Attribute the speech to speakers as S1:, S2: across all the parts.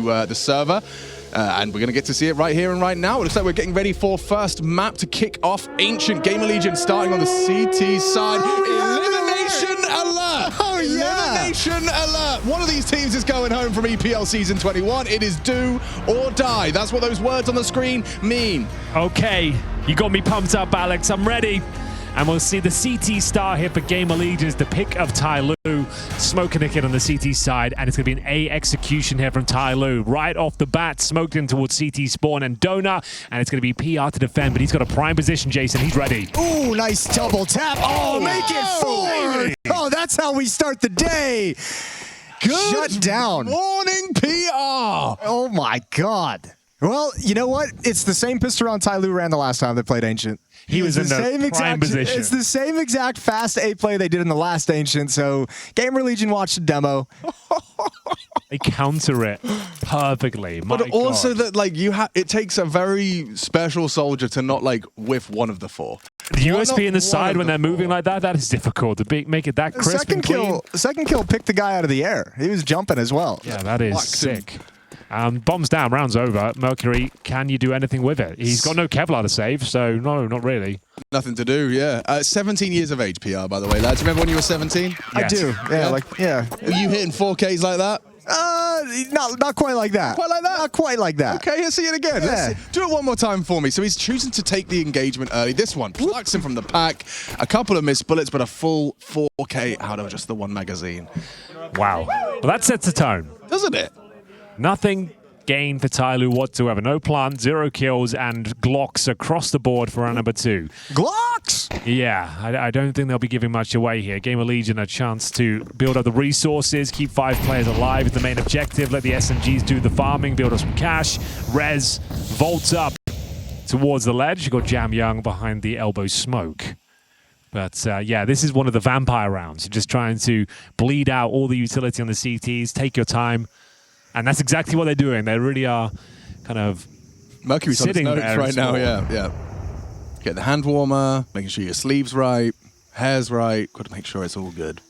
S1: the server. And we're going to get to see it right here and right now. It looks like we're getting ready for first map to kick off. Ancient GamerLegion starting on the CT side. Elimination alert!
S2: Oh, yeah!
S1: Elimination alert! One of these teams is going home from EPL Season 21. It is do or die. That's what those words on the screen mean.
S3: Okay, you got me pumped up, Alex. I'm ready. And we'll see the CT star here for GamerLegion is the pick of TYLOO. Smoking a kid on the CT side, and it's going to be an A execution here from TYLOO. Right off the bat, smoked in towards CT spawn and Donut, and it's going to be PR to defend, but he's got a prime position, Jason. He's ready.
S2: Ooh, nice double tap. Oh, make it 4! Oh, that's how we start the day.
S1: Good
S2: Shut down.
S1: Morning, PR!
S2: Oh, my God. Well, you know what? It's the same pistol round TYLOO ran the last time they played Ancient.
S3: He was in the prime position.
S2: It's the same exact fast A play they did in the last Ancient, so GamerLegion watched the demo.
S3: They counter it perfectly.
S1: But also that, like, it takes a very special soldier to not, like, whiff one of the four.
S3: The USP in the side when they're moving like that, that is difficult to make it that crisp and clean.
S2: Second kill picked the guy out of the air. He was jumping as well.
S3: Yeah, that is sick. Bombs down, round's over. Mercury, can you do anything with it? He's got no Kevlar to save, so no, not really.
S1: Nothing to do, yeah. 17 years of age, PR, by the way, lads. Remember when you were 17?
S2: Yes. I do, yeah.
S1: Are you hitting 4Ks like that?
S2: Not quite like that.
S1: Quite like that?
S2: Not quite like that.
S1: Okay, let's see it again.
S2: Yeah.
S1: Do it one more time for me. So he's choosing to take the engagement early. This one plucks him from the pack. A couple of missed bullets, but a full 4K out of just the one magazine.
S3: Wow. Well, that sets the tone.
S1: Doesn't it?
S3: Nothing gained for TYLOO whatsoever. No plant, 0 kills, and Glocks across the board for round number 2.
S2: Glocks!
S3: Yeah, I don't think they'll be giving much away here. GamerLegion a chance to build up the resources, keep 5 players alive is the main objective. Let the SMGs do the farming, build up some cash. Rez vaults up towards the ledge. You've got Jam Young behind the elbow smoke. But yeah, this is one of the vampire rounds. You're just trying to bleed out all the utility on the CTs, take your time. And that's exactly what they're doing. They really are kind of
S1: Mercury's
S3: sitting
S1: on his
S3: there
S1: notes right now, yeah. Get the hand warmer, making sure your sleeve's right, hair's right. Got to make sure it's all good.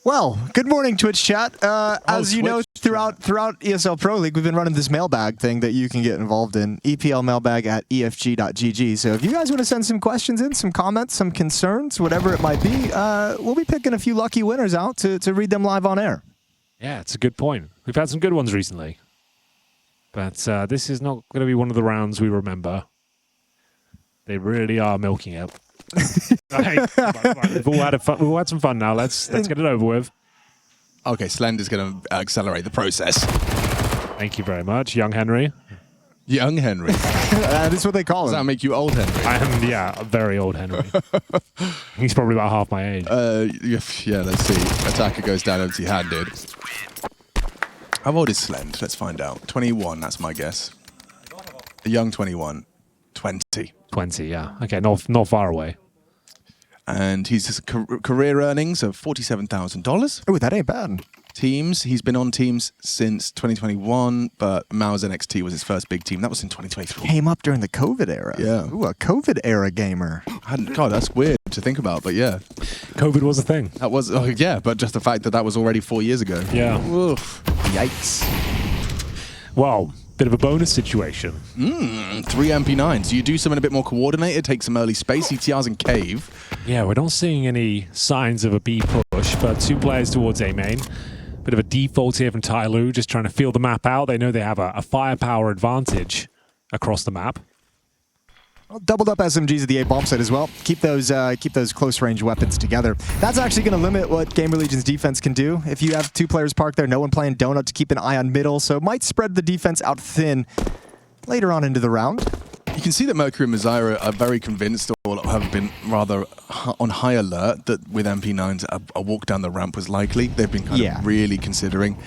S2: Well, good morning, Twitch chat. As you know, throughout ESL Pro League, we've been running this mailbag thing that you can get involved in. EPL mailbag at efg.gg. So if you guys want to send some questions in, some comments, some concerns, whatever it might be, we'll be picking a few lucky winners out to read them live on air.
S3: Yeah, it's a good point. We've had some good ones recently. But this is not going to be one of the rounds we remember. They really are milking it. We've all had some fun now. Let's get it over with.
S1: Okay, Slender's going to accelerate the process.
S3: Thank you very much, Young Henry.
S1: Young Henry.
S2: This is what they call him.
S1: Does that make you old Henry?
S3: I am, yeah, a very old Henry. He's probably about half my age.
S1: Yeah, let's see. Attacker goes down empty-handed. How old is Slend? Let's find out. 21, that's my guess. A young 21. 20.
S3: 20, yeah. Okay, not far away.
S1: And he's career earnings of $47,000.
S2: Oh, that ain't bad.
S1: Teams, he's been on teams since 2021, but Mao's NXT was his first big team. That was in 2023.
S2: Came up during the COVID era.
S1: Yeah.
S2: Ooh, a COVID era gamer.
S1: God, that's weird to think about, but yeah.
S3: COVID was a thing.
S1: That was, yeah, but just the fact that was already 4 years ago.
S3: Yeah.
S1: Oof.
S2: Yikes.
S3: Well, bit of a bonus situation.
S1: 3 MP9s. You do something a bit more coordinated, take some early space, ETRs and cave.
S3: Yeah, we're not seeing any signs of a B push, but 2 players towards A main. Bit of a default here from TYLOO, just trying to feel the map out. They know they have a firepower advantage across the map.
S2: Doubled up SMGs at the A bomb site as well. Keep those close range weapons together. That's actually going to limit what GamerLegion's defense can do. If you have 2 players parked there, no one playing donut to keep an eye on middle, so it might spread the defense out thin later on into the round.
S1: You can see that Mercury and Mazira are very convinced, or have been rather on high alert, that with MP9s a walk down the ramp was likely. They've been kind of really considering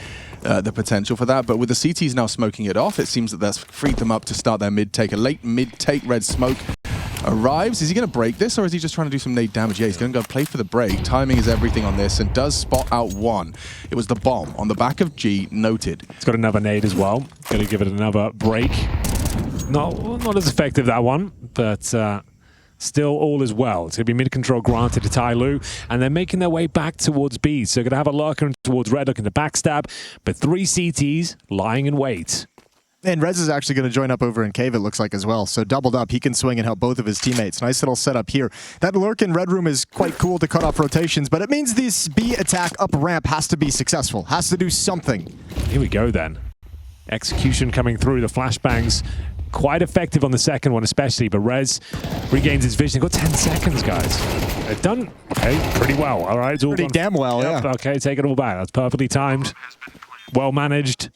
S1: the potential for that. But with the CTs now smoking it off, it seems that that's freed them up to start their mid-take. A late mid-take red smoke arrives. Is he going to break this, or is he just trying to do some nade damage? Yeah, he's going to go play for the break. Timing is everything on this, and does spot out one. It was the bomb on the back of G, noted.
S3: It's got another nade as well. Going to give it another break. Not as effective, that one, but still all is well. It's going to be mid-control granted to TYLOO, and they're making their way back towards B. So they're going to have a lurker towards red looking to backstab, but 3 CTs lying in wait.
S2: And Rez is actually going to join up over in cave, it looks like, as well. So doubled up, he can swing and help both of his teammates. Nice little setup here. That lurk in red room is quite cool to cut off rotations, but it means this B attack up ramp has to be successful, has to do something.
S3: Here we go then. Execution coming through, the flashbangs. Quite effective on the second one especially, but Rez regains his vision. They've got 10 seconds, guys. They've done pretty well, all right? It's all
S2: pretty damn well, yeah.
S3: Okay, take it all back. That's perfectly timed. Well managed.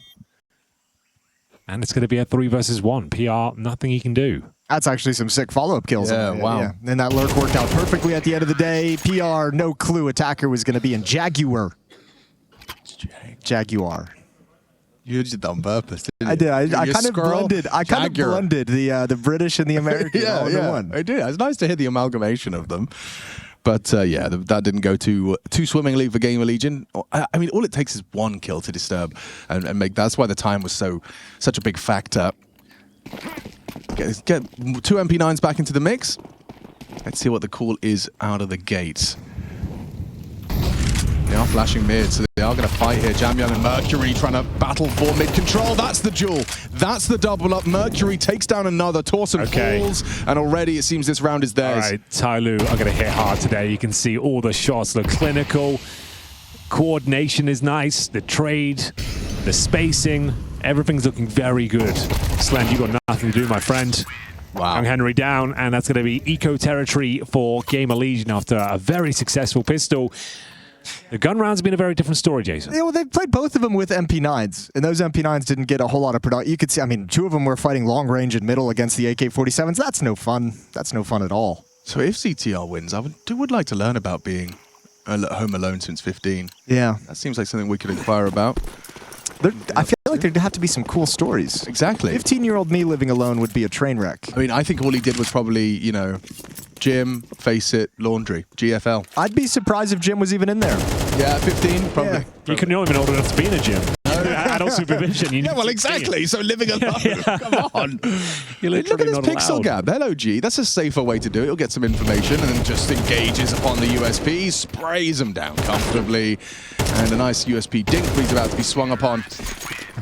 S3: And it's going to be a 3 versus 1. PR, nothing he can do.
S2: That's actually some sick follow-up kills.
S1: Yeah, wow.
S2: Yeah. And that lurk worked out perfectly at the end of the day. PR, no clue attacker was going to be in Jaguar. Jaguar.
S1: You did that on purpose, didn't you?
S2: I did. I kind of blended. I kind of
S1: Jaguar.
S2: blended the British and the American all into one.
S1: I did. It's nice to hear the amalgamation of them. But yeah, that didn't go too swimmingly for GamerLegion. I mean, all it takes is 1 kill to disturb and make. That's why the time was such a big factor. Get 2 MP9s back into the mix. Let's see what the call is out of the gates. They are flashing mid, so they are going to fight here. Jamyoung and Mercury trying to battle for mid control. That's the duel. That's the double up. Mercury takes down another. Torsen falls, and already it seems this round is theirs.
S3: All right, TYLOO are going to hit hard today. You can see all the shots look clinical. Coordination is nice. The trade, the spacing, everything's looking very good. Slend, you got nothing to do, my friend.
S1: Wow.
S3: Young Henry down, and that's going to be eco territory for GamerLegion after a very successful pistol. The gun round's been a very different story, Jason.
S2: Yeah, well, they played both of them with MP9s, and those MP9s didn't get a whole lot of production. You could see, I mean, 2 of them were fighting long range and middle against the AK-47s. That's no fun. That's no fun at all.
S1: So if CTR wins, I would like to learn about being home alone since 15.
S2: Yeah.
S1: That seems like something we could inquire about.
S2: I feel like there'd have to be some cool stories.
S1: Exactly.
S2: 15-year-old me living alone would be a train wreck.
S1: I mean, I think all he did was probably, you know, gym, face it, laundry, GFL.
S2: I'd be surprised if Jim was even in there.
S1: Yeah, 15, probably.
S2: Yeah.
S3: You couldn't even old enough to be in a gym. Adult supervision. You
S1: Yeah, well, exactly. So living alone. Come on.
S3: You're
S1: Look at this
S3: not
S1: pixel
S3: allowed.
S1: gap. Hello, G. That's a safer way to do it. You'll get some information and then just engages upon the USP, sprays them down comfortably. And a nice USP dink is about to be swung upon.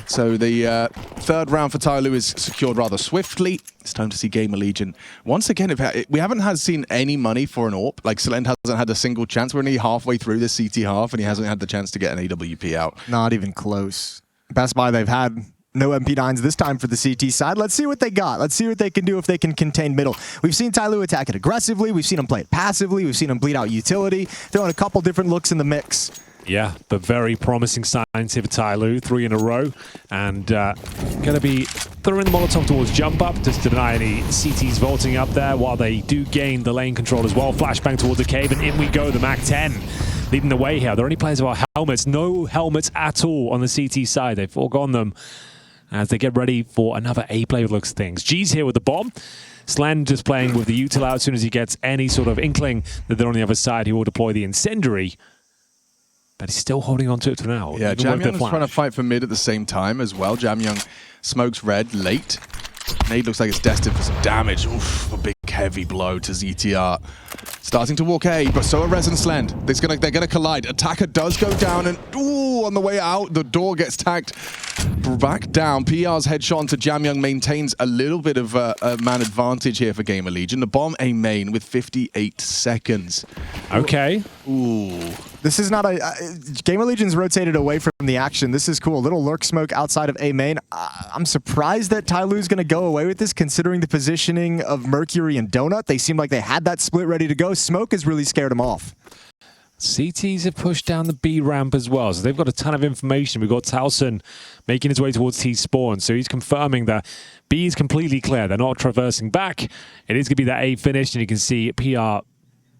S1: So the third round for TYLOO is secured rather swiftly. It's time to see GamerLegion. Once again, we haven't seen any money for an AWP. Like, Slend hasn't had a single chance. We're only halfway through this CT half, and he hasn't had the chance to get an AWP out.
S2: Not even close. Best Buy, they've had no MP9s this time for the CT side. Let's see what they got. Let's see what they can do if they can contain middle. We've seen TYLOO attack it aggressively. We've seen him play it passively. We've seen him bleed out utility, throwing a couple different looks in the mix.
S3: Yeah, but very promising signs here for TYLOO, 3 in a row, and going to be throwing the Molotov towards jump up just to deny any CTs vaulting up there while they do gain the lane control as well. Flashbang towards the cave, and in we go, the MAC-10 leading the way here. They're only players without helmets, no helmets at all on the CT side. They've foregone them as they get ready for another A-play looks things. G's here with the bomb. Slend just playing with the util out. As soon as he gets any sort of inkling that they're on the other side, he will deploy the incendiary. But he's still holding on to it for now.
S1: Yeah, Jamyoung's trying to fight for mid at the same time as well. Jamyoung smokes red late. Nade looks like it's destined for some damage. Oof, a big heavy blow to ZTR. Starting to walk A, but so are Rez and Slend. They're gonna collide. Attacker does go down, and ooh, on the way out, the door gets tacked back down. PR's headshot onto Jamyoung maintains a little bit of a man advantage here for GamerLegion. The bomb A main with 58 seconds.
S3: Okay.
S1: Ooh.
S2: This is not a... GamerLegion's rotated away from the action. This is cool. A little lurk smoke outside of A main. I'm surprised that TYLOO's going to go away with this, considering the positioning of Mercury and Donut. They seem like they had that split ready to go. Smoke has really scared them off.
S3: CTs have pushed down the B ramp as well, so they've got a ton of information. We've got Towson making his way towards T spawn, so he's confirming that B is completely clear. They're not traversing back. It is going to be that A finished, and you can see PR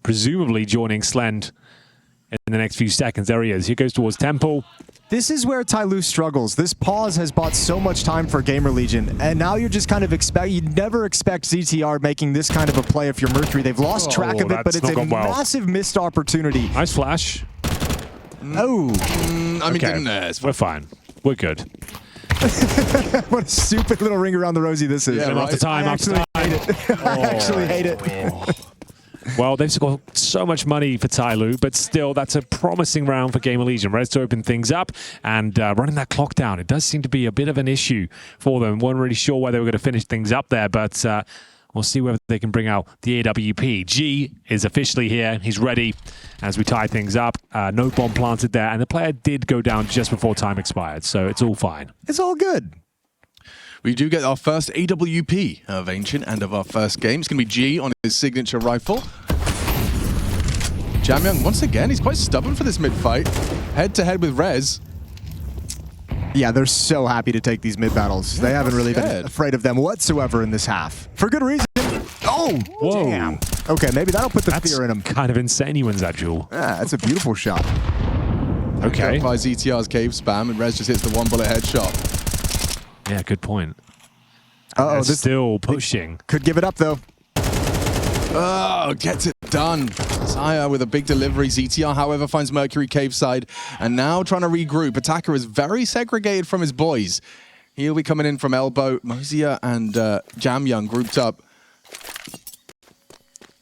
S3: presumably joining Slend in the next few seconds. There he is. He goes towards Temple.
S2: This is where TYLOO struggles. This pause has bought so much time for GamerLegion, and now you're just kind of you'd never expect ZTR making this kind of a play if you're Mercury. They've lost track of it, but it's a massive missed opportunity.
S3: Nice flash.
S2: Oh.
S1: I mean, goodness.
S3: We're fine. We're good.
S2: What a stupid little ring around the rosy this is.
S1: Yeah, right?
S3: After time,
S2: I actually hate it. I actually hate it.
S3: Well, they've got so much money for TYLOO, but still, that's a promising round for GamerLegion. Reds to open things up and running that clock down. It does seem to be a bit of an issue for them. Weren't really sure where they were going to finish things up there, but we'll see whether they can bring out the AWP. G is officially here. He's ready as we tie things up. No bomb planted there, and the player did go down just before time expired, so it's all fine.
S2: It's all good.
S1: We do get our first AWP of Ancient and of our first game. It's going to be G on his signature rifle. Jamyoung, once again, he's quite stubborn for this mid-fight. Head-to-head with Rez.
S2: Yeah, they're so happy to take these mid-battles.
S1: Yeah,
S2: they haven't really been afraid of them whatsoever in this half. For good reason. Oh,
S3: whoa.
S2: Damn. Okay, maybe that'll put the
S3: That's
S2: fear in him.
S3: Kind of insane he wins that duel.
S2: Yeah, that's a beautiful shot.
S3: Okay.
S1: By ZTR's cave spam, and Rez just hits the one-bullet headshot.
S3: Yeah, good point.
S2: Uh-oh, this
S3: still pushing.
S2: could give it up, though.
S1: Oh, gets it done. Zaya with a big delivery. ZTR, however, finds Mercury cave side, and now trying to regroup. Attacker is very segregated from his boys. He'll be coming in from elbow. Mozia and Jamyoung grouped up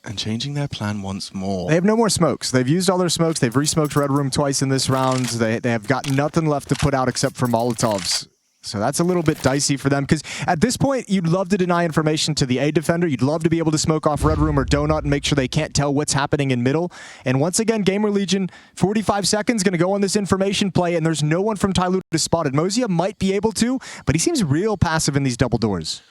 S1: and changing their plan once more.
S2: They have no more smokes. They've used all their smokes. They've resmoked Red Room twice in this round. They have got nothing left to put out except for Molotovs. So that's a little bit dicey for them, because at this point, you'd love to deny information to the A defender. You'd love to be able to smoke off Red Room or Donut and make sure they can't tell what's happening in middle. And once again, GamerLegion, 45 seconds, going to go on this information play, and there's no one from TYLOO to spot it. Mozia might be able to, but he seems real passive in these double doors.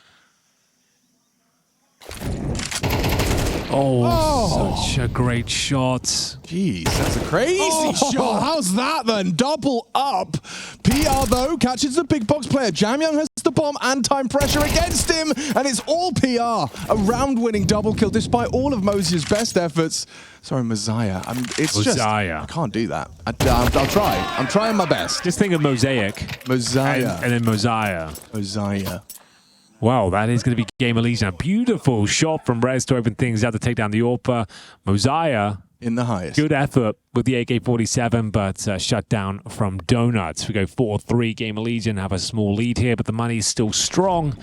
S3: Oh, such a great shot.
S1: Jeez, that's a crazy shot. How's that then? Double up. PR, though, catches the big box player. Jamyoung has the bomb and time pressure against him, and it's all PR. A round-winning double kill despite all of Mozia's best efforts. Sorry, Mosiah. It's just, I can't do that. I'll try. I'm trying my best.
S3: Just think of Mosaic.
S1: Mosiah.
S3: And then Mosiah.
S1: Mosiah.
S3: Wow, that is going to be GamerLegion. A beautiful shot from Rez to open things out to take down the AWPer. Mosiah
S1: in the highest.
S3: Good effort with the AK-47, but shut down from Donuts. We go 4-3. GamerLegion have a small lead here, but the money is still strong.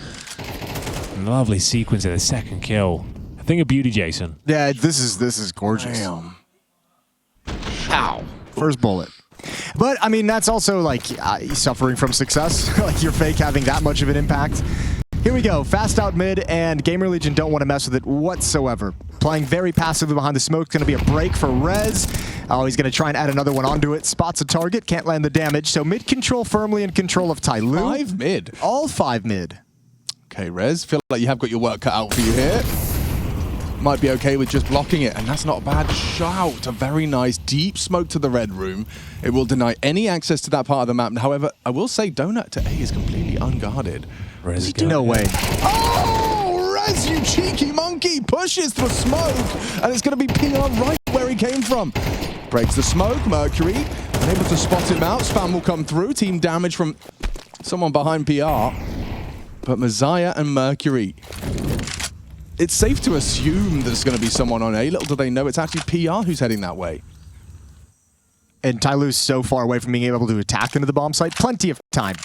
S3: Lovely sequence of the second kill. I think a beauty, Jason.
S2: Yeah, this is gorgeous.
S1: Damn.
S2: Ow. First bullet. But, I mean, that's also, like, suffering from success. Like, your fake having that much of an impact. Here we go. Fast out mid, and GamerLegion don't want to mess with it whatsoever. Playing very passively behind the smoke. Going to be a break for Rez. Oh, he's going to try and add another one onto it. Spots a target. Can't land the damage. So mid control firmly in control of TYLOO.
S1: 5 mid.
S2: All 5 mid.
S1: Okay, Rez. Feel like you have got your work cut out for you here. Might be okay with just blocking it, and that's not a bad shout. A very nice deep smoke to the red room. It will deny any access to that part of the map. However, I will say Donut to A is completely unguarded.
S2: Rez, no way.
S1: Oh, Rez, you cheeky monkey, pushes the smoke, and it's going to be PR right where he came from. Breaks the smoke, Mercury, unable to spot him out. Spam will come through. Team damage from someone behind PR. But Mosiah and Mercury, it's safe to assume there's going to be someone on A. Little do they know it's actually PR who's heading that way.
S2: And TYLOO's so far away from being able to attack into the bomb site. Plenty of time.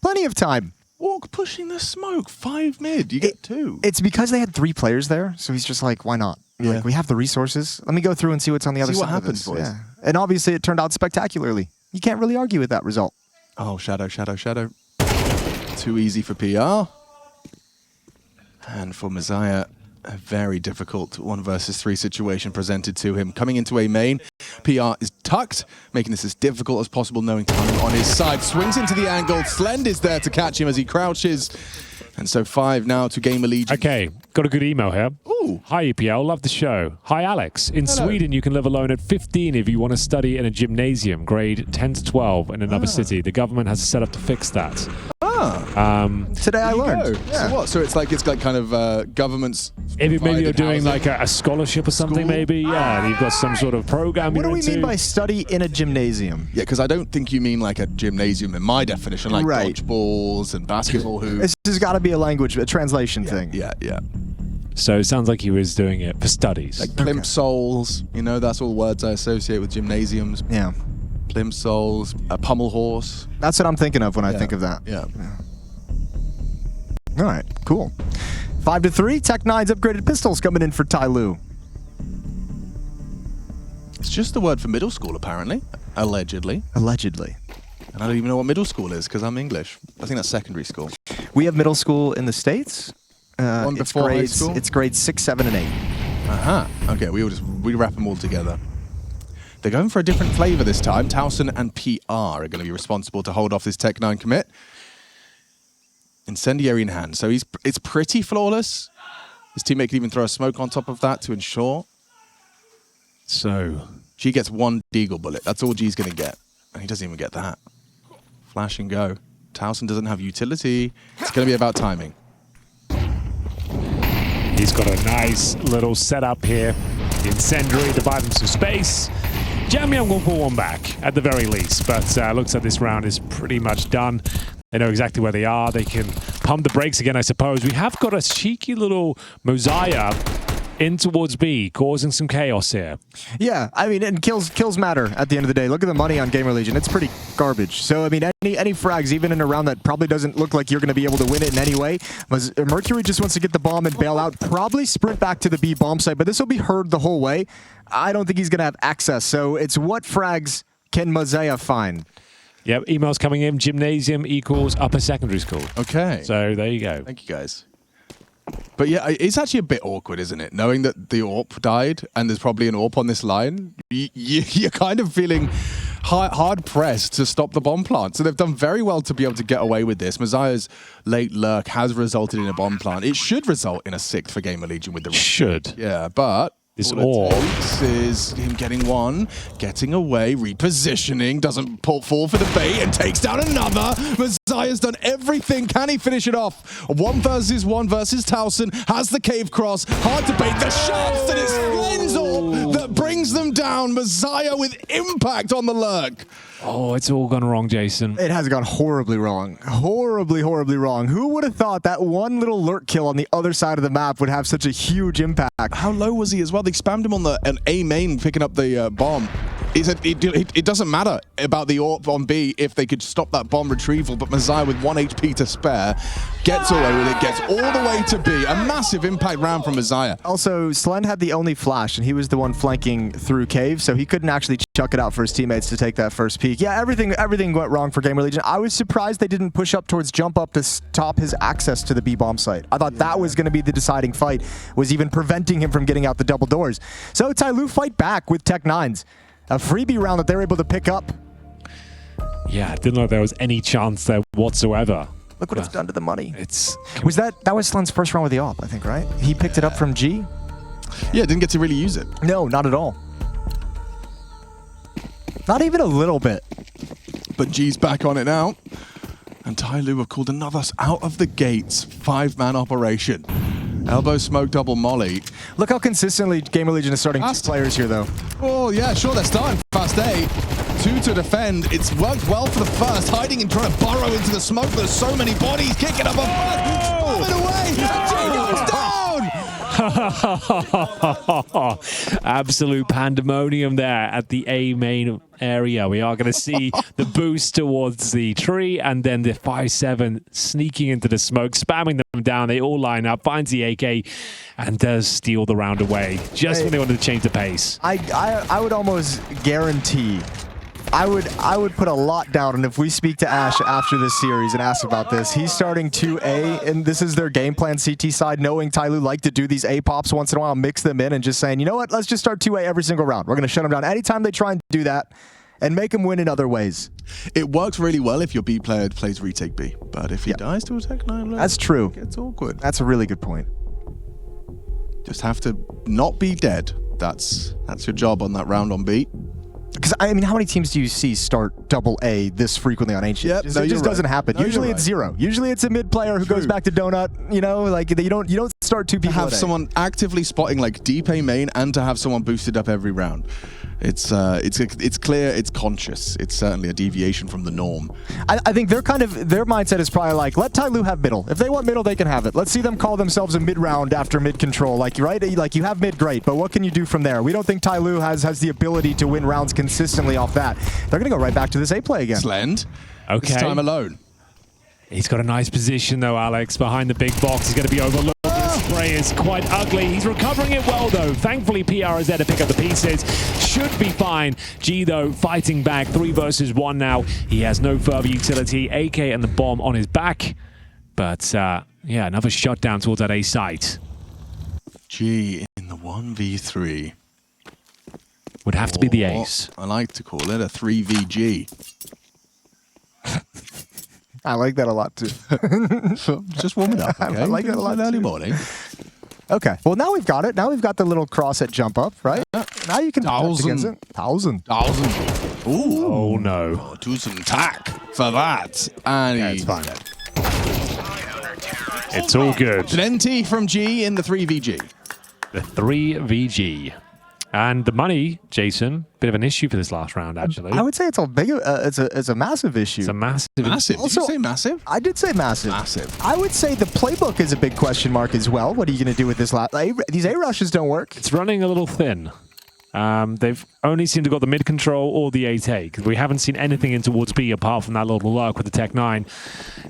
S2: Plenty of time.
S1: Walk pushing the smoke. 5 mid. You get 2.
S2: It's because they had 3 players there, so he's just like, why not?
S1: Yeah.
S2: Like, we have the resources. Let me go through and see what's on the other side.
S1: See what happens,
S2: of
S1: boys.
S2: Yeah. And obviously, it turned out spectacularly. You can't really argue with that result.
S1: Oh, shadow, shadow, shadow. Too easy for PR. And for Mosiah, a very difficult 1 versus 3 situation presented to him. Coming into a main, PR is tucked, making this as difficult as possible, knowing time on his side. Swings into the angle. Slend is there to catch him as he crouches. And so 5 now to GamerLegion.
S3: Okay, got a good email here.
S1: Ooh.
S3: Hi, EPL. Love the show. Hi, Alex. In
S1: Hello.
S3: Sweden, you can live alone at 15 if you want to study in a gymnasium, grade 10 to 12 in another city. The government has a setup to fix that.
S2: Today I learned.
S1: Yeah. So what? So it's like kind of government's.
S3: If maybe you're doing
S1: housing.
S3: like a scholarship or something,
S1: School?
S3: maybe. Yeah, you've got some sort of program.
S2: What do
S3: you're
S2: we
S3: into.
S2: mean by study in a gymnasium?
S1: Yeah, because I don't think you mean like a gymnasium in my definition, like
S2: Right.
S1: dodgeballs and basketball hoops.
S2: This has got to be a language, a translation thing.
S1: Yeah, yeah.
S3: So it sounds like he was doing it for studies.
S1: Like plimsolls, you know, that's all words I associate with gymnasiums.
S2: Yeah.
S1: Plimsolls, a pummel horse.
S2: That's what I'm thinking of when I think of that.
S1: Yeah.
S2: All right, cool. 5-3, Tech 9's upgraded pistols coming in for TYLOO.
S1: It's just the word for middle school, apparently. Allegedly.
S2: Allegedly.
S1: And I don't even know what middle school is because I'm English. I think that's secondary school.
S2: We have middle school in the States.
S1: One before high school?
S2: It's grades 6, 7, and 8.
S1: Okay, we wrap them all together. They're going for a different flavor this time. Towson and PR are going to be responsible to hold off this Tech-9 commit. Incendiary in hand. So it's pretty flawless. His teammate can even throw a smoke on top of that to ensure.
S3: So
S1: G gets one Deagle bullet. That's all G's going to get. And he doesn't even get that. Flash and go. Towson doesn't have utility. It's going to be about timing.
S3: he's got a nice little setup here. Incendiary to buy them some space. Jamyang will pull one back, at the very least, but looks like this round is pretty much done. They know exactly where they are. They can pump the brakes again, I suppose. We have got a cheeky little Mosiah in towards B, causing some chaos here.
S2: Yeah, I mean, and kills matter at the end of the day. Look at the money on GamerLegion. It's pretty garbage. So, I mean, any frags, even in a round that probably doesn't look like you're going to be able to win it in any way. Mercury just wants to get the bomb and bail out, probably sprint back to the B bomb site, but this will be heard the whole way. I don't think he's going to have access. So it's what frags can Mosiah find?
S3: Yep, emails coming in. Gymnasium equals upper secondary school.
S1: Okay.
S3: So there you go.
S1: Thank you, guys. But yeah, it's actually a bit awkward, isn't it? Knowing that the AWP died and there's probably an AWP on this line, you're kind of feeling hard-pressed to stop the bomb plant. So they've done very well to be able to get away with this. Mosiah's late lurk has resulted in a bomb plant. It should result in a 6th for GamerLegion with the...
S3: Should.
S1: Yeah, but...
S3: This
S1: all it takes is him getting one, getting away, repositioning, doesn't fall for the bait, and takes down another. Mosiah's done everything. Can he finish it off? 1 versus 1 versus Towson. Has the cave cross. Hard to bait. The shots, and it's Lenzel that brings them down. Mosiah with impact on the lurk.
S3: Oh, it's all gone wrong, Jason.
S2: It has gone horribly wrong. Horribly, horribly wrong. Who would have thought that one little lurk kill on the other side of the map would have such a huge impact?
S1: How low was he as well? They spammed him on an A main picking up the bomb. He said it doesn't matter about the AWP on B if they could stop that bomb retrieval, but Mosiah with 1 HP to spare gets away with it, gets all the way to B. A massive impact round from Mosiah.
S2: Also, Slen had the only flash, and he was the one flanking through cave, so he couldn't actually chuck it out for his teammates to take that first peek. Yeah, everything went wrong for GamerLegion. I was surprised they didn't push up towards jump up to stop his access to the B bomb site. I thought that was going to be the deciding fight, was even preventing him from getting out the double doors. So TYLOO fight back with Tech-9s. A freebie round that they're able to pick up.
S3: Yeah, didn't know there was any chance there whatsoever.
S2: Look what it's done to the money.
S3: That
S2: was Slen's first round with the AWP, I think, right? He picked it up from G?
S1: Yeah, didn't get to really use it.
S2: No, not at all. Not even a little bit.
S1: But G's back on it now. And TYLOO have called another out of the gates 5-man operation. Elbow smoke, double molly.
S2: Look how consistently GamerLegion is starting 2 players here, though.
S1: Oh, yeah, sure, they're starting fast A. 2 to defend. It's worked well for the first, hiding and trying to burrow into the smoke. There's so many bodies kicking up a fight. It away. G goes down.
S3: Absolute pandemonium there at the A main area. We are going to see the boost towards the tree, and then the 5-7 sneaking into the smoke, spamming them down. They all line up, finds the AK, and does steal the round away just when they wanted to change the pace.
S2: I would almost guarantee, I would put a lot down, and if we speak to Ash after this series and ask about this, he's starting 2A, and this is their game plan CT side, knowing TYLOO like to do these A pops once in a while, mix them in, and just saying, you know what, let's just start 2A every single round. We're going to shut them down anytime they try and do that, and make them win in other ways.
S1: It works really well if your B player plays retake B, but if he dies to a Tech-9,
S2: that's true.
S1: It's awkward.
S2: That's a really good point.
S1: Just have to not be dead. That's your job on that round on B.
S2: Because, I mean, how many teams do you see start double A this frequently on Ancient?
S1: Yep,
S2: it just doesn't happen.
S1: No,
S2: usually it's 0. Usually it's a mid player who goes back to Donut, you know, like you don't start 2 people.
S1: To have someone actively spotting like deep A main and to have someone boosted up every round. It's clear, it's conscious. It's certainly a deviation from the norm.
S2: I think their mindset is probably like, let TYLOO have middle. If they want middle, they can have it. Let's see them call themselves a mid round after mid control. Like, right? Like, you have mid, great, but what can you do from there? We don't think TYLOO has the ability to win rounds consistently off that. They're going to go right back to this A play again.
S1: Slend.
S3: Okay.
S1: This time alone.
S3: He's got a nice position though, Alex, behind the big box. He's going to be overlooked. spray is quite ugly. He's recovering it well, though. Thankfully, PR is there to pick up the pieces. Should be fine. G, though, fighting back. 3 versus 1 now. He has no further utility. AK and the bomb on his back. But, yeah, another shutdown towards that A site.
S1: G in the 1v3.
S3: Would have to be the ace.
S1: I like to call it a 3vg.
S2: I like that a lot, too.
S1: Just warm it up, okay?
S2: I like that a lot,
S1: early
S2: too.
S1: morning.
S2: Okay, well, now we've got it. Now we've got the little cross at jump up, right? Now you can protect against it. 1,000.
S1: Ooh.
S3: Oh, no.
S1: Do some tack for that. And
S2: Yeah, it's fine.
S3: It's all good.
S1: Plenty from G in the 3vg.
S3: The 3vg. And the money, Jason, bit of an issue for this last round, actually.
S2: I would say it's a big, it's a massive issue.
S3: It's a massive.
S1: Massive. Did
S2: Also-
S1: you say massive?
S2: I did say massive.
S1: Massive.
S2: I would say the playbook is a big question mark as well. What are you going to do with this? These A rushes don't work.
S3: It's running a little thin. They've only seemed to got the mid control or the A take. We haven't seen anything in towards B apart from that little lurk with the Tech 9.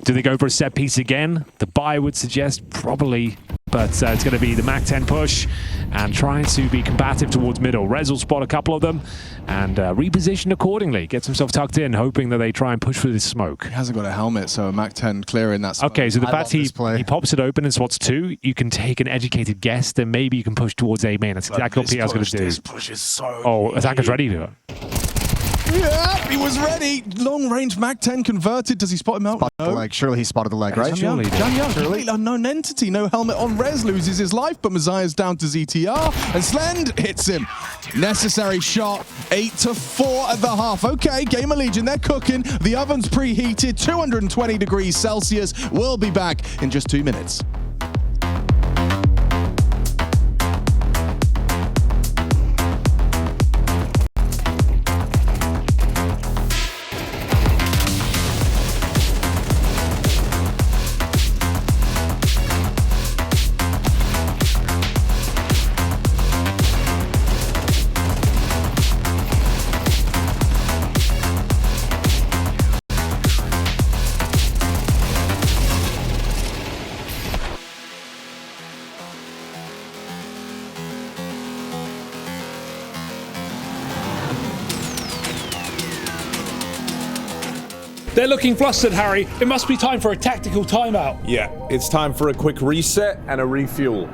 S3: Do they go for a set piece again? The buy would suggest probably, but it's going to be the Mac 10 push and trying to be combative towards middle. Rez will spot a couple of them and reposition accordingly. Gets himself tucked in, hoping that they try and push through this smoke.
S1: He hasn't got a helmet, so a Mac 10 clearing that smoke.
S3: Okay, so the
S2: I
S3: fact
S2: love
S3: he
S2: this play.
S3: pops it open and spots 2, you can take an educated guess, then maybe you can push towards A main. That's exactly what PR's going to do.
S1: This push is so
S3: Oh, attacker's ready to it.
S1: Yeah, he was ready. Long range Mac 10 converted. Does he spot him out?
S2: Spot the leg. Surely he spotted the leg, right?
S3: Surely.
S1: Jan Young, complete unknown entity. No helmet on Rez, loses his life, but Messiah's down to ZTR, and Slend hits him. Necessary shot, 8-4 at the half. Okay, GamerLegion, they're cooking. The oven's preheated, 220 degrees Celsius. We'll be back in just 2 minutes.
S4: They're looking flustered, Harry. It must be time for a tactical timeout.
S5: Yeah, it's time for a quick reset and a refuel.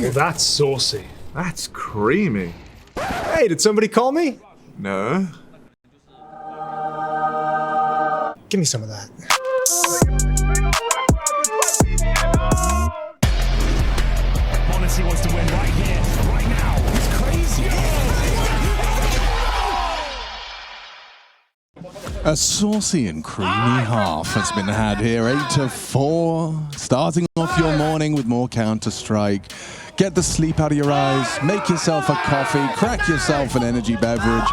S4: Well, that's saucy.
S6: That's creamy.
S2: Hey, did somebody call me?
S6: No.
S2: Give me some of that.
S3: Honesty wants to win right here, right now. It's crazy.
S1: A saucy and creamy half has been had here. 8-4. Starting off your morning with more Counter-Strike. Get the sleep out of your eyes. Make yourself a coffee. Crack yourself an energy beverage.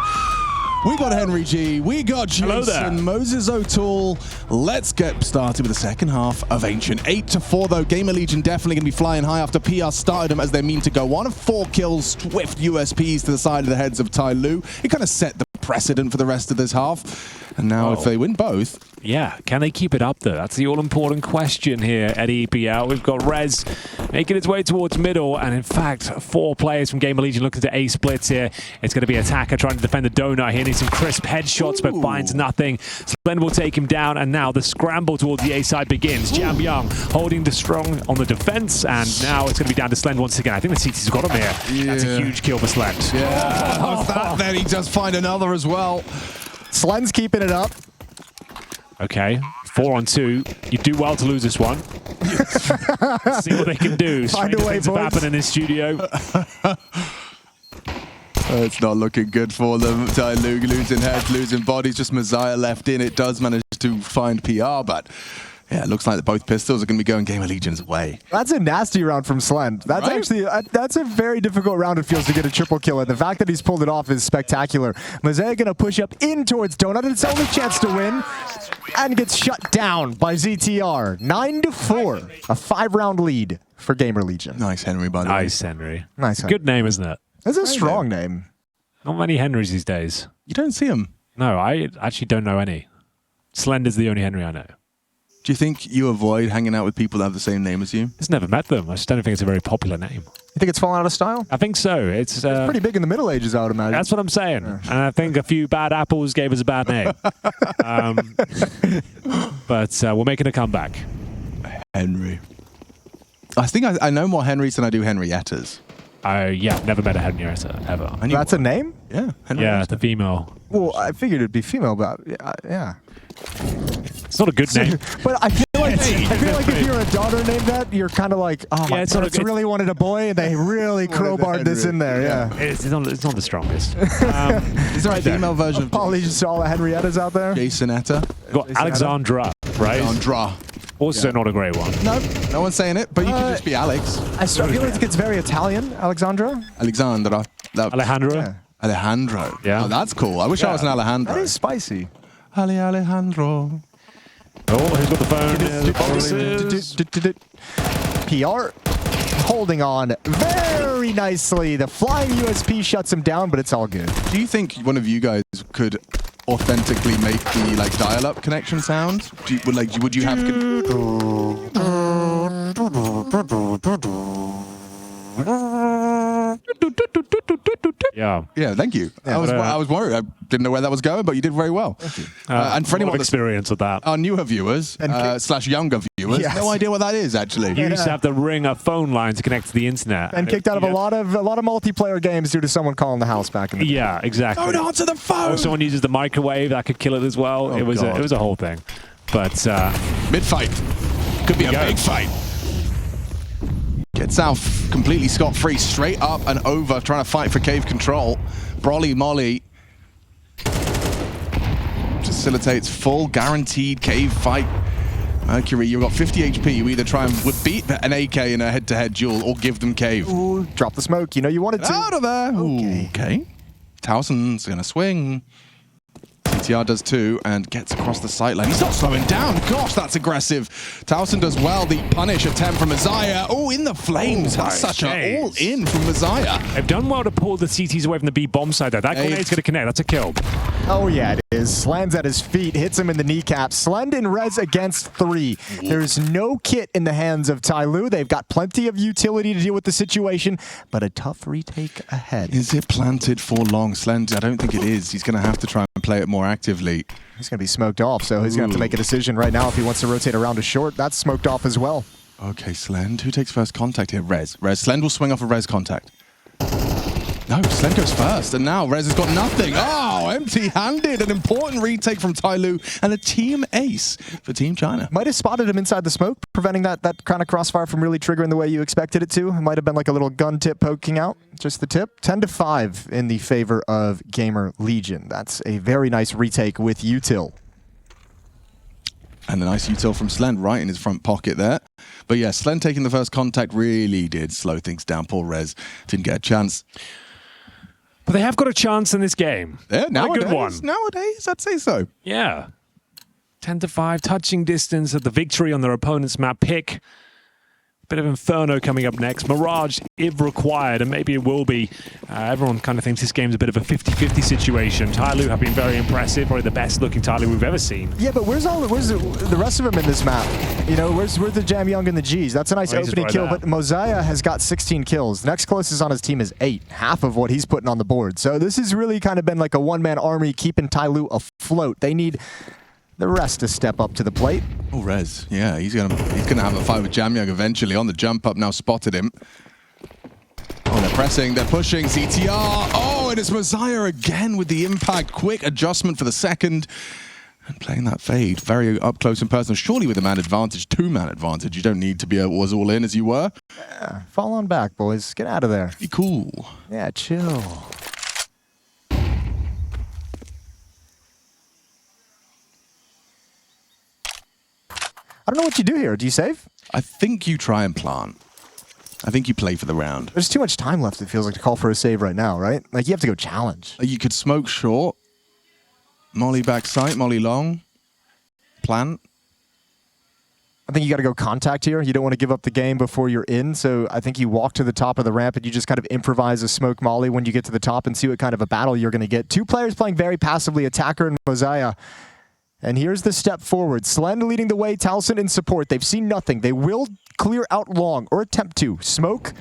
S1: We got Henry G. We got Jason, Moses O'Toole. Let's get started with the second half of Ancient. 8-4 though. GamerLegion definitely going to be flying high after PR started them as they mean to go. 1 of 4 kills, swift USPs to the side of the heads of TYLOO. It kind of set the precedent for the rest of this half. And now if they win both...
S3: Yeah, can they keep it up though? That's the all-important question here at EPL. We've got Rez making its way towards middle, and in fact, 4 players from GamerLegion looking to A splits here. It's going to be Attacker trying to defend the donut here. Needs some crisp headshots, but finds nothing. Splend will take him down, and now the scramble towards the A side begins. Jam Young holding the strong on the defense, and now it's going to be down to Slend once again. I think the CT's got him here. Yeah. That's a huge kill for Slend.
S1: Yeah, how's that? Then he does find another as well.
S2: Slend's keeping it up.
S3: Okay, 4 on 2. You do well to lose this one. See what they can do. Stranger things have happened in this studio.
S1: It's not looking good for them. TYLOO losing heads, losing bodies. Just Messiah left in. It does manage to find PR, but yeah, it looks like both pistols are going to be going GamerLegion's way.
S2: That's a nasty round from Slend. That's actually that's a very difficult round, it feels, to get a triple kill. And the fact that he's pulled it off is spectacular. Messiah going to push up in towards Donut. It's only chance to win, and gets shut down by ZTR. 9-4, a 5-round lead for GamerLegion.
S1: Nice Henry, by the way.
S3: Nice Henry.
S2: Nice.
S3: Good name, isn't it?
S2: That's a strong name.
S3: Not many Henrys these days.
S1: You don't see him.
S3: No, I actually don't know any. Slend is the only Henry I know.
S1: Do you think you avoid hanging out with people that have the same name as you?
S3: Just never met them. I just don't think it's a very popular name.
S2: You think it's fallen out of style?
S3: I think so. It's
S2: pretty big in the Middle Ages, I would imagine.
S3: That's what I'm saying. Yeah. And I think a few bad apples gave us a bad name. But we're making a comeback.
S1: Henry. I think I know more Henrys than I do Henriettas.
S3: Yeah, never met a Henrietta, ever.
S2: That's a name?
S1: Yeah.
S3: Henrietta. Yeah, it's a female.
S2: Well, I figured it'd be female, but yeah.
S3: It's not a good name.
S2: But I feel like if you're a daughter named that, you're kind of like, oh, my parents really wanted a boy, and they really crowbarred this in there. Yeah.
S3: It's not the strongest.
S1: Is there a female version of
S2: apologies to all the Henriettas out there?
S1: Jasonetta.
S3: Got Alexandra, right?
S1: Alexandra.
S3: Also not a great one.
S1: No one's saying it, but you can just be Alex.
S2: I feel like it's very Italian, Alexandra.
S1: Alexandra.
S3: Alejandro.
S2: Yeah.
S1: Alejandro.
S3: Yeah.
S1: Oh, that's cool. I wish I was an Alejandro.
S2: That is spicy.
S1: Alejandro.
S3: Oh, who's got the phone?
S2: PR holding on very nicely. The flying USP shuts him down, but it's all good.
S1: Do you think one of you guys could authentically make the dial-up connection sound? Would you have? Yeah, thank you.
S2: Yeah,
S1: I was worried. I didn't know where that was going, but you did very well. Thank you. And for anyone
S3: experience with that,
S1: our newer viewers / younger viewers, no idea what that is actually.
S3: You used to have to ring a phone line to connect to the internet,
S2: and kicked out of a lot of multiplayer games due to someone calling the house back in the day.
S3: Yeah, exactly.
S1: Don't answer the phone.
S3: Or someone uses the microwave, that could kill it as well.
S1: Oh,
S3: it was a whole thing. But
S1: mid-fight could be a big fight. Gets out completely scot-free, straight up and over, trying to fight for cave control. Broly Molly facilitates full guaranteed cave fight. Mercury, you've got 50 HP. You either try and beat an AK in a head-to-head duel or give them cave.
S2: Ooh, drop the smoke. You know you wanted to.
S1: Out of there. Okay. Towson's going to swing. CTR does too and gets across the sight line. He's not slowing down. Gosh, that's aggressive. Towson does well. The punish attempt from Messiah. Oh, in the flames. That's such an all-in from Messiah.
S3: They've done well to pull the CTs away from the B bomb side, though. That grenade's going to connect. That's a kill.
S2: Oh, yeah, it is. Lands at his feet, hits him in the kneecap. Slend and Rez against 3. There's no kit in the hands of TYLOO. They've got plenty of utility to deal with the situation, but a tough retake ahead.
S1: Is it planted for long? Slend, I don't think it is. He's going to have to try and play it more actively.
S2: He's going to be smoked off, so he's going to have to make a decision right now if he wants to rotate around to short. That's smoked off as well.
S1: Okay, Slend. Who takes first contact here? Rez. Slend will swing off a Rez contact. No, Slend goes first, and now Rez has got nothing. Oh, empty-handed. An important retake from TYLOO and a team ace for Team China.
S2: Might have spotted him inside the smoke, preventing that kind of crossfire from really triggering the way you expected it to. It might have been like a little gun tip poking out, just the tip. 10-5 in the favor of GamerLegion. That's a very nice retake with util.
S1: And a nice util from Slend right in his front pocket there. But yeah, Slend taking the first contact really did slow things down. Poor Rez didn't get a chance.
S3: But they have got a chance in this game.
S1: Yeah, nowadays,
S3: a good one.
S1: Nowadays, I'd say so.
S3: Yeah. 10-5, touching distance at the victory on their opponent's map pick. Bit of Inferno coming up next. Mirage, if required, and maybe it will be. Everyone kind of thinks this game's a bit of a 50-50 situation. TYLOO have been very impressive, probably the best looking TYLOO we've ever seen.
S2: Yeah, but where's the rest of them in this map? You know, where's the Jamyoung and the G's? That's a nice opening kill, but Mosiah has got 16 kills. The next closest on his team is 8, half of what he's putting on the board. So this has really kind of been like a one-man army keeping TYLOO afloat. They need the rest to step up to the plate.
S1: Oh, Rez. Yeah, he's gonna have a fight with Jamyoung eventually. On the jump up now, spotted him. Oh, they're pressing, they're pushing. CTR. Oh, and it's Mosiah again with the impact. Quick adjustment for the second. And playing that fade very up close and personal. Surely with a man advantage, 2-man advantage. You don't need to be was all in as you were.
S2: Yeah, fall on back, boys. Get out of there.
S1: Be cool.
S2: Yeah, chill. I don't know what you do here. Do you save?
S1: I think you try and plant. I think you play for the round.
S2: There's too much time left, it feels like, to call for a save right now, right? Like, you have to go challenge.
S1: You could smoke short, molly back sight, molly long, plant.
S2: I think you got to go contact here. You don't want to give up the game before you're in, so I think you walk to the top of the ramp and you just kind of improvise a smoke molly when you get to the top and see what kind of a battle you're going to get. Two players playing very passively, Attacker and Mosiah. And here's the step forward. Slend leading the way, Towson in support. They've seen nothing. They will clear out long, or attempt to. Smoke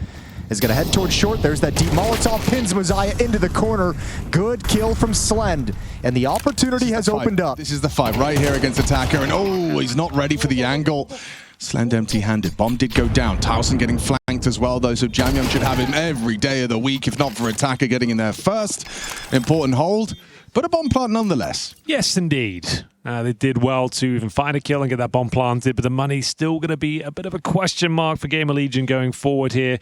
S2: is going to head towards short. There's that deep Molotov, pins Mosiah into the corner. Good kill from Slend. And the opportunity has opened up.
S1: This is the fight right here against Attacker. And oh, he's not ready for the angle. Slend empty-handed. Bomb did go down. Towson getting flanked as well, though, so Jamyoung should have him every day of the week, if not for Attacker getting in there first. Important hold, but a bomb plant nonetheless.
S3: Yes, indeed. They did well to even find a kill and get that bomb planted, but the money's still going to be a bit of a question mark for GamerLegion going forward here.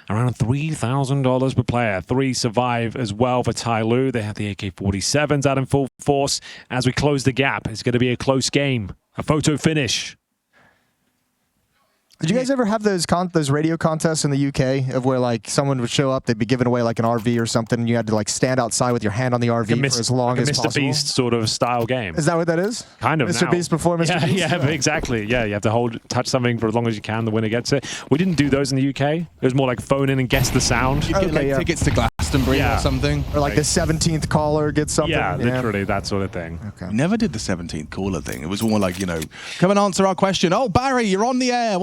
S3: Around $3,000 per player. 3 survive as well for TYLOO. They have the AK-47s out in full force. As we close the gap, it's going to be a close game. A photo finish.
S2: Did you guys ever have those radio contests in the UK of where like someone would show up, they'd be giving away like an RV or something, and you had to like stand outside with your hand on the RV for as long as possible?
S3: Mr. Beast sort of style game.
S2: Is that what that is?
S3: Kind of.
S2: Mr.
S3: Now.
S2: Beast before Mr. Beast?
S3: Yeah, exactly. Yeah, you have to touch something for as long as you can. The winner gets it. We didn't do those in the UK. It was more like phone in and guess the sound.
S1: You'd get like tickets to Glastonbury or something.
S2: Or like the 17th caller gets something.
S3: Yeah, literally that sort of thing.
S1: Okay. We never did the 17th caller thing. It was more like, you know, come and answer our question. Oh, Barry, you're on the air.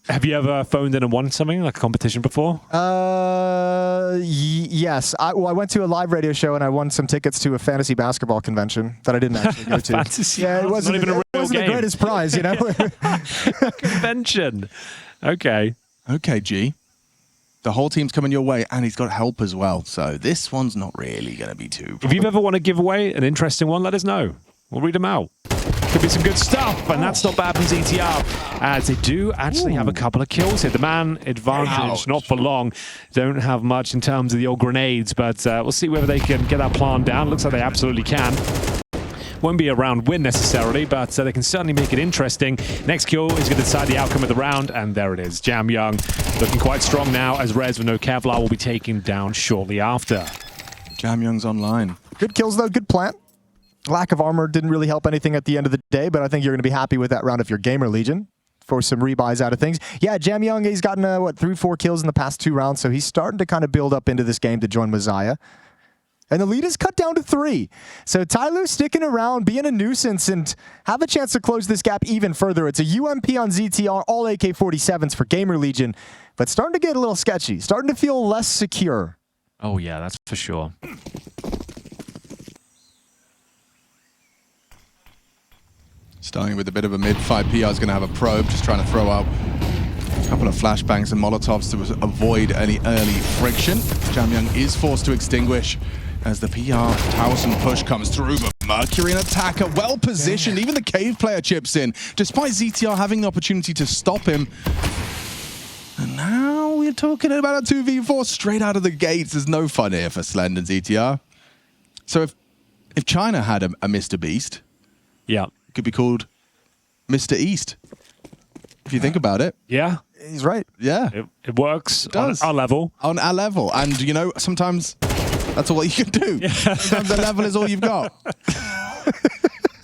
S3: Have you ever phoned in and won something, like a competition before?
S2: Yes. I went to a live radio show and I won some tickets to a fantasy basketball convention that I didn't actually go to.
S3: Fantasy?
S2: Yeah, it wasn't
S3: even a real
S2: game. The greatest prize, you know?
S3: Convention. Okay.
S1: Okay, G. The whole team's coming your way, and he's got help as well. So this one's not really going to be too...
S3: If you've ever won a giveaway, an interesting one, let us know. We'll read them out. Could be some good stuff, and that's not bad from ZTR, as they do actually have a couple of kills here. The man advantage, not for long. Don't have much in terms of the old grenades, but we'll see whether they can get that plan down. Looks like they absolutely can. Won't be a round win necessarily, but they can certainly make it interesting. Next kill is going to decide the outcome of the round, and there it is. Jamyoung looking quite strong now, as Rez with no Kevlar will be taken down shortly after.
S1: Jamyoung's online.
S2: Good kills though, good plant. Lack of armor didn't really help anything at the end of the day, but I think you're going to be happy with that round if you're GamerLegion for some rebuys out of things. Yeah, Jamyoung, he's gotten, 3-4 kills in the past 2 rounds, so he's starting to kind of build up into this game to join Mosiah. And the lead is cut down to 3. So TYLOO sticking around, being a nuisance, and have a chance to close this gap even further. It's a UMP on ZTR, all AK-47s for GamerLegion, but starting to get a little sketchy, starting to feel less secure.
S3: Oh yeah, that's for sure.
S1: Starting with a bit of a mid-fight, PR is going to have a probe, just trying to throw out Couple of flashbangs and molotovs to avoid any early friction. Jamyoung is forced to extinguish as the PR Towson push comes through, but Mercury, an attacker, well positioned. Even the Cave player chips in, despite ZTR having the opportunity to stop him. And now we're talking about a 2v4 straight out of the gates. There's no fun here for Slend and ZTR. So if China had a Mr. Beast,
S3: yeah,
S1: it could be called Mr. East. If you think about it.
S3: Yeah.
S2: He's right.
S1: Yeah.
S3: It works on our level.
S1: On our level. And, you know, sometimes that's all you can do. Yeah. Sometimes the level is all you've got.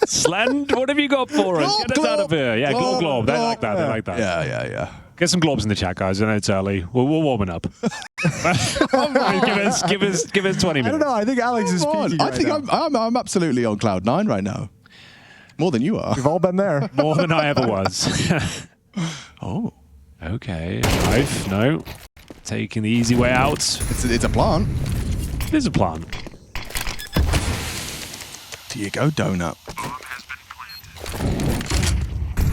S3: Slend, what have you got for us? Get us out of here. Yeah, glob. They like that. They like that.
S1: Yeah.
S3: Get some globs in the chat, guys. I know it's early. We're warming up. give us 20 minutes.
S2: I don't know. I think Alex is peaking
S1: I think I'm absolutely on cloud 9 right now. More than you are.
S2: We've all been there.
S3: More than I ever was.
S1: Oh.
S3: Okay. Knife. No. Taking the easy way out.
S1: It's a plant.
S3: It is a plant.
S1: Do you go donut?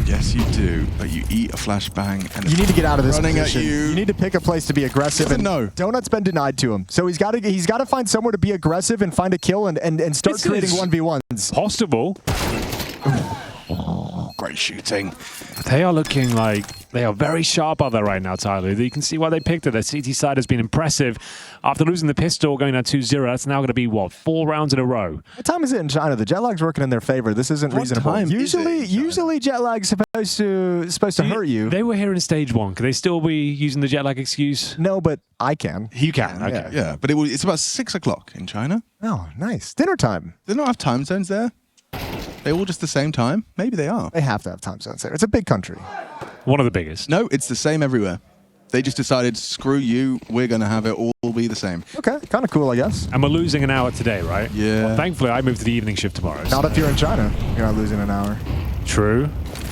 S1: Yes, you do. But you eat a flashbang and
S2: you need to get out of this
S1: running
S2: position.
S1: at you.
S2: You need to pick a place to be aggressive. And
S1: no.
S2: Donut's been denied to him, so he's got to find somewhere to be aggressive and find a kill and start creating 1v1s.
S3: Possible.
S1: Oh, great shooting.
S3: They are looking like they are very sharp out there right now, TYLOO. You can see why they picked it. Their CT side has been impressive. After losing the pistol, going down 2-0, that's now going to be, what, 4 rounds in a row?
S2: What time is it in China? The jet lag's working in their favor. This isn't reasonable. Usually jet lag's supposed to hurt you.
S3: They were here in stage 1. Could they still be using the jet lag excuse?
S2: No, but I can.
S3: You can, okay.
S1: Yeah, but it's about 6 o'clock in China.
S2: Oh, nice. Dinner time.
S1: They don't have time zones there. They all just the same time? Maybe they are.
S2: They have to have time zones there. It's a big country.
S3: One of the biggest.
S1: No, it's the same everywhere. They just decided, screw you, we're going to have it all be the same.
S2: Okay, kind of cool, I guess.
S3: And we're losing an hour today, right?
S1: Yeah.
S3: Well, thankfully, I moved to the evening shift tomorrow.
S2: Not if you're in China. You're not losing an hour.
S3: True.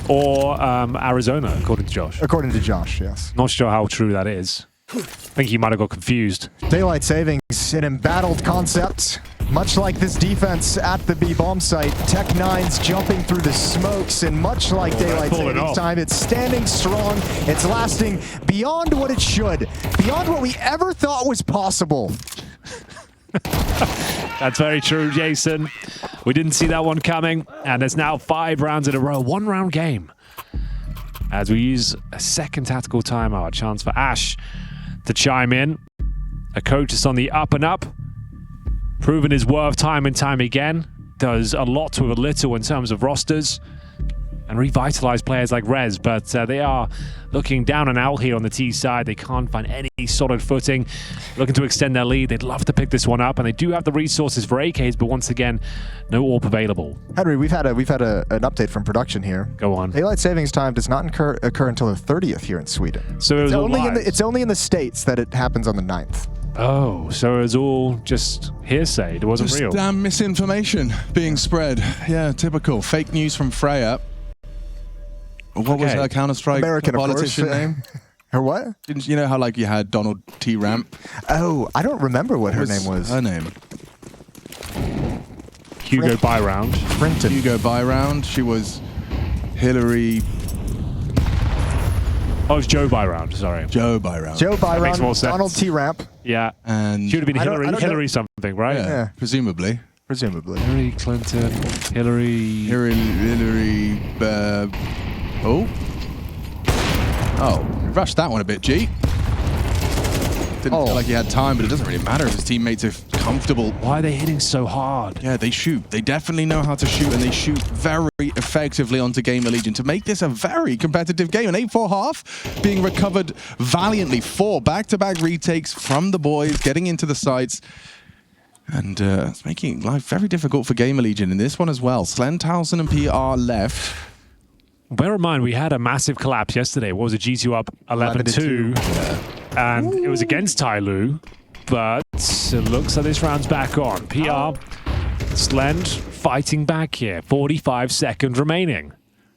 S3: Or Arizona, according to Josh.
S2: According to Josh, yes.
S3: Not sure how true that is. I think he might have got confused.
S2: Daylight savings, an embattled concept. Much like this defense at the B bomb site, Tech-9's jumping through the smokes, and much like daylight savings time, it's standing strong. It's lasting beyond what it should, beyond what we ever thought was possible.
S3: That's very true, Jason. We didn't see that one coming, and it's now 5 rounds in a row, 1-round game. As we use a second tactical timeout, a chance for Ash to chime in. A coach is on the up and up. Proven his worth time and time again. Does a lot with a little in terms of rosters. And revitalize players like Rez. But they are looking down and out here on the T side. They can't find any solid footing. Looking to extend their lead. They'd love to pick this one up. And they do have the resources for AKs. But once again, no AWP available.
S2: Henry, we've had an update from production here.
S3: Go on.
S2: Daylight savings time does not occur until the 30th here in Sweden.
S3: So
S2: it's only in the States that it happens on the 9th.
S3: Oh, so it was all just hearsay. It wasn't real.
S1: Damn misinformation being spread. Yeah, typical. Fake news from Freya. What was her Counter-Strike politician name?
S2: Her what?
S1: Didn't you know how like you had Donald T. Ramp?
S2: Oh, I don't remember what her name was.
S1: Her name.
S3: Hugo Byround.
S1: Hugo Byround. She was Hillary.
S3: Oh, it's Joe Byround, sorry.
S1: Joe Byround.
S2: Joe Byround,
S3: makes more sense.
S2: Donald T. Ramp.
S3: Yeah.
S1: And
S3: she would have been Hillary
S2: know.
S3: something, right?
S1: Yeah, presumably.
S3: Hillary Clinton, Hillary...
S1: Oh, rushed that one a bit, G. Didn't feel like he had time, but it doesn't really matter if his teammates are comfortable.
S3: Why are they hitting so hard?
S1: Yeah, they shoot. They definitely know how to shoot, and they shoot very effectively onto GamerLegion to make this a very competitive game. An 8-4 half being recovered valiantly. 4 back-to-back retakes from the boys, getting into the sites. And it's making life very difficult for GamerLegion in this one as well. Slend, Towson, and PR left.
S3: Bear in mind, we had a massive collapse yesterday. What was it? G2 up 11-2. And it was against TYLOO, but it looks like this round's back on. PR, Slend fighting back here. 45 seconds remaining.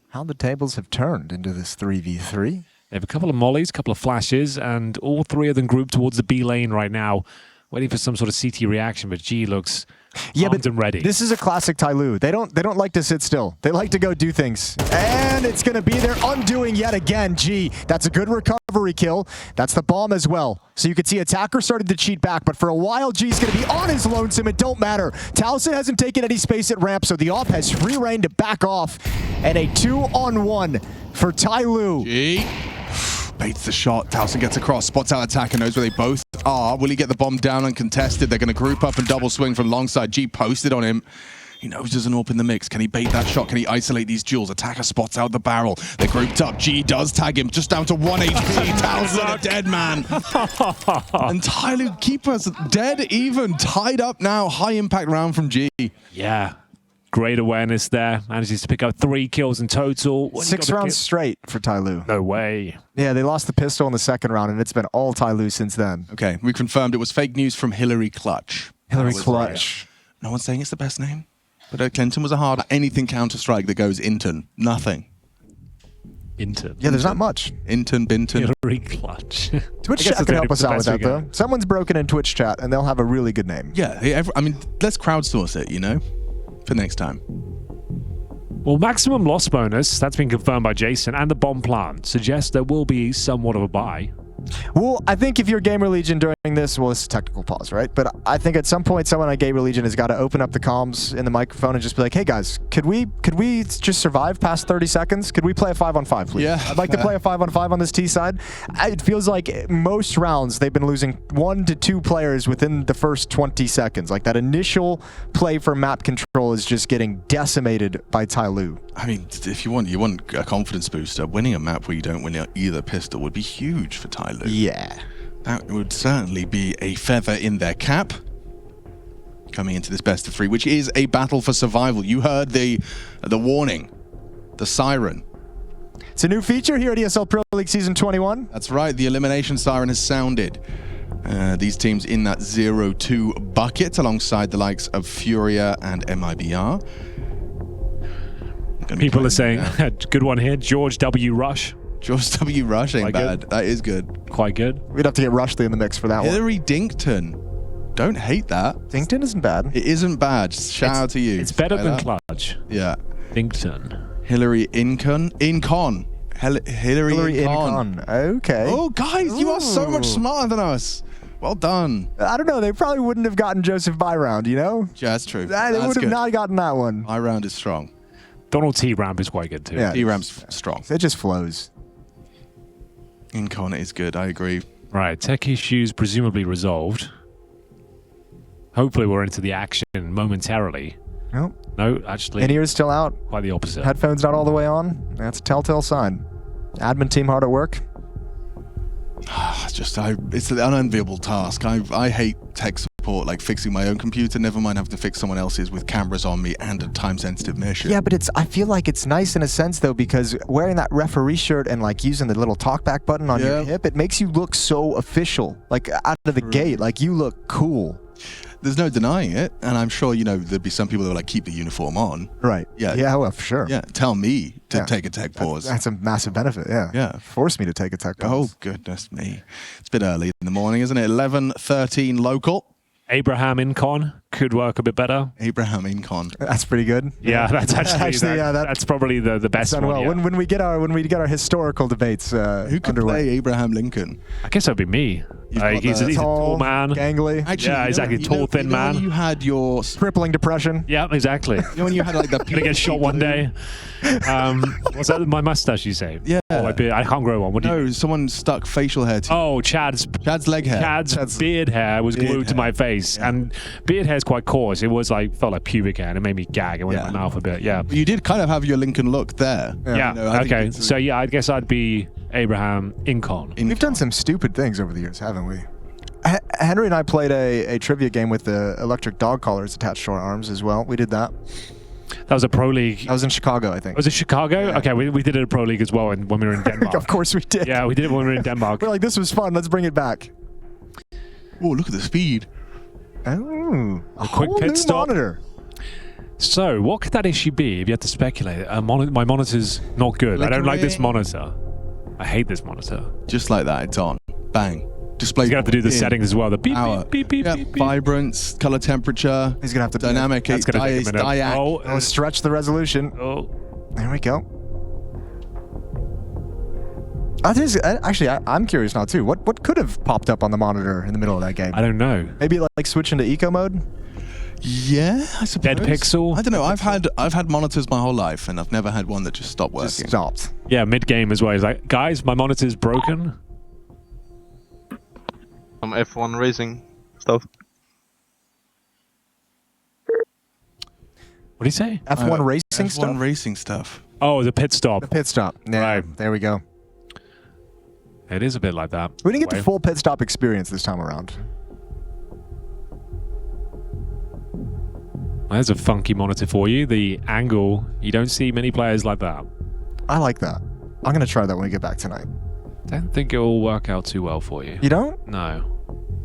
S2: How the tables have turned into this 3v3.
S3: They have a couple of mollies, a couple of flashes, and all 3 of them grouped towards the B lane right now, waiting for some sort of CT reaction, but G looks
S2: Yeah,
S3: armed
S2: but
S3: and ready.
S2: this is a classic TYLOO. They don't like to sit still. They like to go do things. And it's going to be their undoing yet again. Gee, that's a good recovery kill. That's the bomb as well. So you could see Attacker started to cheat back, but for a while, G's going to be on his lonesome. It don't matter. Towson hasn't taken any space at ramp, so the op has free reign to back off. And a 2-on-1 for TYLOO.
S1: G baits the shot. Towson gets across, spots out Attacker, knows where they both are. Will he get the bomb down uncontested? They're going to group up and double swing from long side. G posted on him. He knows there's an AWP in the mix. Can he bait that shot? Can he isolate these duels? Attacker spots out the barrel. They're grouped up. G does tag him just down to 1 HP. Towson a dead man. And TYLOO keep us dead even. Tied up now. High impact round from G.
S3: Yeah. Great awareness there. Manages to pick up 3 kills in total.
S2: 6 rounds straight for TYLOO.
S3: No way.
S2: Yeah, they lost the pistol in the second round, and it's been all TYLOO since then.
S1: Okay, we confirmed it was fake news from Hillary Clutch.
S2: Hillary Clutch.
S1: No one's saying it's the best name. But Clinton was a hard. Anything Counter-Strike that goes Inton. Nothing.
S3: Inton.
S2: Yeah, there's not much.
S1: Inton, Binton.
S3: Hillary Clutch.
S2: Twitch chat can help us out with that, though. Someone's broken in Twitch chat, and they'll have a really good name.
S1: Yeah, I mean, let's crowdsource it, you know, for next time.
S3: Well, maximum loss bonus, that's been confirmed by Jason, and the bomb plant suggests there will be somewhat of a buy.
S2: Well, I think if you're GamerLegion during this, well, it's a technical pause, right? But I think at some point, someone at GamerLegion has got to open up the comms in the microphone and just be like, "Hey guys, could we just survive past 30 seconds? Could we play a 5-on-5, please?
S1: Yeah,
S2: I'd like to play a 5-on-5 on this T side." It feels like most rounds they've been losing 1 to 2 players within the first 20 seconds. Like that initial play for map control is just getting decimated by TYLOO.
S1: I mean, if you want a confidence booster, winning a map where you don't win either pistol would be huge for TYLOO.
S2: Yeah.
S1: That would certainly be a feather in their cap coming into this best of 3, which is a battle for survival. You heard the warning, the siren.
S2: It's a new feature here at ESL Pro League Season 21.
S1: That's right, the elimination siren has sounded. These teams in that 0-2 bucket alongside the likes of Furia and MIBR.
S3: People are saying, good one here, George W. Rush.
S1: George W. Rush ain't bad. That is good.
S3: Quite good.
S2: We'd have to get Rushley in the mix for that
S1: Hillary Dinkton. Don't hate that.
S2: Dinkton isn't bad.
S1: It isn't bad. Shout out to you.
S3: It's better than Clutch.
S1: Yeah.
S3: Dinkton.
S1: Hillary Incon. Hillary Incon.
S2: Okay.
S1: Oh, guys, you are so much smarter than us. Well done.
S2: I don't know. They probably wouldn't have gotten Joseph Byround, you know?
S1: Yeah, that's true.
S2: They would have not gotten that one.
S1: Byround is strong.
S3: Donald T. Ramp is quite good too.
S2: Yeah.
S1: T-Ramp's strong.
S2: It just flows.
S1: Incon is good. I agree.
S3: Right. Tech issues presumably resolved. Hopefully we're into the action momentarily.
S2: Nope.
S3: No, actually.
S2: In-ear's still out.
S3: Quite the opposite.
S2: Headphones not all the way on. That's a telltale sign. Admin team hard at work.
S1: It's an unenviable task. I hate tech support, like fixing my own computer, never mind having to fix someone else's with cameras on me and a time-sensitive mission.
S2: Yeah, but I feel like it's nice in a sense, though, because wearing that referee shirt and like using the little talkback button on your hip, it makes you look so official. Like out of the gate, like you look cool.
S1: There's no denying it, and I'm sure, there'd be some people that would like keep the uniform on.
S2: Right.
S1: Yeah.
S2: Yeah, well, for sure.
S1: Yeah, tell me to take a tech pause.
S2: That's a massive benefit, yeah.
S1: Yeah.
S2: Force me to take a tech pause.
S1: Oh, goodness me. It's a bit early in the morning, isn't it? 11:13 local.
S3: Abraham Incon could work a bit better.
S1: Abraham Incon.
S2: That's pretty good.
S3: Yeah, that's actually
S2: that's
S3: probably the best one.
S2: Well.
S3: Yeah.
S2: When we get our historical debates,
S1: who could play Abraham Lincoln?
S3: I guess that'd be me. He's a tall man,
S2: gangly.
S3: Actually, yeah, exactly. Tall, thin man.
S1: You had your
S2: crippling depression.
S3: Yeah, exactly.
S1: When you had like the
S3: gonna get shot one day. What's that? My mustache, you say?
S1: Yeah.
S3: Oh, I can't grow one. What do you?
S1: Someone stuck facial hair to you.
S3: Oh, Chad's
S1: leg hair.
S3: Chad's beard hair was glued to my face, and beard hair is quite coarse. It was felt like pubic hair, and it made me gag. It went in my mouth a bit. Yeah.
S1: But you did kind of have your Lincoln look there.
S3: Yeah. Okay. So yeah, I guess I'd be Abraham Incon.
S2: We've done some stupid things over the years, haven't we? Henry and I played a trivia game with the electric dog collars attached to our arms as well. We did that.
S3: That was a Pro League.
S2: That was in Chicago, I think.
S3: Was it Chicago? Yeah. Okay, we did it at Pro League as well when we were in Denmark.
S2: Of course we did.
S3: Yeah, we did it when we were in Denmark.
S2: We're like, this was fun. Let's bring it back.
S1: Oh, look at the speed.
S2: Oh,
S3: a quick pit stop.
S2: Monitor.
S3: So, what could that issue be if you had to speculate? My monitor's not good. I don't like this monitor. I hate this monitor.
S1: Just like that, it's on. Bang. display.
S3: He's gonna have to do the settings as well. The beep,
S1: power.
S3: beep, beep,
S1: Yeah,
S3: beep, beep.
S1: vibrance, color temperature.
S2: He's gonna have to
S1: dynamic.
S3: That's gonna take a minute.
S1: Diac.
S2: Oh, stretch the resolution.
S3: Oh.
S2: There we go. Actually, I'm curious now too. What could have popped up on the monitor in the middle of that game?
S3: I don't know.
S2: Maybe like switch into eco mode.
S1: Yeah, I suppose.
S3: Dead pixel.
S1: I don't know. I've had monitors my whole life, and I've never had one that just stopped working.
S2: Just stopped.
S3: Yeah, mid game as well. He's like, guys, my monitor's broken.
S7: Some F1 racing stuff.
S3: What did he say?
S2: F1 racing
S1: F1
S2: stuff.
S1: racing stuff.
S3: Oh, the pit stop.
S2: The pit stop. Yeah,
S3: Right.
S2: there we go.
S3: It is a bit like that.
S2: We didn't get the full pit stop experience this time around.
S3: There's a funky monitor for you. The angle, you don't see many players like that.
S2: I like that. I'm gonna try that when we get back tonight.
S3: Don't think it will work out too well for you.
S2: You don't?
S3: No.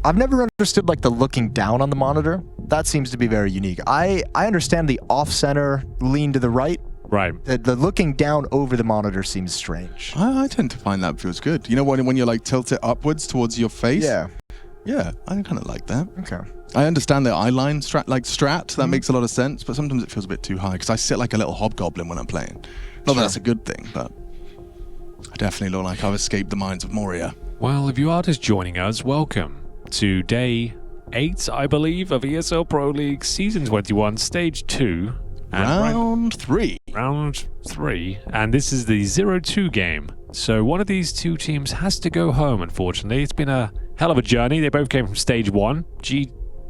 S2: I've never understood like the looking down on the monitor. That seems to be very unique. I understand the off-center lean to the right.
S3: Right.
S2: The looking down over the monitor seems strange.
S1: I tend to find that feels good. You know when you're like tilt it upwards towards your face?
S2: Yeah.
S1: Yeah, I kind of like that.
S2: Okay.
S1: I understand the eye line strat. That makes a lot of sense, but sometimes it feels a bit too high because I sit like a little hobgoblin when I'm playing. Not that that's a good thing, but I definitely look like I've escaped the minds of Moria.
S3: Well, if you are just joining us, welcome to day 8, I believe, of ESL Pro League Season 21, Stage 2. And
S1: Round 3.
S3: Round 3. And this is the 0-2 game. So one of these two teams has to go home, unfortunately. It's been a hell of a journey. They both came from Stage 1.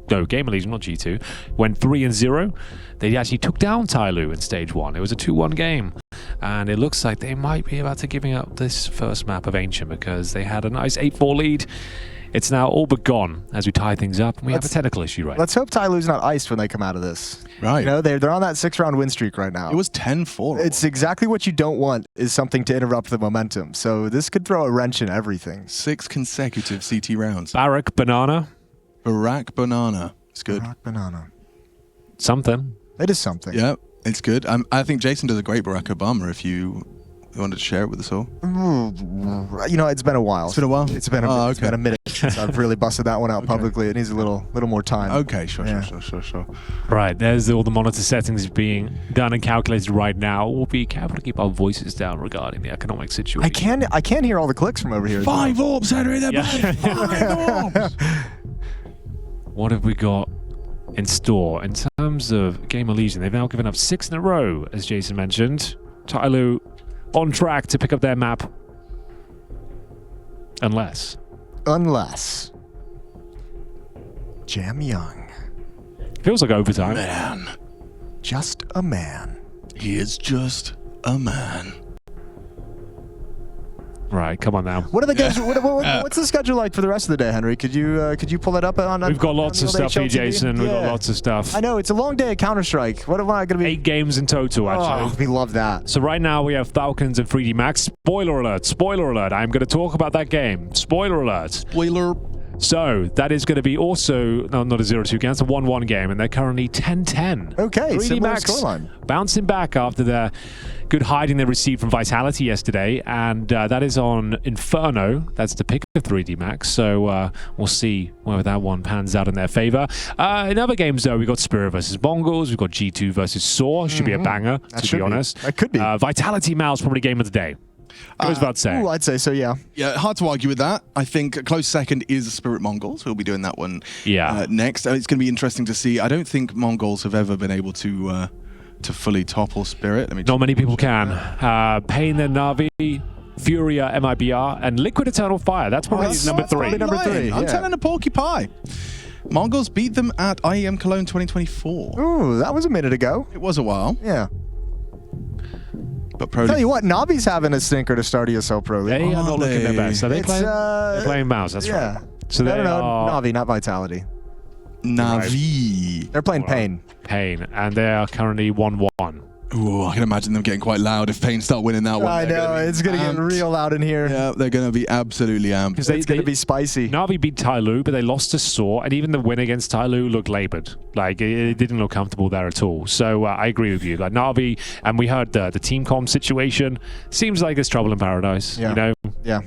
S3: GamerLegion, not G2. Went 3-0. They actually took down TYLOO in Stage 1. It was a 2-1 game. And it looks like they might be about to giving up this first map of Ancient because they had a nice 8-4 lead. It's now all but gone as we tie things up. We have a technical issue right now.
S2: Let's hope TYLOO's not iced when they come out of this.
S1: Right.
S2: You know, they're on that 6-round win streak right now.
S1: It was 10-4.
S2: It's exactly what you don't want is something to interrupt the momentum. So this could throw a wrench in everything.
S1: 6 consecutive CT rounds.
S3: Barack Banana.
S1: Barack Banana. It's good.
S2: Barack Banana.
S3: Something.
S2: It is something.
S1: Yeah, it's good. I think Jason does a great Barack Obama if you wanted to share it with us all.
S2: You know, it's been a while.
S1: It's been a while?
S2: It's been a minute since I've really busted that one out publicly. It needs a little more time.
S1: Okay, sure.
S3: Right, there's all the monitor settings being done and calculated right now. We'll be careful to keep our voices down regarding the economic situation.
S2: I can hear all the clicks from over here.
S1: 5 orbs, Henry. They're
S3: Yeah.
S1: 5 orbs.
S3: What have we got in store in terms of GamerLegion? They've now given up 6 in a row, as Jason mentioned. TYLOO on track to pick up their map. Unless Jam Young. Feels like overtime.
S1: Man.
S2: Just a man.
S1: He is just a man.
S3: Right, come on now.
S2: What are the games? What's the schedule like for the rest of the day, Henry? Could you pull that up on?
S3: We've got lots
S2: on
S3: of
S2: the old
S3: stuff here,
S2: HLTV?
S3: Jason. We've got
S2: Yeah.
S3: lots of stuff.
S2: I know it's a long day at Counter-Strike. What am I going to be?
S3: 8 games in total, actually.
S2: Oh, we love that.
S3: So right now we have Falcons and 3D Max. Spoiler alert, spoiler alert. I'm going to talk about that game. Spoiler alert.
S1: Spoiler.
S3: So that is going to be also, no, not a 0-2 game, it's a 1-1 game, and they're currently 10-10.
S2: Okay,
S3: 3D
S2: similar
S3: Max
S2: scoreline.
S3: bouncing back after their good hiding they received from Vitality yesterday, and that is on Inferno. That's the pick of 3D Max, so we'll see whether that one pans out in their favor. In other games, though, we've got Spirit versus Mongols, we've got G2 versus Saw. Should be a banger, to be honest.
S2: That could be.
S3: Vitality Mouse, probably game of the day. I was about to say.
S2: Ooh, I'd say so, yeah.
S1: Yeah, hard to argue with that. I think a close second is Spirit Mongols. We'll be doing that one next. It's going to be interesting to see. I don't think Mongols have ever been able to fully topple Spirit.
S3: Not many people can. Pain then Na'Vi, Furia, MIBR, and Liquid Eternal Fire. That's probably number 3.
S2: probably number 3.
S1: I'm
S2: yeah.
S1: telling a porky pie. Mongols beat them at IEM Cologne 2024.
S2: Ooh, that was a minute ago.
S1: It was a while,
S2: Yeah.
S1: but Pro
S2: Tell
S1: League.
S2: you what, Navi's having a stinker to start ESL Pro League.
S3: They are not looking their best. Are they
S2: It's,
S3: playing? They're playing Mouse, that's
S2: yeah.
S3: right. So
S2: no,
S3: they
S2: no,
S3: are
S2: Navi, not Vitality.
S1: Navi.
S2: They're playing Pain.
S3: Pain, and they are currently 1-1.
S1: Ooh, I can imagine them getting quite loud if Pain start winning that one.
S2: I know, it's going to get real loud in here.
S1: Yeah, they're going to be absolutely amped.
S3: Because
S2: It's going to be spicy.
S3: Na'Vi beat TYLOO, but they lost to Saw, and even the win against TYLOO looked laboured. Like, it didn't look comfortable there at all. So I agree with you. Like, Na'Vi, and we heard the team comm situation. Seems like there's trouble in paradise,
S2: Yeah.
S3: you know?
S2: Yeah.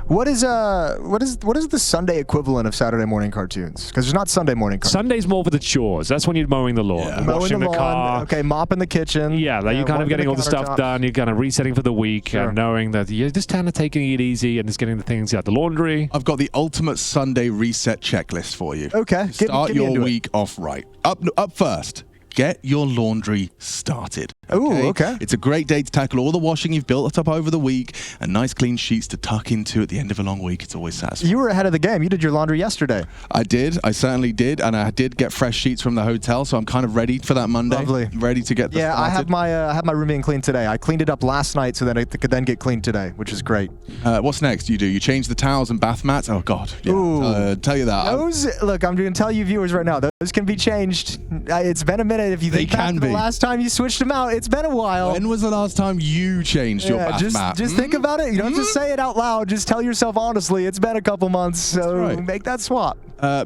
S2: What is the Sunday equivalent of Saturday morning cartoons? Because there's not Sunday morning cartoons.
S3: Sunday's more for the chores. That's when you're mowing the lawn, washing
S2: mowing the
S3: the
S2: lawn,
S3: car.
S2: okay, mopping the kitchen.
S3: Yeah, like you're kind of getting all the stuff done. You're kind of resetting for the week and knowing that you're just kind of taking it easy and just getting the things out the laundry.
S1: I've got the ultimate Sunday reset checklist for you.
S2: Okay,
S1: Start your week off right. Up first. Get your laundry started.
S2: Ooh, okay.
S1: It's a great day to tackle all the washing you've built up over the week and nice clean sheets to tuck into at the end of a long week. It's always satisfying.
S2: You were ahead of the game. You did your laundry yesterday.
S1: I did. I certainly did. And I did get fresh sheets from the hotel, so I'm kind of ready for that Monday.
S2: Lovely.
S1: Ready to get this started.
S2: I have my room being cleaned today. I cleaned it up last night so that it could then get cleaned today, which is great.
S1: What's next? You change the towels and bath mats? Oh, God. Yeah.
S2: Ooh.
S1: Tell you that.
S2: Look, I'm going to tell you viewers right now, those can be changed. It's been a minute. If you think back to the last time you switched them out, it's been a while.
S1: When was the last time you changed your bath mat?
S2: Just think about it. You don't have to say it out loud. Just tell yourself honestly, it's been a couple months, so make that swap.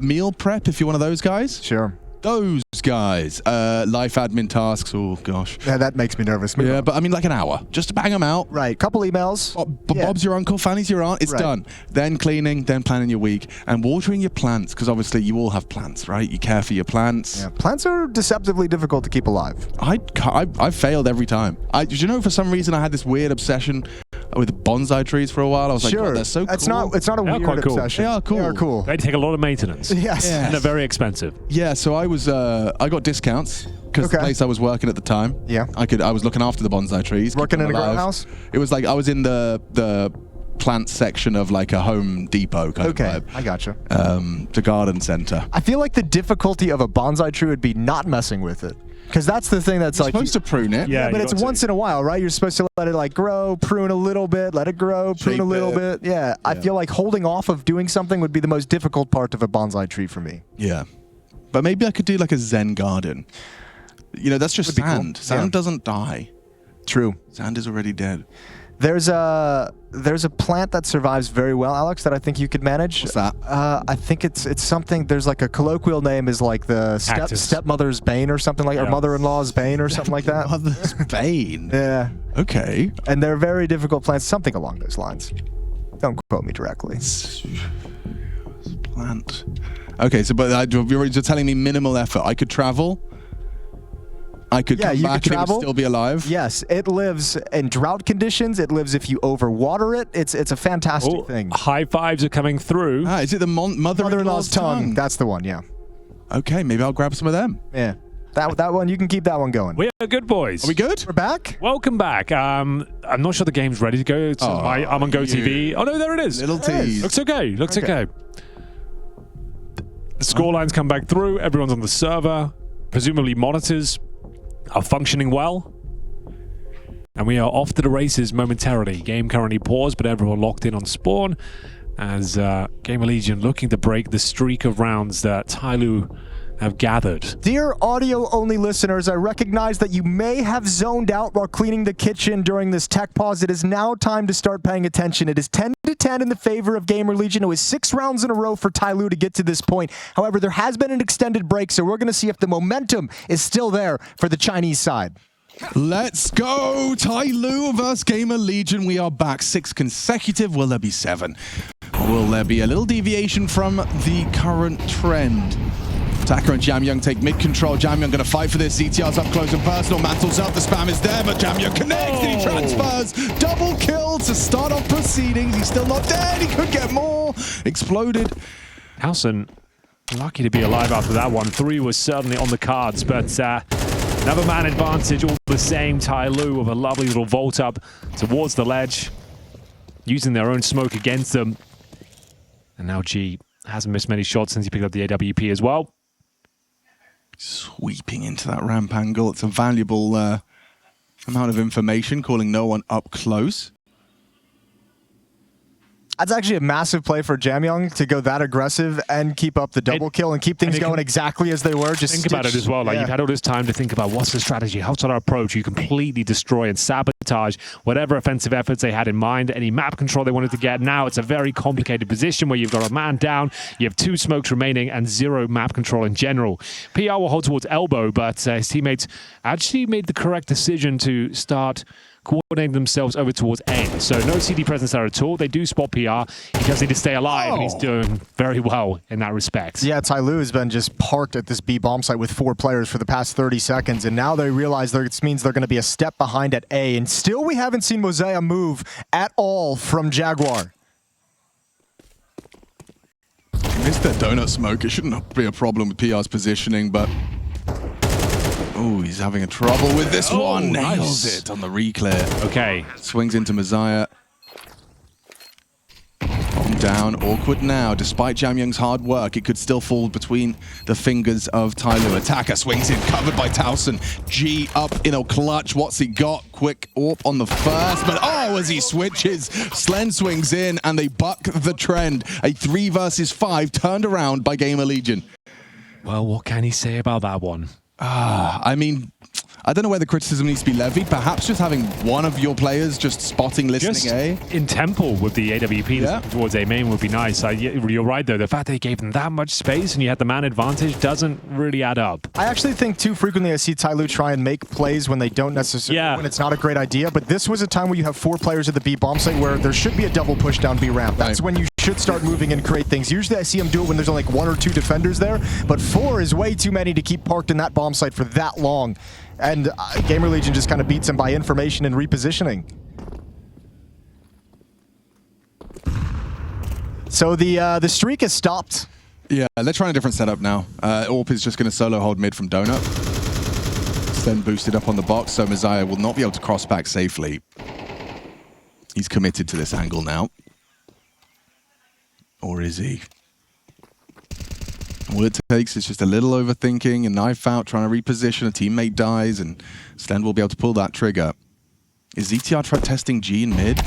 S1: Meal prep, if you're one of those guys?
S2: Sure.
S1: Those guys. Life admin tasks. Oh, gosh.
S2: Yeah, that makes me nervous.
S1: Yeah, but I mean like an hour. Just to bang them out.
S2: Right. Couple emails.
S1: Bob's your uncle, Fanny's your aunt. It's done. Then cleaning, then planning your week. And watering your plants, because obviously you all have plants, right? You care for your plants.
S2: Yeah, plants are deceptively difficult to keep alive.
S1: I failed every time. Did you know for some reason I had this weird obsession with bonsai trees for a while? I was like, God, they're so cool.
S2: It's not a weird obsession.
S1: They are cool.
S2: They are cool.
S3: They take a lot of maintenance.
S2: Yes.
S3: And they're very expensive.
S1: Yeah, so I got discounts because the place I was working at the time.
S2: Yeah.
S1: I was looking after the bonsai trees.
S2: Working in a grow house?
S1: It was like I was in the plant section of like a Home Depot kind of vibe.
S2: I gotcha.
S1: The garden center.
S2: I feel like the difficulty of a bonsai tree would be not messing with it. Because that's the thing that's
S1: You're supposed to prune it.
S3: Yeah,
S2: but it's once in a while, right? You're supposed to let it like grow, prune a little bit, let it grow, prune a little bit. Yeah, I feel like holding off of doing something would be the most difficult part of a bonsai tree for me.
S1: Yeah. But maybe I could do like a Zen garden. You know, that's just sand.
S2: Cool.
S1: Sand doesn't die.
S2: True.
S1: Sand is already dead.
S2: There's a plant that survives very well, Alex, that I think you could manage.
S1: What's that?
S2: I think it's something. There's like a colloquial name is like the stepmother's bane or something like, or mother-in-law's bane or something like that.
S1: Mother's bane.
S2: Yeah.
S1: Okay.
S2: And they're very difficult plants, something along those lines. Don't quote me directly.
S1: Plant. Okay, so but you're telling me minimal effort. I could travel. I could come back and it would still be alive.
S2: Yes, it lives in drought conditions. It lives if you overwater it. It's a fantastic thing.
S3: High fives are coming through.
S1: Is it the mother-in-law's tongue?
S2: That's the one. Yeah.
S1: Okay, maybe I'll grab some of them.
S2: Yeah. That one, you can keep that one going.
S3: We are good, boys.
S1: Are we good?
S2: We're back?
S3: Welcome back. I'm not sure the game's ready to go. I'm on GoTV. Oh, no, there it is.
S1: Little tease.
S3: Looks okay. Looks okay. The scorelines come back through. Everyone's on the server. Presumably monitors are functioning well. And we are off to the races momentarily. Game currently paused, but everyone locked in on spawn as GamerLegion looking to break the streak of rounds that TYLOO have gathered.
S2: Dear audio-only listeners, I recognize that you may have zoned out while cleaning the kitchen during this tech pause. It is now time to start paying attention. It is 10-10 in the favor of GamerLegion. It was 6 rounds in a row for TYLOO to get to this point. However, there has been an extended break, so we're going to see if the momentum is still there for the Chinese side.
S1: Let's go! TYLOO versus GamerLegion. We are back 6 consecutive. Will there be 7? Will there be a little deviation from the current trend? Attacker and Jamyoung take mid-control. Jamyoung going to fight for this. ZTR's up close and personal. Mantles up. The spam is there, but Jamyoung connects and he transfers. Double kill to start off proceedings. He's still not dead. He could get more. Exploded.
S3: Howson, lucky to be alive after that one. 3 was certainly on the cards, but another man advantage all the same. TYLOO with a lovely little vault up towards the ledge, using their own smoke against them. And now G hasn't missed many shots since he picked up the AWP as well.
S1: Sweeping into that ramp angle. It's a valuable amount of information, calling no one up close.
S2: That's actually a massive play for Jamyoung to go that aggressive and keep up the double kill and keep things going exactly as they were. Just
S3: think about it as well. Like you've had all this time to think about what's the strategy, how's our approach. You completely destroy and sabotage whatever offensive efforts they had in mind, any map control they wanted to get. Now it's a very complicated position where you've got a man down, you have 2 smokes remaining, and 0 map control in general. PR will hold towards elbow, but his teammates actually made the correct decision to start coordinating themselves over towards A. So no CD presence there at all. They do spot PR. He does need to stay alive, and he's doing very well in that respect.
S2: Yeah, TYLOO has been just parked at this B bomb site with 4 players for the past 30 seconds, and now they realize this means they're going to be a step behind at A, and still we haven't seen Mosaic move at all from Jaguar.
S1: Missed that donut smoke. It shouldn't be a problem with PR's positioning, but oh, he's having a trouble with this one. Nails it on the reclear.
S3: Okay.
S1: Swings into Messiah. Bomb down, awkward now. Despite Jamyoung's hard work, it could still fall between the fingers of TYLOO. Attacker swings in, covered by Towson. G up in a clutch. What's he got? Quick AWP on the first, but oh, as he switches, Slen swings in, and they buck the trend. A 3 versus 5 turned around by GamerLegion.
S3: Well, what can he say about that one?
S1: I mean, I don't know where the criticism needs to be levied. Perhaps just having one of your players just spotting, listening
S3: just
S1: A.
S3: in temple with the AWP towards A main would be nice. You're right, though. The fact they gave them that much space and you had the man advantage doesn't really add up.
S2: I actually think too frequently I see TYLOO try and make plays when they don't necessarily, when it's not a great idea. But this was a time where you have 4 players at the B bomb site where there should be a double push down B ramp. That's when you should start moving and create things. Usually I see them do it when there's only like 1 or 2 defenders there, but 4 is way too many to keep parked in that bomb site for that long. And GamerLegion just kind of beats him by information and repositioning. So the streak has stopped.
S1: Yeah, they're trying a different setup now. AWP is just going to solo hold mid from Donut. Then boosted up on the box, so Messiah will not be able to cross back safely. He's committed to this angle now. Or is he? All it takes is just a little overthinking, a knife out, trying to reposition, a teammate dies, and Slen will be able to pull that trigger. Is ZTR testing G in mid?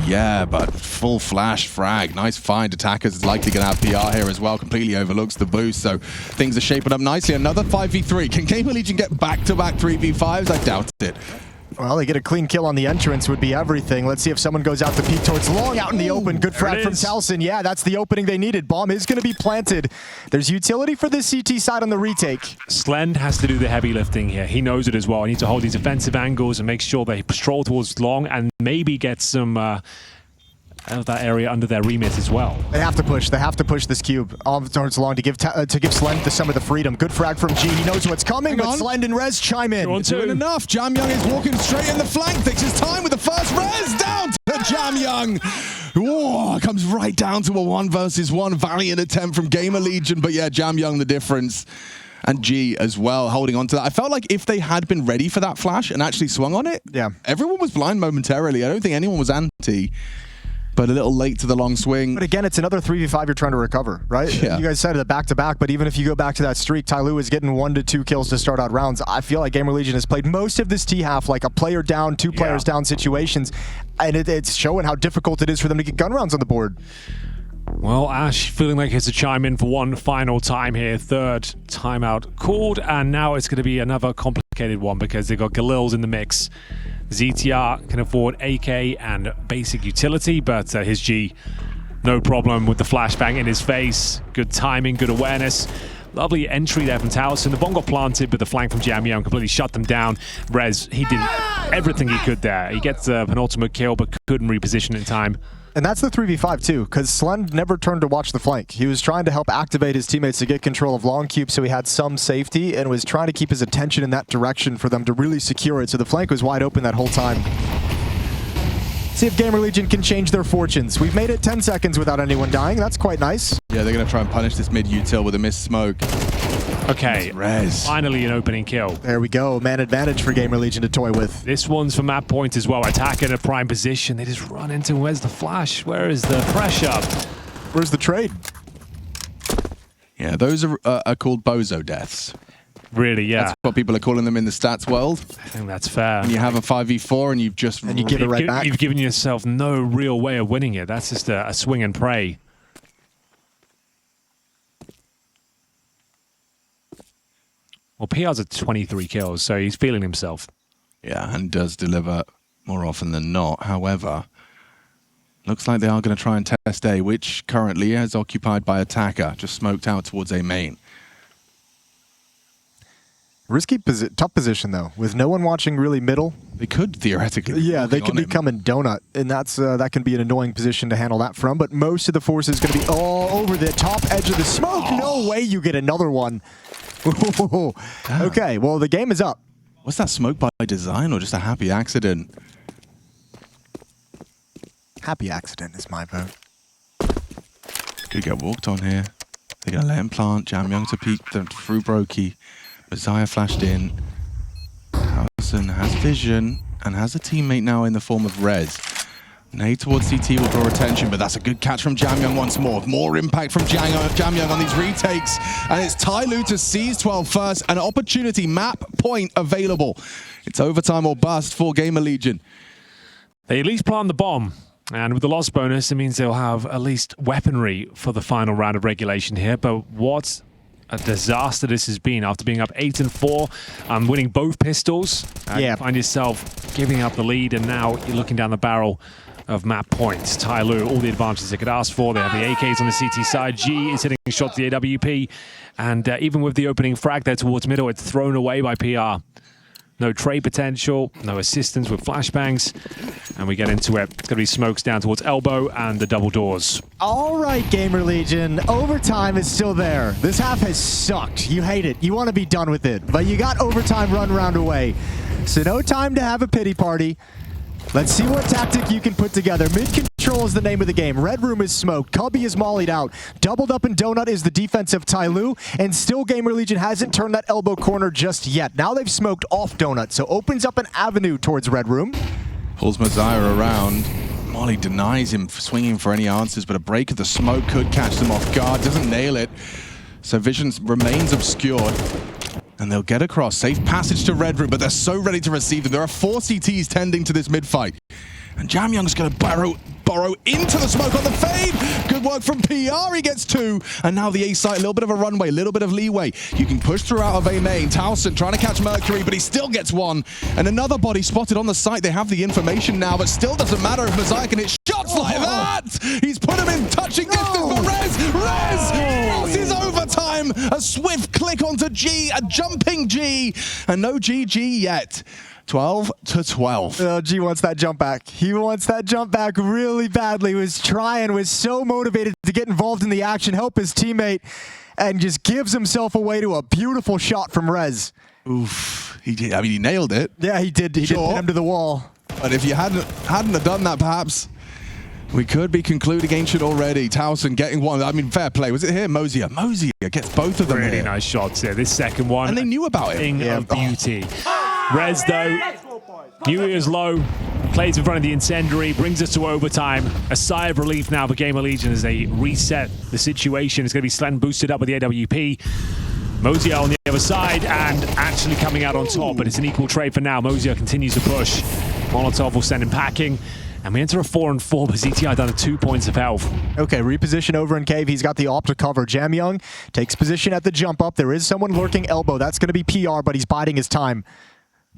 S1: Yeah, but full flash frag. Nice find. Attackers is likely going to have PR here as well. Completely overlooks the boost, so things are shaping up nicely. Another 5v3. Can GamerLegion get back-to-back 3v5s? I doubt it.
S2: Well, they get a clean kill on the entrance would be everything. Let's see if someone goes out to peek towards long out in the open. Good frag from Towson. Yeah, that's the opening they needed. Bomb is going to be planted. There's utility for the CT side on the retake.
S3: Slend has to do the heavy lifting here. He knows it as well. He needs to hold these offensive angles and make sure they patrol towards long and maybe get some out of that area under their remit as well.
S2: They have to push. They have to push this cube towards long to give Slend some of the freedom. Good frag from G. He knows what's coming, but Slend and Rez chime in.
S1: Doing enough. Jamyoung is walking straight in the flank. Takes his time with the first Rez down to Jamyoung. Whoa, comes right down to a 1 versus 1 valiant attempt from GamerLegion, but yeah, Jamyoung the difference. And G as well, holding on to that. I felt like if they had been ready for that flash and actually swung on it, everyone was blind momentarily. I don't think anyone was anti. But a little late to the long swing.
S2: But again, it's another 3v5 you're trying to recover, right?
S1: Yeah.
S2: You guys said it back-to-back, but even if you go back to that streak, TYLOO is getting 1 to 2 kills to start out rounds. I feel like GamerLegion has played most of this T-half like a player down, 2 players down situations, and it's showing how difficult it is for them to get gun rounds on the board.
S3: Well, Ash feeling like he has to chime in for one final time here. 3rd timeout called, and now it's going to be another complicated one because they've got Galil's in the mix. ZTR can afford AK and basic utility, but his G, no problem with the flashbang in his face. Good timing, good awareness. Lovely entry there from Towson. The bomb got planted, but the flank from Jamyoung completely shut them down. Rez, he did everything he could there. He gets the penultimate kill, but couldn't reposition in time.
S2: And that's the 3v5 too, because Slend never turned to watch the flank. He was trying to help activate his teammates to get control of long cube so he had some safety and was trying to keep his attention in that direction for them to really secure it. So the flank was wide open that whole time. See if GamerLegion can change their fortunes. We've made it 10 seconds without anyone dying. That's quite nice.
S1: Yeah, they're going to try and punish this mid-util with a missed smoke.
S3: Okay,
S1: Rez.
S3: Finally an opening kill.
S2: There we go. Man advantage for GamerLegion to toy with.
S3: This one's from that point as well. Attack in a prime position. They just run into where's the flash? Where is the pressure?
S2: Where's the trade?
S1: Yeah, those are called bozo deaths.
S3: Really, yeah.
S1: That's what people are calling them in the stats world.
S3: I think that's fair.
S1: When you have a 5v4 and you've just...
S2: And you give it right back.
S3: You've given yourself no real way of winning it. That's just a swing and pray. Well, PR's at 23 kills, so he's feeling himself.
S1: Yeah, and does deliver more often than not. However, looks like they are going to try and test A, which currently is occupied by Attacker, just smoked out towards A main.
S2: Risky, tough position though, with no one watching really middle.
S1: They could theoretically.
S2: Yeah, they could be coming donut, and that can be an annoying position to handle that from. But most of the force is going to be all over the top edge of the smoke. No way you get another one. Okay, well the game is up.
S1: Was that smoke by design or just a happy accident?
S2: Happy accident is my vote.
S1: Could get walked on here. They're going to let him plant. Jamyoung to peek through Brokey. Messiah flashed in. Howson has vision and has a teammate now in the form of Rez. Nade towards CT will draw attention, but that's a good catch from Jamyoung once more. More impact from Jamyoung on these retakes. And it's TYLOO to seize 12 first. An opportunity map point available. It's overtime or bust for GamerLegion.
S3: They at least plant the bomb. And with the loss bonus, it means they'll have at least weaponry for the final round of regulation here. But what a disaster this has been after being up 8-4 and winning both pistols. You find yourself giving up the lead, and now you're looking down the barrel of map points. TYLOO, all the advantages they could ask for. They have the AKs on the CT side. G is hitting a shot to the AWP. And even with the opening frag there towards middle, it's thrown away by PR. No trade potential, no assistance with flashbangs, and we get into it. It's going to be smokes down towards elbow and the double doors.
S2: All right, GamerLegion, overtime is still there. This half has sucked. You hate it. You want to be done with it, but you got overtime run round away. So no time to have a pity party. Let's see what tactic you can put together. Mid-control is the name of the game. Red room is smoked. Cubby is mollied out. Doubled up in donut is the defense of TYLOO. And still GamerLegion hasn't turned that elbow corner just yet. Now they've smoked off donut, so opens up an avenue towards red room.
S1: Pulls Messiah around. Molly denies him swinging for any answers, but a break of the smoke could catch them off guard. Doesn't nail it. So vision remains obscured. And they'll get across. Safe passage to red room, but they're so ready to receive them. There are 4 CTs tending to this mid-fight. And Jamyoung's going to burrow into the smoke on the fade. Good work from PR. He gets 2. And now the A site, a little bit of a runway, a little bit of leeway. You can push through out of A main. Towson trying to catch Mercury, but he still gets 1. And another body spotted on the site. They have the information now, but still doesn't matter if Messiah can hit shots like that. He's put him in touching distance for Rez. Crosses overtime. A swift click onto G, a jumping G, and no GG yet. 12-12.
S2: Oh, G wants that jump back. He wants that jump back really badly. Was so motivated to get involved in the action, help his teammate, and just gives himself away to a beautiful shot from Rez.
S1: Oof. He did. I mean, he nailed it.
S2: Yeah, he did. He did pin him to the wall.
S1: But if you hadn't have done that, perhaps we could be concluding ancient already. Towson getting 1. I mean, fair play. Was it here? Mosier gets both of them.
S3: Really nice shots there. This second one.
S1: And they knew about it.
S3: Thing of beauty. Rez, though, New Year's low, plays in front of the incendiary, brings us to overtime. A sigh of relief now for GamerLegion as they reset the situation. It's going to be Slen boosted up with the AWP. Mosier on the other side and actually coming out on top, but it's an equal trade for now. Mosier continues to push. Molotov will send him packing. And we enter a 4-4, but ZTI down to 2 points of health.
S2: Okay, reposition over in cave. He's got the op to cover. Jamyoung takes position at the jump up. There is someone lurking elbow. That's going to be PR, but he's biding his time.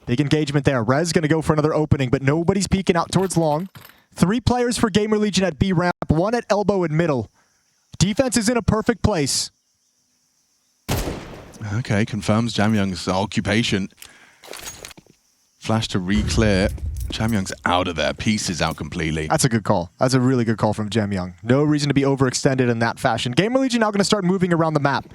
S2: Big engagement there. Rez going to go for another opening, but nobody's peeking out towards long. 3 players for GamerLegion at B ramp, 1 at elbow and middle. Defense is in a perfect place.
S1: Okay, confirms Jamyoung's occupation. Flash to re-clear. Jamyoung's out of there. Pieces out completely.
S2: That's a good call. That's a really good call from Jamyoung. No reason to be overextended in that fashion. GamerLegion now going to start moving around the map.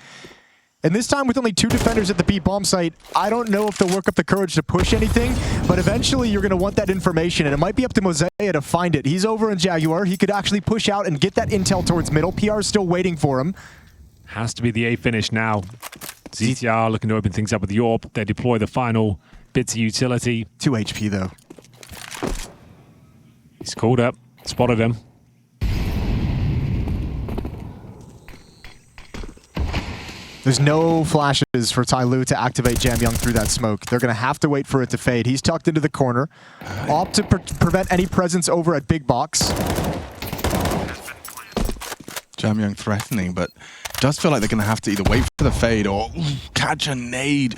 S2: And this time with only 2 defenders at the B bomb site, I don't know if they'll work up the courage to push anything, but eventually you're going to want that information, and it might be up to Mosiah to find it. He's over in Jaguar. He could actually push out and get that intel towards middle. PR is still waiting for him.
S3: Has to be the A finish now. ZTR looking to open things up with the AWP. They deploy the final bits of utility.
S2: 2 HP though.
S3: He's called up, spotted him.
S2: There's no flashes for TYLOO to activate Jamyoung through that smoke. They're going to have to wait for it to fade. He's tucked into the corner. Opt to prevent any presence over at big box.
S1: Jamyoung threatening, but it does feel like they're going to have to either wait for the fade or catch a nade.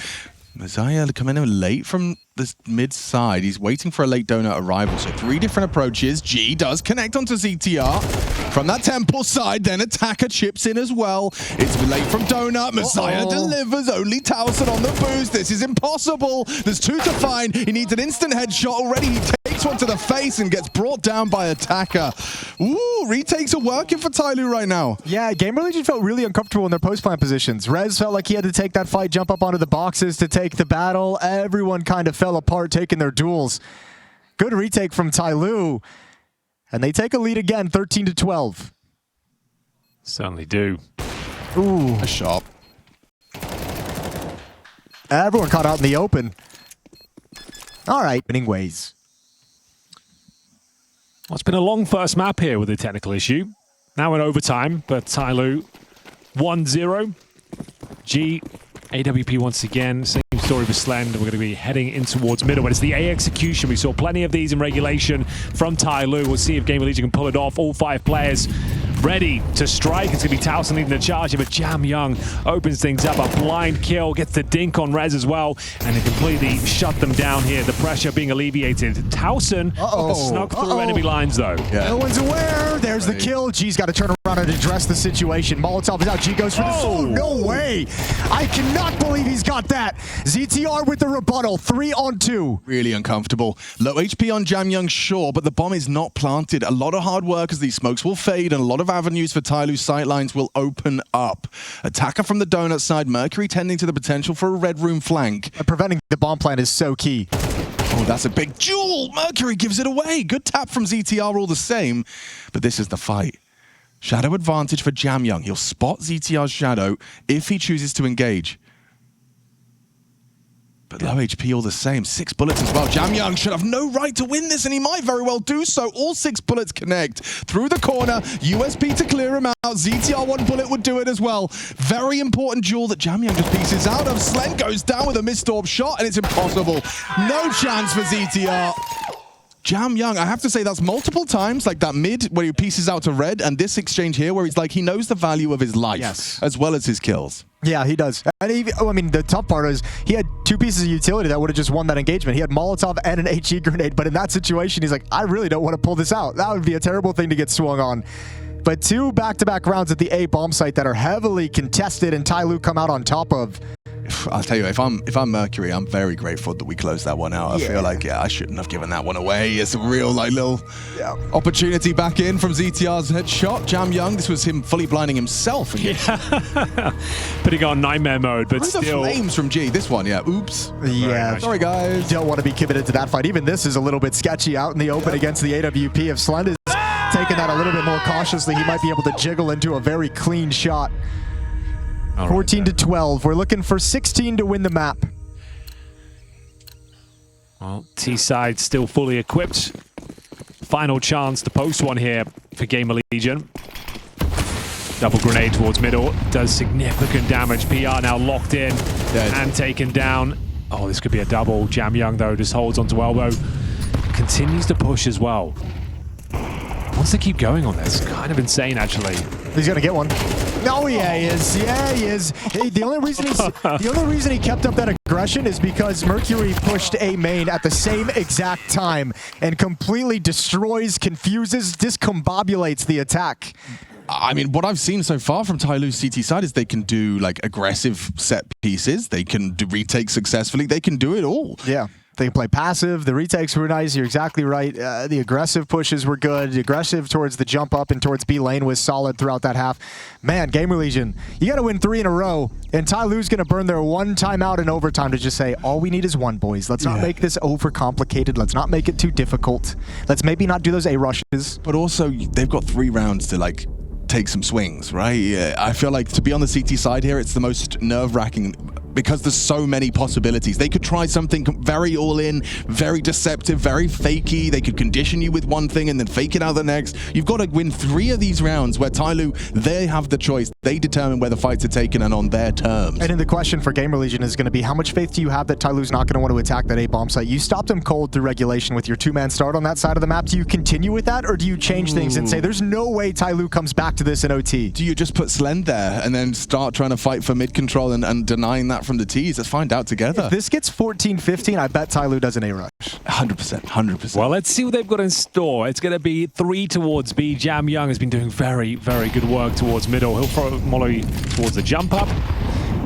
S1: Messiah coming in late from the mid side. He's waiting for a late donut arrival. So 3 different approaches. G does connect onto ZTR from that temple side. Then Attacker chips in as well. It's late from donut. Messiah delivers. Only Towson on the boost. This is impossible. There's 2 to find. He needs an instant headshot already. He takes one to the face and gets brought down by Attacker. Ooh, retakes are working for TYLOO right now.
S2: Yeah, GamerLegion felt really uncomfortable in their post-plant positions. Rez felt like he had to take that fight, jump up onto the boxes to take the battle. Everyone kind of fell apart taking their duels. Good retake from TYLOO. And they take a lead again, 13-12.
S3: Certainly do.
S2: Ooh.
S1: A shot.
S2: Everyone caught out in the open. All right, winning ways.
S3: Well, it's been a long first map here with a technical issue. Now in overtime, but TYLOO 1-0. G, AWP once again. Same story with Slend. We're going to be heading in towards middle, but it's the A execution. We saw plenty of these in regulation from TYLOO. We'll see if GamerLegion can pull it off. All 5 players ready to strike. It's going to be Towson leading the charge, but Jam Young opens things up. A blind kill, gets the dink on Rez as well, and it completely shut them down here. The pressure being alleviated. Towson snuck through enemy lines, though.
S2: Yeah. No one's aware. There's the kill. G's got to turn around and address the situation. Molotov is out. G goes for the... Oh, no way. I cannot believe he's got that. ZTR with the rebuttal. 3-on-2.
S1: Really uncomfortable. Low HP on Jam Young, sure, but the bomb is not planted. A lot of hard work as these smokes will fade, and a lot of avenues for TYLOO's sightlines will open up. Attacker from the donut side. Mercury tending to the potential for a red room flank.
S2: Preventing the bomb plant is so key.
S1: Oh, that's a big jewel. Mercury gives it away. Good tap from ZTR all the same, but this is the fight. Shadow advantage for Jam Young. He'll spot ZTR's shadow if he chooses to engage. But low HP all the same. 6 bullets as well. Jam Young should have no right to win this, and he might very well do so. All 6 bullets connect through the corner. USP to clear him out. ZTR 1 bullet would do it as well. Very important duel that Jam Young just pieces out of. Slend goes down with a missed orb shot, and it's impossible. No chance for ZTR. Jam Young, I have to say that's multiple times, like that mid where he pieces out to red, and this exchange here where he's like, he knows the value of his life as well as his kills.
S2: Yeah, he does. And I mean, the tough part is he had 2 pieces of utility that would have just won that engagement. He had Molotov and an HE grenade, but in that situation, he's like, I really don't want to pull this out. That would be a terrible thing to get swung on. But 2 back-to-back rounds at the A bomb site that are heavily contested, and TYLOO come out on top of.
S1: I'll tell you, if I'm Mercury, I'm very grateful that we closed that one out. I feel like, I shouldn't have given that one away. It's a real, like, little opportunity back in from ZTR's headshot. Jam Young, this was him fully blinding himself.
S3: Putting on nightmare mode, but still.
S1: The flames from G. This one, oops.
S2: Yeah.
S1: Sorry, guys.
S2: Don't want to be committed to that fight. Even this is a little bit sketchy out in the open against the AWP. If Slend is taking that a little bit more cautiously, he might be able to jiggle into a very clean shot. 14-12. We're looking for 16 to win the map.
S3: Well, T-side still fully equipped. Final chance to post one here for GamerLegion. Double grenade towards middle. Does significant damage. PR now locked in and taken down. Oh, this could be a double. Jam Young, though, just holds onto elbow. Continues to push as well. Wants to keep going on this. Kind of insane, actually.
S2: He's going to get one. Oh, yeah, he is. Yeah, he is. Hey, the only reason he kept up that aggression is because Mercury pushed A main at the same exact time and completely destroys, confuses, discombobulates the attack.
S1: I mean, what I've seen so far from TYLOO's CT side is they can do, like, aggressive set pieces. They can do retake successfully. They can do it all.
S2: Yeah. They can play passive. The retakes were nice. You're exactly right. The aggressive pushes were good. The aggressive towards the jump up and towards B lane was solid throughout that half. Man, GamerLegion, you got to win 3 in a row. And TYLOO's going to burn their 1 timeout in overtime to just say, all we need is 1, boys. Let's not make this overcomplicated. Let's not make it too difficult. Let's maybe not do those A rushes.
S1: But also, they've got 3 rounds to, like, take some swings, right? I feel like to be on the CT side here, it's the most nerve-wracking because there's so many possibilities. They could try something very all-in, very deceptive, very fakey. They could condition you with one thing and then fake it out the next. You've got to win 3 of these rounds where TYLOO, they have the choice. They determine where the fights are taken and on their terms.
S2: And then the question for GamerLegion is going to be, how much faith do you have that TYLOO's not going to want to attack that A bomb site? You stopped them cold through regulation with your 2-man start on that side of the map. Do you continue with that, or do you change things and say, there's no way TYLOO comes back to this in OT.
S1: Do you just put Slend there and then start trying to fight for mid control and denying that from the T's? Let's find out together.
S2: If this gets 14-15, I bet TYLOO does an A rush.
S1: 100%, 100%.
S3: Well, let's see what they've got in store. It's going to be 3 towards B. Jam Young has been doing very, very good work towards middle. He'll throw Molly towards the jump up.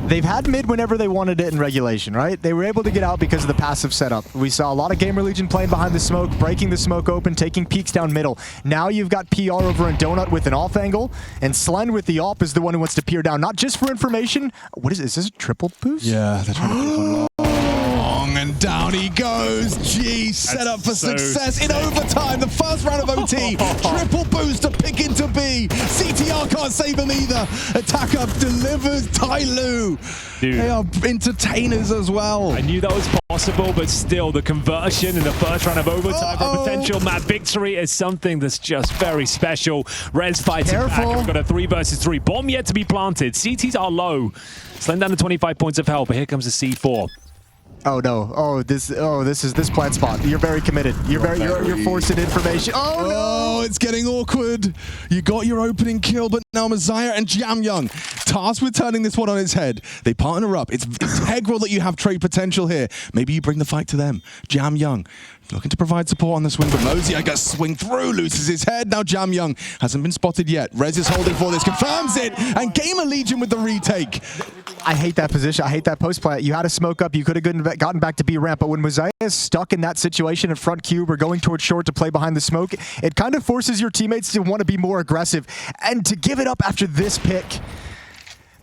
S2: They've had mid whenever they wanted it in regulation, right? They were able to get out because of the passive setup. We saw a lot of GamerLegion playing behind the smoke, breaking the smoke open, taking peeks down middle. Now you've got PR over in Donut with an off angle, and Slend with the op is the one who wants to peer down, not just for information. What is this? Is this a triple boost?
S1: Yeah, they're trying to keep him long, and down he goes. G set up for success in overtime. The first round of OT. Triple boost to pick into B. CTR can't save him either. Attacker delivers. TYLOO.
S3: Dude.
S1: They are entertainers as well.
S3: I knew that was possible, but still, the conversion in the first round of overtime for a potential map victory is something that's just very special. Rez fighting back. We've got a 3 versus 3. Bomb yet to be planted. CTs are low. Slend down to 25 points of health, but here comes the C4.
S2: Oh no! Oh, this is this plant spot. You're very committed. You're forcing information. Oh no!
S1: It's getting awkward. You got your opening kill, but now Messiah and Jam Young tasked with turning this one on its head. They partner up. It's integral that you have trade potential here. Maybe you bring the fight to them. Jam Young looking to provide support on the swing, but Mosey, I got swing through, loses his head. Now Jam Young hasn't been spotted yet. Rez is holding for this, confirms it, and GamerLegion with the retake.
S2: I hate that position. I hate that post plant. You had a smoke up. You could have gotten back to B ramp, but when Mosiah is stuck in that situation in front cube or going towards short to play behind the smoke, it kind of forces your teammates to want to be more aggressive and to give it up after this pick.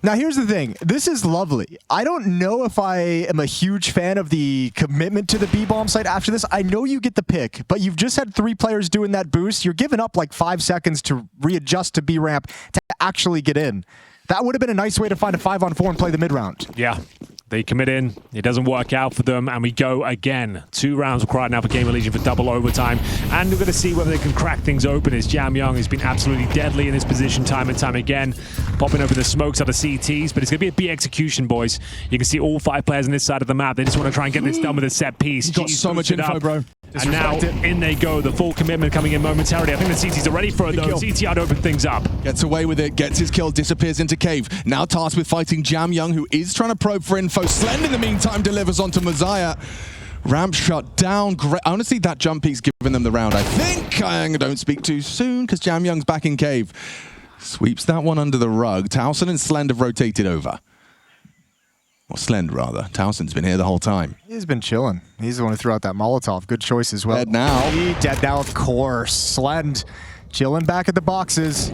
S2: Now, here's the thing. This is lovely. I don't know if I am a huge fan of the commitment to the B-bomb site after this. I know you get the pick, but you've just had 3 players doing that boost. You're giving up like 5 seconds to readjust to B ramp to actually get in. That would have been a nice way to find a 5-on-4 and play the mid-round.
S3: Yeah, they commit in. It doesn't work out for them, and we go again. 2 rounds required now for GamerLegion for double overtime, and we're going to see whether they can crack things open as Jam Young has been absolutely deadly in this position time and time again, popping over the smokes out of CTs, but it's going to be a B execution, boys. You can see all 5 players on this side of the map. They just want to try and get this done with a set piece.
S1: You've got so much info, bro.
S3: And now, in they go. The full commitment coming in momentarily. I think the CTs are ready for it, though. CT to open things up.
S1: Gets away with it, gets his kill, disappears into cave. Now tasked with fighting Jam Young, who is trying to probe for info. Slend, in the meantime, delivers onto Messiah. Ramp shut down. Honestly, that jump peek's giving them the round, I think. Don't speak too soon, because Jam Young's back in cave. Sweeps that one under the rug. Towson and Slend have rotated over. Or Slend, rather. Towson's been here the whole time.
S2: He's been chilling. He's the one who threw out that Molotov. Good choice as well.
S1: Dead now.
S2: Dead now, of course. Slend chilling back at the boxes.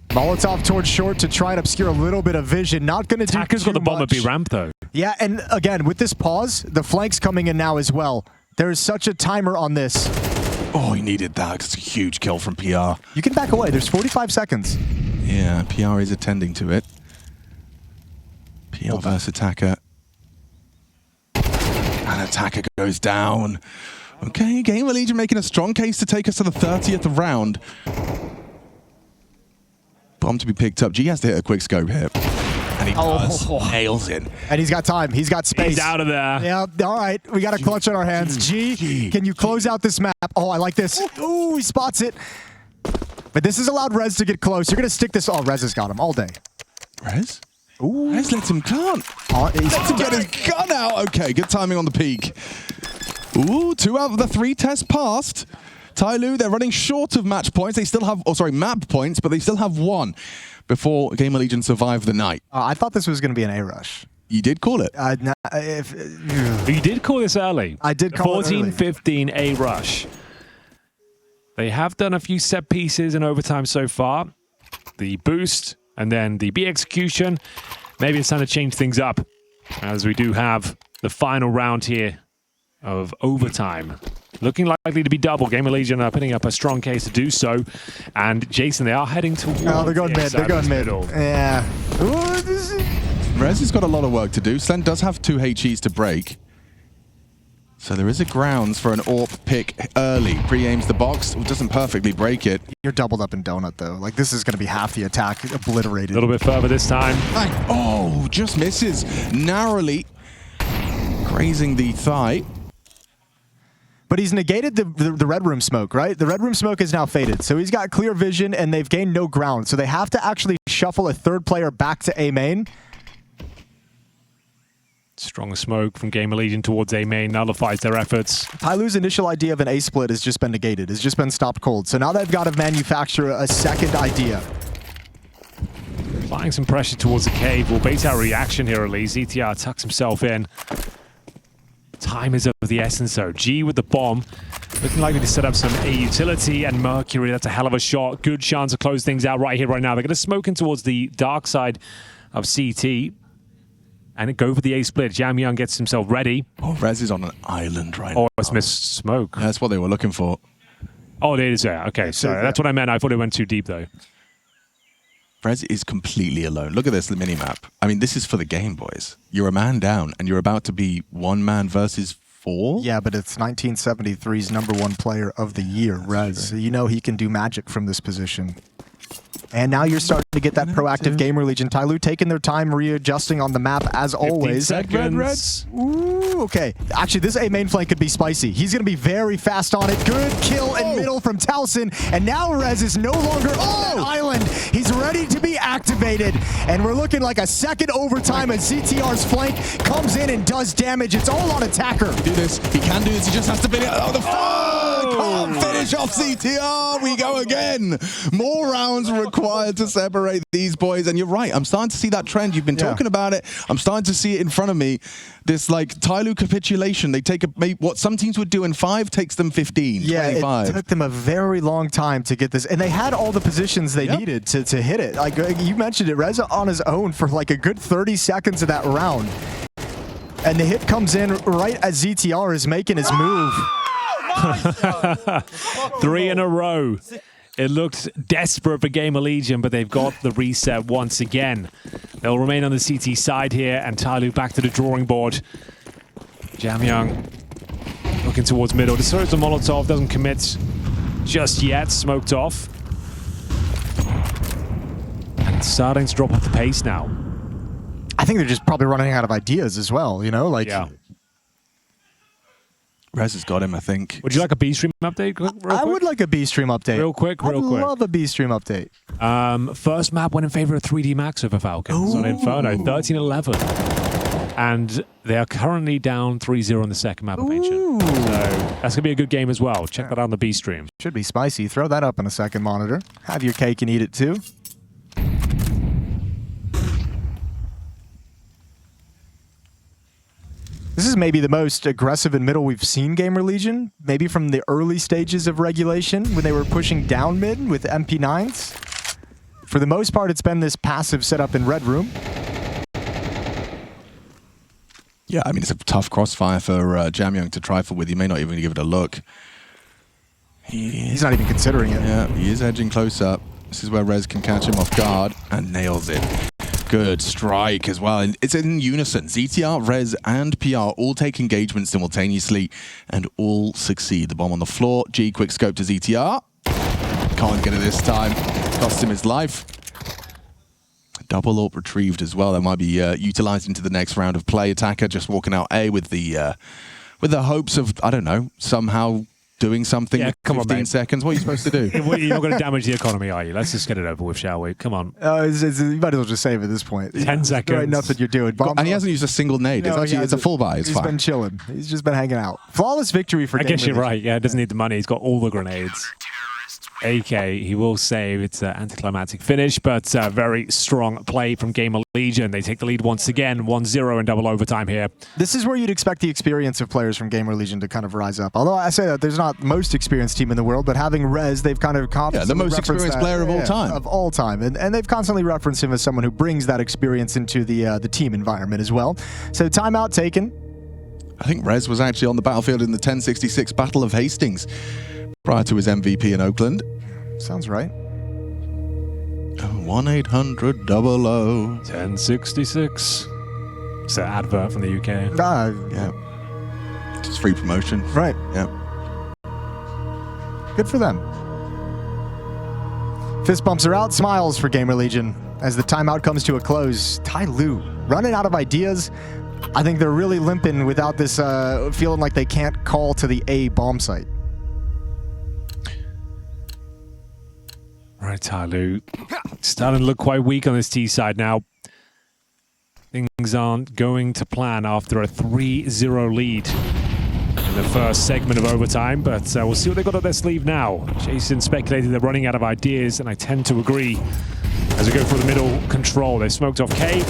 S2: Molotov towards short to try and obscure a little bit of vision. Not going to do
S3: Attacker's got the bomb at B ramp, though.
S2: Yeah, and again, with this pause, the flank's coming in now as well. There is such a timer on this.
S1: Oh, he needed that. It's a huge kill from PR.
S2: You can back away. There's 45 seconds.
S1: Yeah, PR is attending to it. PR versus Attacker. And Attacker goes down. Okay, GamerLegion making a strong case to take us to the 30th round. Bomb to be picked up. G has to hit a quick scope here. And he does. Nails in.
S2: And he's got time. He's got space.
S3: He's out of there.
S2: Yeah, all right. We got a clutch on our hands. G, can you close out this map? Oh, I like this. Ooh, he spots it. But this has allowed Rez to get close. You're going to stick this. Oh, Rez has got him all day.
S1: Rez?
S2: Ooh.
S1: Rez lets him gun. Lets him get his gun out. Okay, good timing on the peak. Ooh, 2 out of the 3 tests passed. TYLOO, they're running short of match points. They still have, map points, but they still have 1 before GamerLegion survive the night.
S2: I thought this was going to be an A rush.
S1: You did call it.
S3: You did call this early.
S2: I did call it early.
S3: 14-15 A rush. They have done a few set pieces in overtime so far. The boost and then the B execution. Maybe it's time to change things up, as we do have the final round here of overtime. Looking likely to be double. GamerLegion are putting up a strong case to do so. And Jason, they are heading towards
S2: they're going mid. They're going mid. Yeah.
S1: Rez has got a lot of work to do. Slend does have 2 HEs to break. So there is a grounds for an AWP pick early. Pre-aims the box. Doesn't perfectly break it.
S2: You're doubled up in Donut, though. Like, this is going to be half the attack obliterated.
S3: A little bit further this time.
S1: Oh, just misses. Narrowly grazing the thigh.
S2: but he's negated the red room smoke, right? The red room smoke is now faded, so he's got clear vision, and they've gained no ground, so they have to actually shuffle a third player back to A main.
S3: Strong smoke from GamerLegion towards A main nullifies their efforts.
S2: TYLOO's initial idea of an A split has just been negated, has just been stopped cold, so now they've got to manufacture a second idea.
S3: Applying some pressure towards the cave will bait our reaction here at least. ETR tucks himself in. Time is of the essence though. G with the bomb. Looking likely to set up some A utility, and Mercury, that's a hell of a shot. Good chance to close things out right here, right now. They're going to smoke in towards the dark side of CT. And go for the A split. Jamyang gets himself ready.
S1: Oh, Rez is on an island right now.
S3: Oh, it's missed smoke.
S1: Yeah, that's what they were looking for.
S3: Oh, it is there. Okay, sorry. That's what I meant. I thought it went too deep though.
S1: Rez is completely alone. Look at this mini-map. I mean, this is for the game, boys. You're a man down, and you're about to be one man versus 4?
S2: Yeah, but it's 1973's #1 player of the year, Rez. So you know he can do magic from this position. And now you're starting to get that proactive GamerLegion. TYLOO taking their time readjusting on the map as always.
S3: Seconds.
S2: Ooh, okay. Actually, this A main flank could be spicy. He's going to be very fast on it. Good kill in middle from Towson. And now Rez is no longer on that island. He's ready to be activated. And we're looking like a second overtime as CTR's flank comes in and does damage. It's all on attacker.
S1: Do this. He can do this. He just has to finish. Oh, the can't finish off CTR. We go again. More rounds required to separate these boys. And you're right. I'm starting to see that trend. You've been talking about it. I'm starting to see it in front of me. This like TYLOO capitulation. They take what some teams would do in 5 takes them 15, 25.
S2: It took them a very long time to get this. And they had all the positions they needed to hit it. Like you mentioned it, Reza on his own for like a good 30 seconds of that round. And the hit comes in right as ZTR is making his move.
S3: 3 in a row. It looked desperate for GamerLegion, but they've got the reset once again. They'll remain on the CT side here, and TYLOO back to the drawing board. Jamyang looking towards middle. Destroys the Molotov, doesn't commit just yet. Smoked off. And starting to drop off the pace now.
S2: I think they're just probably running out of ideas as well, you know? Like,
S3: yeah.
S1: Rez has got him, I think.
S3: Would you like a B-Stream update?
S2: I would like a B-Stream update.
S3: Real quick.
S2: I'd love a B-Stream update.
S3: First map went in favor of 3D Max over Falcons on Inferno, 13-11. And they are currently down 3-0 on the second map of Ancient. So that's going to be a good game as well. Check that out on the B-Stream.
S2: Should be spicy. Throw that up on a second monitor. Have your cake and eat it too. This is maybe the most aggressive in middle we've seen GamerLegion, maybe from the early stages of regulation when they were pushing down mid with MP9s. For the most part, it's been this passive setup in Red Room.
S1: Yeah, I mean, it's a tough crossfire for Jamyang to trifle with. He may not even give it a look.
S2: He's not even considering it.
S1: Yeah, he is edging close up. This is where Rez can catch him off guard and nails it. Good strike as well. And it's in unison. ZTR, Rez, and PR all take engagement simultaneously and all succeed. The bomb on the floor. G quick scope to ZTR. Can't get it this time. Cost him his life. Double AWP retrieved as well. That might be utilized into the next round of play. Attacker just walking out A with the hopes of, I don't know, somehow doing something with 15 seconds. What are you supposed to do?
S3: You're not going to damage the economy, are you? Let's just get it over with, shall we? Come on.
S2: You might as well just save at this point.
S3: 10 seconds.
S2: There ain't nothing you're doing.
S1: And he hasn't used a single nade.
S2: No,
S1: It's a full buy. It's
S2: He's
S1: fine.
S2: been chilling. He's just been hanging out. Flawless victory for
S3: I guess you're
S2: GamerLegion.
S3: right. Yeah, it doesn't need the money. He's got all the grenades. AK, he will save. It's an anticlimactic finish, but very strong play from GamerLegion. They take the lead once again, 1-0 in double overtime here.
S2: This is where you'd expect the experience of players from GamerLegion to kind of rise up. Although I say that there's not the most experienced team in the world, but having Rez, they've kind of constantly
S1: the most experienced player of all time.
S2: Of all time. And they've constantly referenced him as someone who brings that experience into the team environment as well. So timeout taken.
S1: I think Rez was actually on the battlefield in the 1066 Battle of Hastings prior to his MVP in Oakland.
S2: Sounds right.
S1: 1-800-00.
S3: 1066. It's an advert from the UK.
S1: Yeah. Just free promotion.
S2: Right.
S1: Yeah.
S2: Good for them. Fist bumps are out, smiles for GamerLegion as the timeout comes to a close. TYLOO running out of ideas, I think they're really limping without this, feeling like they can't call to the A bomb site.
S3: Right, TYLOO. Starting to look quite weak on this T side now. Things aren't going to plan after a 3-0 lead in the first segment of overtime, but we'll see what they've got up their sleeve now. Jason speculated they're running out of ideas, and I tend to agree. As we go for the middle control, they've smoked off K,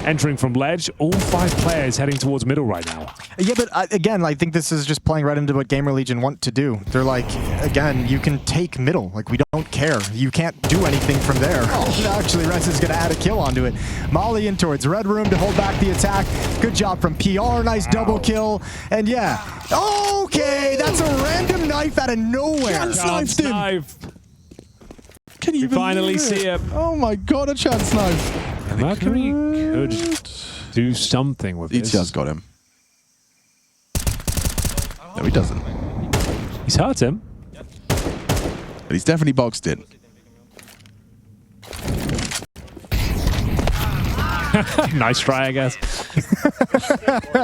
S3: entering from ledge. All 5 players heading towards middle right now.
S2: Yeah, but again, I think this is just playing right into what GamerLegion want to do. They're like, again, you can take middle. Like, we don't care. You can't do anything from there. Oh, actually, Rez is going to add a kill onto it. Molly in towards Red Room to hold back the attack. Good job from PR. Nice double kill. And yeah, okay, that's a random knife out of nowhere.
S1: Chance knifed him. Can you
S3: finally see it?
S1: Oh my god, a chance knife.
S3: Mercury could do something with this.
S1: ETR's got him. No, he doesn't.
S3: He's hurt him.
S1: But he's definitely boxed it.
S3: Nice try, I guess.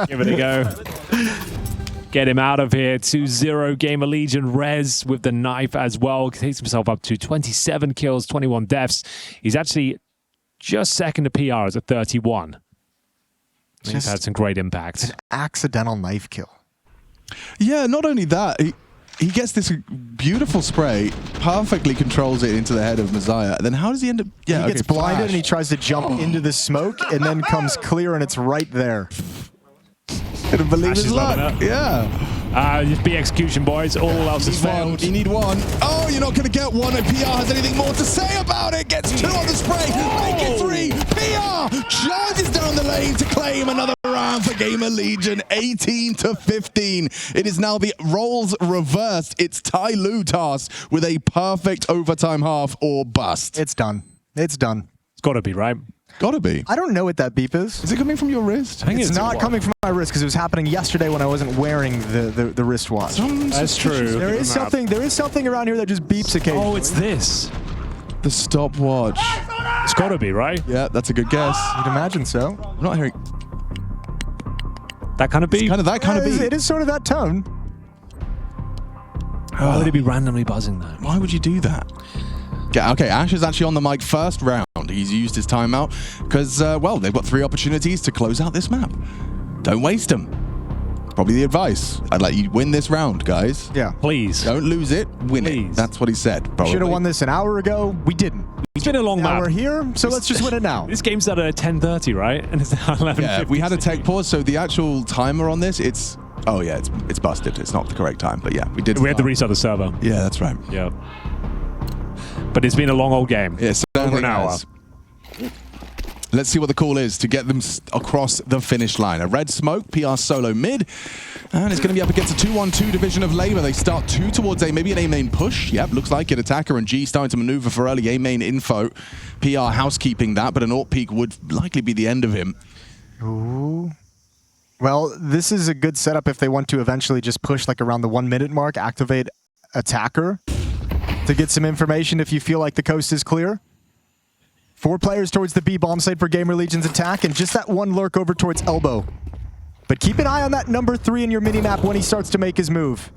S3: Give it a go. Get him out of here. 2-0 GamerLegion. Rez with the knife as well. Takes himself up to 27 kills, 21 deaths. He's actually just second to PR as a 31. He's had some great impact.
S2: An accidental knife kill.
S1: Yeah, not only that, he gets this beautiful spray, perfectly controls it into the head of Messiah. Then how does he end up? Yeah,
S2: he gets blinded and he tries to jump into the smoke and then comes clear and it's right there.
S1: Couldn't believe his luck. Yeah.
S3: Just be execution, boys. All else has failed.
S1: You need one. Oh, you're not going to get one. And PR has anything more to say about it. Gets 2 on the spray. Make it 3. PR charges down the lane to claim another round for GamerLegion. 18-15. It is now the roles reversed. It's TYLOO task with a perfect overtime half or bust.
S2: It's done. It's done.
S3: It's got to be, right?
S1: Gotta be.
S2: I don't know what that beep is.
S1: Is it coming from your wrist?
S2: I think it's not coming from my wrist because it was happening yesterday when I wasn't wearing the wristwatch.
S3: That's true.
S2: There is something around here that just beeps occasionally.
S3: Oh, it's this.
S1: The stopwatch.
S3: It's got to be, right?
S1: Yeah, that's a good guess.
S2: You'd imagine so.
S1: I'm not hearing
S3: that kind of beep.
S1: It's kind of that kind of beep.
S2: It is sort of that tone.
S3: Why would it be randomly buzzing though?
S1: Why would you do that? Okay, Ash is actually on the mic first round. He's used his timeout because, well, they've got 3 opportunities to close out this map. Don't waste them. Probably the advice. I'd like you to win this round, guys.
S2: Yeah.
S3: Please.
S1: Don't lose it, win
S3: Please.
S1: it. That's what he said, probably.
S2: Should have won this an hour ago. We didn't.
S3: It's been a long
S2: Now
S3: map.
S2: we're here, so let's just win it now.
S3: This game started at 10:30, right? And it's now 11:50.
S1: Yeah, we had a tech pause, so the actual timer on this, it's... Oh, yeah, it's busted. It's not the correct time, but yeah, we did...
S3: We had to restart the server.
S1: Yeah, that's right.
S3: Yeah. But it's been a long old game.
S1: Yes,
S3: over an hour.
S1: Let's see what the call is to get them across the finish line. A red smoke, PR solo mid, and it's going to be up against a 2-1-2 division of labor. They start 2 towards A, maybe an A main push. Yep, looks like it. Attacker and G starting to maneuver for early A main info. PR housekeeping that, but an AWP peak would likely be the end of him.
S2: Ooh. Well, this is a good setup if they want to eventually just push like around the 1 minute mark, activate attacker to get some information if you feel like the coast is clear. 4 players towards the B bomb site for GamerLegion's attack, and just that 1 lurk over towards elbow. But keep an eye on that number 3 in your minimap when he starts to make his move.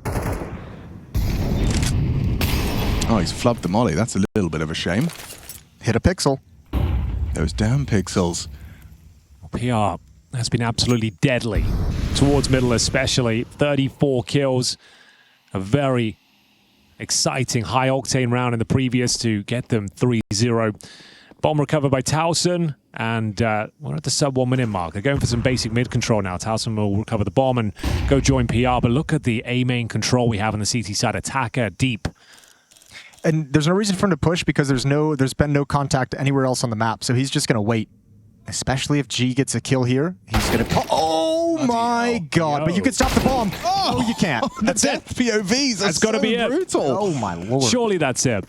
S1: Oh, he's flubbed the molly. That's a little bit of a shame.
S2: Hit a pixel.
S1: Those damn pixels.
S3: PR has been absolutely deadly towards middle, especially 34 kills. A very exciting high-octane round in the previous to get them 3-0. Bomb recovered by Towson, and we're at the sub 1 minute mark. They're going for some basic mid control now. Towson will recover the bomb and go join PR, but look at the A main control we have on the CT side. Attacker deep.
S2: And there's no reason for him to push because there's been no contact anywhere else on the map, so he's just going to wait. Especially if G gets a kill here, he's going to... Oh my god, but you can stop the bomb. Oh, you can't.
S1: That's it. POVs.
S3: That's got to be it.
S1: Brutal.
S2: Oh my lord.
S3: Surely that's it.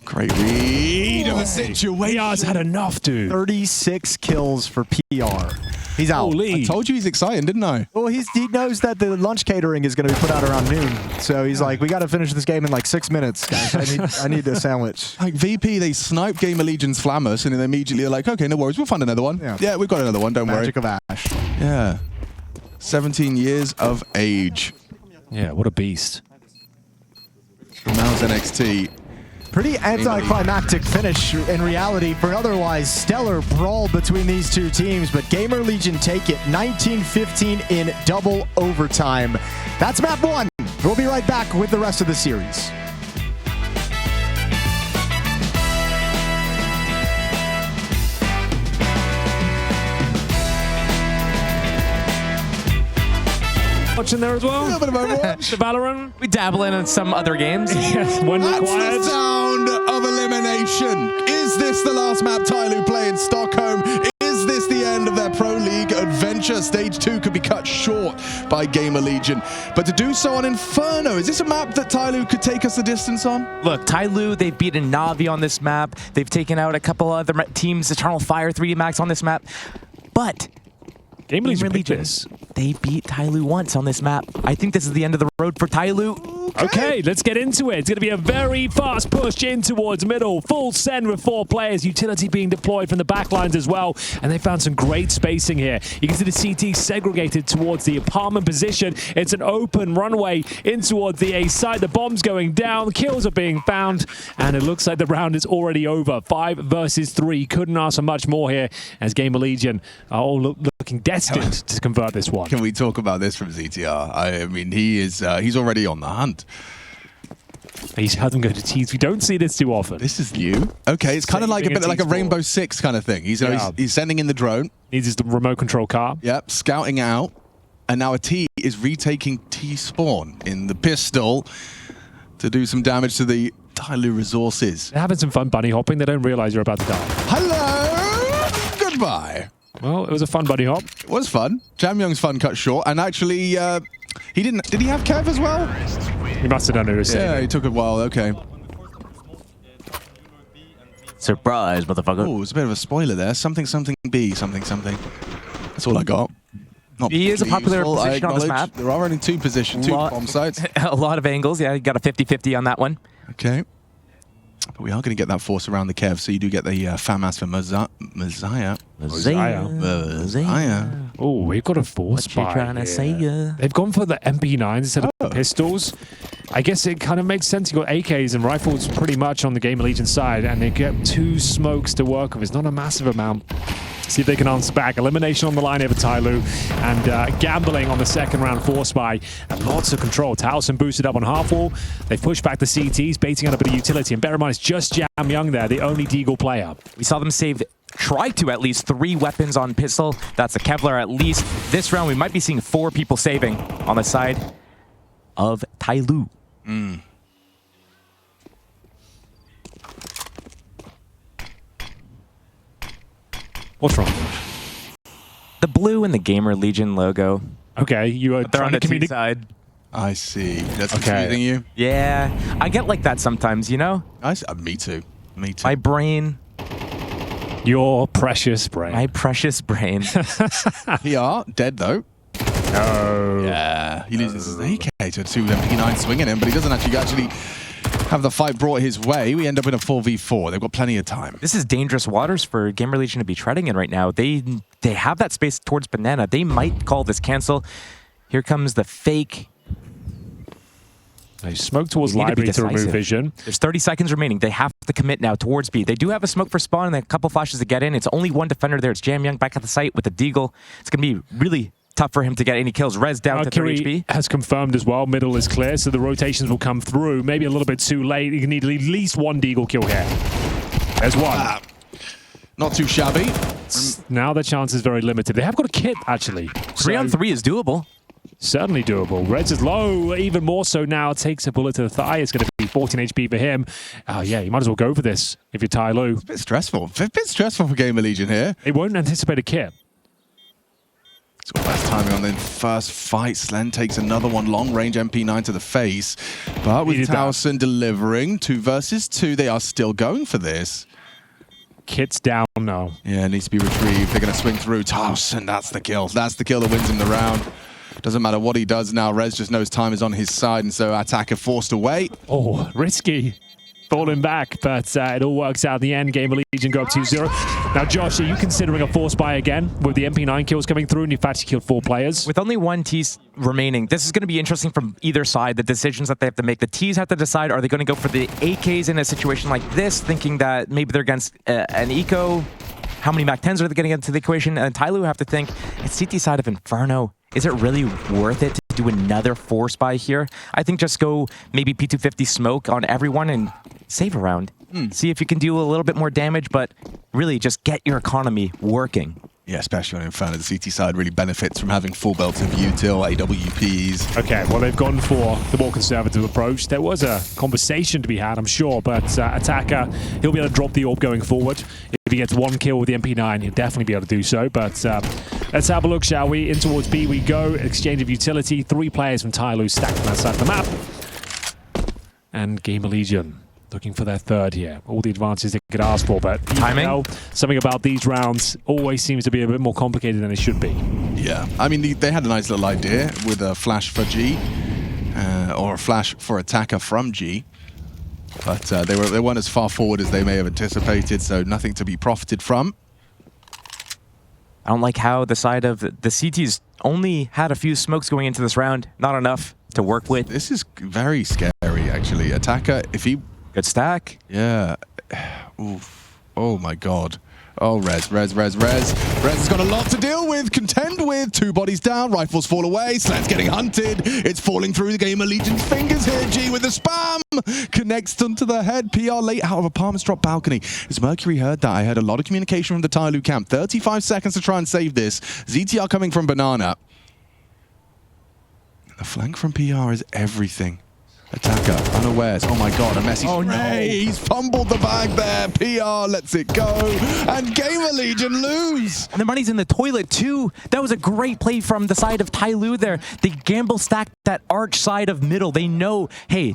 S1: Great read of the situation.
S3: PR's had enough, dude.
S2: 36 kills for PR. He's out.
S3: Holy.
S1: I told you he's exciting, didn't I?
S2: Well, he knows that the lunch catering is going to be put out around noon. So he's like, we got to finish this game in like 6 minutes, guys. I need a sandwich.
S1: Like VP, they snipe GamerLegion's Flammus and then immediately are like, okay, no worries, we'll find another one. Yeah, we've got another one, don't
S2: Magic
S1: worry.
S2: of Ash.
S1: Yeah. 17 years of age.
S3: Yeah, what a beast.
S1: Mouse NXT.
S2: Pretty anticlimactic finish in reality for an otherwise stellar brawl between these two teams, but GamerLegion take it 19-15 in double overtime. That's map 1. We'll be right back with the rest of the series.
S3: Watching there as well?
S1: A little bit of Overwatch.
S3: The Valorant?
S8: We dabble in some other games.
S3: Yes, when
S1: That's
S3: required.
S1: the sound of elimination. Is this the last map TYLOO play in Stockholm? Is this the end of their Pro League adventure? Stage 2 could be cut short by GamerLegion. But to do so on Inferno, is this a map that TYLOO could take us the distance on?
S8: Look, TYLOO, they've beaten Na'Vi on this map. They've taken out a couple other teams, Eternal Fire 3D Max on this map. But
S3: GamerLegion,
S8: they beat TYLOO once on this map. I think this is the end of the road for TYLOO.
S3: Okay, let's get into it. It's going to be a very fast push in towards middle. Full send with 4 players. Utility being deployed from the backlines as well. And they found some great spacing here. You can see the CT segregated towards the apartment position. It's an open runway in towards the A side. The bomb's going down. Kills are being found. And it looks like the round is already over. 5 versus 3. Couldn't ask for much more here as GamerLegion are all looking destined to convert this one.
S1: Can we talk about this from ZTR? I mean, he's already on the hunt.
S3: He's had them go to teams. We don't see this too often.
S1: This is new. Okay, it's kind of like a bit like a Rainbow Six kind of thing. He's sending in the drone.
S3: Needs his remote control car.
S1: Yep, scouting out. And now a T is retaking T spawn in the pistol to do some damage to the TYLOO resources.
S3: They're having some fun bunny hopping. They don't realize you're about to die.
S1: Hello! Goodbye.
S3: Well, it was a fun bunny hop.
S1: It was fun. Jamyoung's fun cut short. And actually, he didn't... Did he have Kev as well?
S3: He must have done it.
S1: Yeah, he took a while. Okay.
S8: Surprise, motherfucker.
S1: Oh, it's a bit of a spoiler there. Something, something, B, something, something. That's all I got. Not
S8: B is a popular
S1: useful,
S8: position on this map.
S1: There are only 2 positions, 2 bomb sites.
S8: A lot of angles. Yeah, you got a 50-50 on that one.
S1: Okay. But we are going to get that force around the Kev, so you do get the FAMAS for Messiah.
S3: Oh, we've got a force
S8: What you trying to say?
S3: They've gone for the MP9s instead of pistols. I guess it kind of makes sense. You've got AKs and rifles pretty much on the GamerLegion side, and they get 2 smokes to work with. It's not a massive amount. See if they can answer back. Elimination on the line here for TYLOO, and gambling on the second round force buy. And lots of control. Towson boosted up on half wall. They push back the CTs, baiting out a bit of utility. And bear in mind, it's just Jamyoung there, the only Deagle player.
S8: We saw them try to at least 3 weapons on pistol. That's a Kevlar at least. This round, we might be seeing 4 people saving on the side of TYLOO.
S3: What's wrong?
S8: The blue and the GamerLegion logo.
S3: Okay, you are
S8: They're on
S3: trying
S8: the
S3: to
S8: T side.
S1: I see. That's confusing you?
S8: Yeah, I get like that sometimes, you know?
S1: Me too. Me too.
S8: My brain.
S3: Your precious brain.
S8: My precious brain.
S1: PR, dead though.
S3: No.
S1: Yeah, he loses his AK to 2 MP9 swinging him, but he doesn't actually have the fight brought his way. We end up in a 4v4. They've got plenty of time.
S8: This is dangerous waters for GamerLegion to be treading in right now. They have that space towards Banana. They might call this cancel. Here comes the fake.
S3: They smoke towards library to remove vision.
S8: There's 30 seconds remaining. They have to commit now towards B. They do have a smoke for spawn and a couple flashes to get in. It's only 1 defender there. It's Jamyoung back at the site with the Deagle. It's going to be really tough for him to get any kills. Rez down to 3 HP.
S3: Has confirmed as well. Middle is clear, so the rotations will come through. Maybe a little bit too late. You need at least 1 Deagle kill here. There's 1.
S1: Not too shabby.
S3: Now the chance is very limited. They have got a kit, actually.
S8: 3 on 3 is doable.
S3: Certainly doable. Reds is low, even more so now. Takes a bullet to the thigh. It's going to be 14 HP for him. Oh, yeah, you might as well go for this if you're TYLOO.
S1: It's a bit stressful. A bit stressful for GamerLegion here.
S3: They won't anticipate a kit.
S1: So best timing on the first fight. Slen takes another one. Long-range MP9 to the face. But with Towson delivering 2 versus 2, they are still going for this.
S3: Kit's down now.
S1: Yeah, it needs to be retrieved. They're going to swing through. Towson, that's the kill. That's the kill that wins him the round. Doesn't matter what he does now. Rez just knows time is on his side, and so attacker forced away.
S3: Oh, risky. falling back, but it all works out in the end. GamerLegion go up 2-0. Now, Josh, are you considering a force buy again with the MP9 kills coming through and you've actually killed 4 players?
S8: With only 1 T remaining, this is going to be interesting from either side, the decisions that they have to make. The Ts have to decide, are they going to go for the AKs in a situation like this, thinking that maybe they're against an eco? How many MAC-10s are they getting into the equation? And TYLOO have to think, it's CT side of Inferno. Is it really worth it to do another force buy here? I think just go maybe P250 smoke on everyone and save a round. See if you can do a little bit more damage, but really just get your economy working.
S1: Yeah, especially on Inferno, the CT side really benefits from having full belts of util, AWPs.
S3: Okay, well, they've gone for the more conservative approach. There was a conversation to be had, I'm sure, but Attacker, he'll be able to drop the AWP going forward. If he gets 1 kill with the MP9, he'll definitely be able to do so. But let's have a look, shall we? In towards B we go. Exchange of utility. 3 players from TYLOO stacked on that side of the map. And GamerLegion looking for their 3rd here. All the advances they could ask for, but
S8: timing.
S3: Know, something about these rounds always seems to be a bit more complicated than it should be.
S1: Yeah, I mean, they had a nice little idea with a flash for G, or a flash for Attacker from G. But they weren't as far forward as they may have anticipated, so nothing to be profited from.
S8: I don't like how the side of the CTs only had a few smokes going into this round. Not enough to work with.
S1: This is very scary, actually. Attacker, if he...
S8: Good stack.
S1: Yeah. Oof. Oh, my God. Oh, Rez has got a lot to deal with, contend with. 2 bodies down, rifles fall away, Sled's getting hunted. It's falling through the GamerLegion's fingers here. G with the spam. Connects onto the head. PR late out of apartments drop balcony. As Mercury heard that, I heard a lot of communication from the TYLOO camp. 35 seconds to try and save this. ZTR coming from Banana. The flank from PR is everything. Attacker, unawares. Oh my God, a messy spray. He's fumbled the bag there. PR lets it go. And GamerLegion lose.
S8: And the money's in the toilet too. That was a great play from the side of TYLOO there. They gamble stacked that arch side of middle. They know, hey,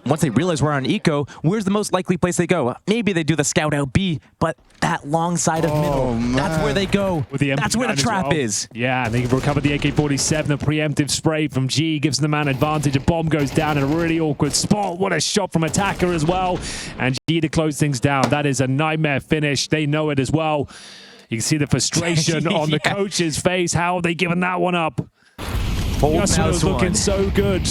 S8: once they realize we're on eco, where's the most likely place they go? Maybe they do the scout out B, but that long side of middle,
S1: man.
S8: that's where they go. That's where the trap is.
S3: Yeah, and they recover the AK-47. The preemptive spray from G gives the man advantage. A bomb goes down in a really awkward spot. What a shot from Attacker as well. And G to close things down. That is a nightmare finish. They know it as well. You can see the frustration on the coach's face. How have they given that one up? Yasuo's looking so good.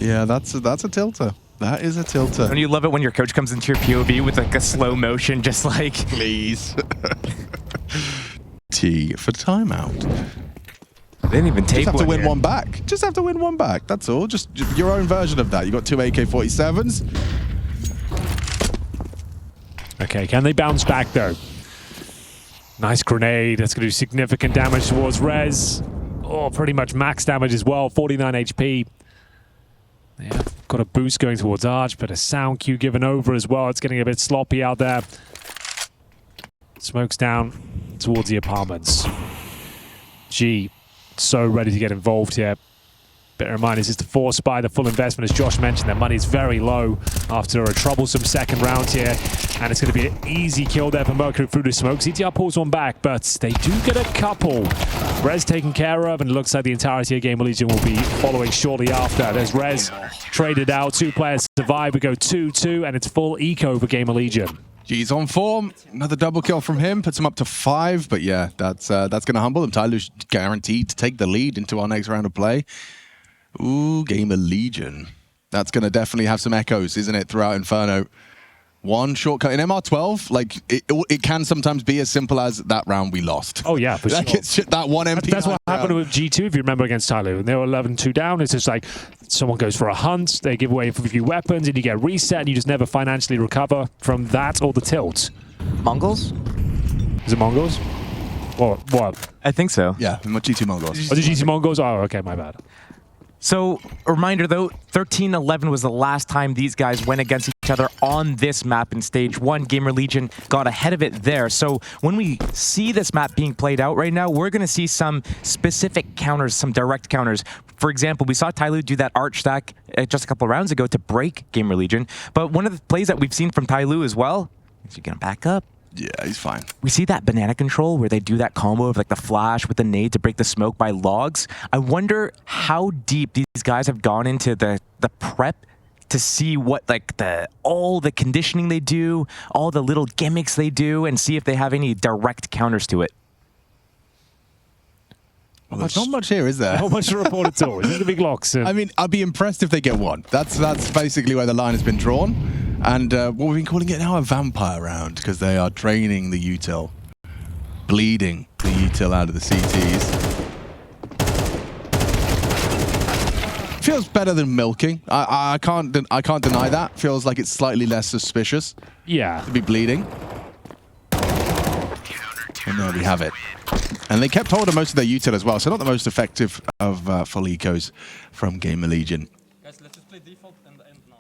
S1: Yeah, that's a tilter. That is a tilter.
S8: And you love it when your coach comes into your POV with like a slow motion, just like...
S1: Please. T for timeout.
S8: They didn't even take one.
S1: Just have to win
S8: here.
S1: one back. Just have to win one back. That's all. Just your own version of that. You got 2 AK-47s.
S3: Okay, can they bounce back though? Nice grenade. That's going to do significant damage towards Rez. Oh, pretty much max damage as well. 49 HP. Yeah, got a boost going towards Arch, but a sound cue given over as well. It's getting a bit sloppy out there. Smokes down towards the apartments. G, so ready to get involved here. Bear in mind, this is the force buy, the full investment. As Josh mentioned, their money's very low after a troublesome second round here. And it's going to be an easy kill there for Mercury through the smoke. CTR pulls one back, but they do get a couple. Rez taken care of, and it looks like the entirety of GamerLegion will be following shortly after. There's Rez traded out. 2 players survive. We go 2-2, and it's full eco for GamerLegion.
S1: G's on form. Another double kill from him. Puts him up to 5. But yeah, that's going to humble them. TYLOO's guaranteed to take the lead into our next round of play. Ooh, GamerLegion. That's going to definitely have some echoes, isn't it, throughout Inferno? One shortcut in MR12, like it can sometimes be as simple as that round we lost.
S3: Oh yeah, for
S1: like
S3: sure.
S1: It's that one MP.
S3: That's what happened with G2, if you remember, against TYLOO. And they were 11-2 down. It's just like someone goes for a hunt, they give away a few weapons, and you get reset, and you just never financially recover from that or the tilt.
S8: Mongols?
S3: Is it Mongols? What?
S8: I think so.
S1: Yeah, G2 Mongols.
S3: Was it G2 Mongols? Oh, okay, my bad.
S8: So, a reminder though, 13-11 was the last time these guys went against each other on this map in Stage 1. GamerLegion got ahead of it there. So, when we see this map being played out right now, we're going to see some specific counters, some direct counters. For example, we saw TYLOO do that arch stack just a couple of rounds ago to break GamerLegion. But one of the plays that we've seen from TYLOO as well is you're going to back up.
S1: Yeah, he's fine.
S8: We see that banana control where they do that combo of like the flash with the nade to break the smoke by logs. I wonder how deep these guys have gone into the prep to see what all the conditioning they do, all the little gimmicks they do, and see if they have any direct counters to it.
S1: Well, there's not much here, is there?
S3: Not much to report at all. It's a big locks.
S1: I mean, I'd be impressed if they get one. That's basically where the line has been drawn. And what we've been calling it now, a vampire round, because they are draining the util, bleeding the util out of the CTs. Feels better than milking. I can't deny that. Feels like it's slightly less suspicious.
S3: Yeah.
S1: To be bleeding. And there we have it. And they kept hold of most of their util as well, so not the most effective of full ecos from GamerLegion.
S9: Guys, let's just play default and end now.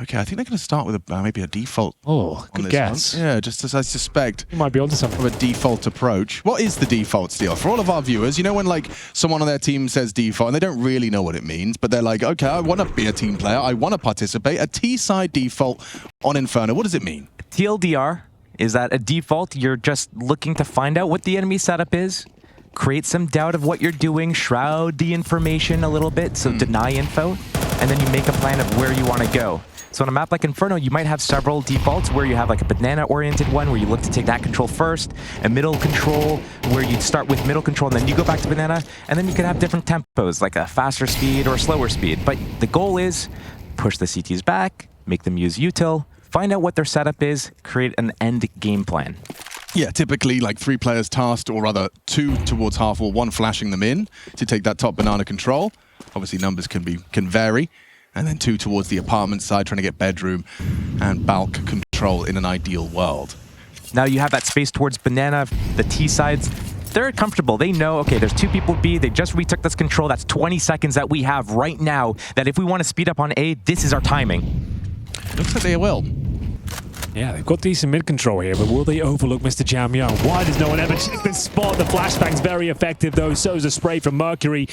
S1: Okay, I think they're going to start with maybe a default.
S3: Oh, good guess.
S1: Yeah, just as I suspect.
S3: You might be onto something.
S1: Of a default approach. What is the default, Steele? For all of our viewers, you know when like someone on their team says default and they don't really know what it means, but they're like, okay, I want to be a team player. I want to participate. A T-side default on Inferno. What does it mean?
S8: TLDR is that a default, you're just looking to find out what the enemy setup is, create some doubt of what you're doing, shroud the information a little bit, so deny info, and then you make a plan of where you want to go. So on a map like Inferno, you might have several defaults where you have like a banana-oriented one where you look to take that control first, a middle control where you start with middle control and then you go back to banana, and then you could have different tempos, like a faster speed or a slower speed. But the goal is push the CTs back, make them use util, find out what their setup is, create an end game plan.
S1: Yeah, typically like 3 players tasked, or rather 2 towards half or 1 flashing them in to take that top banana control. Obviously numbers can vary. And then 2 towards the apartment side, trying to get bedroom and bulk control in an ideal world.
S8: Now you have that space towards banana, the T sides. They're comfortable. They know, okay, there's 2 people B. They just retook this control. That's 20 seconds that we have right now. That if we want to speed up on A, this is our timing.
S1: Looks like they will.
S3: Yeah, they've got decent mid control here, but will they overlook Mr. Jam Young? Why does no one ever check this spot? The flashbang's very effective, though. So is a spray from Mercury.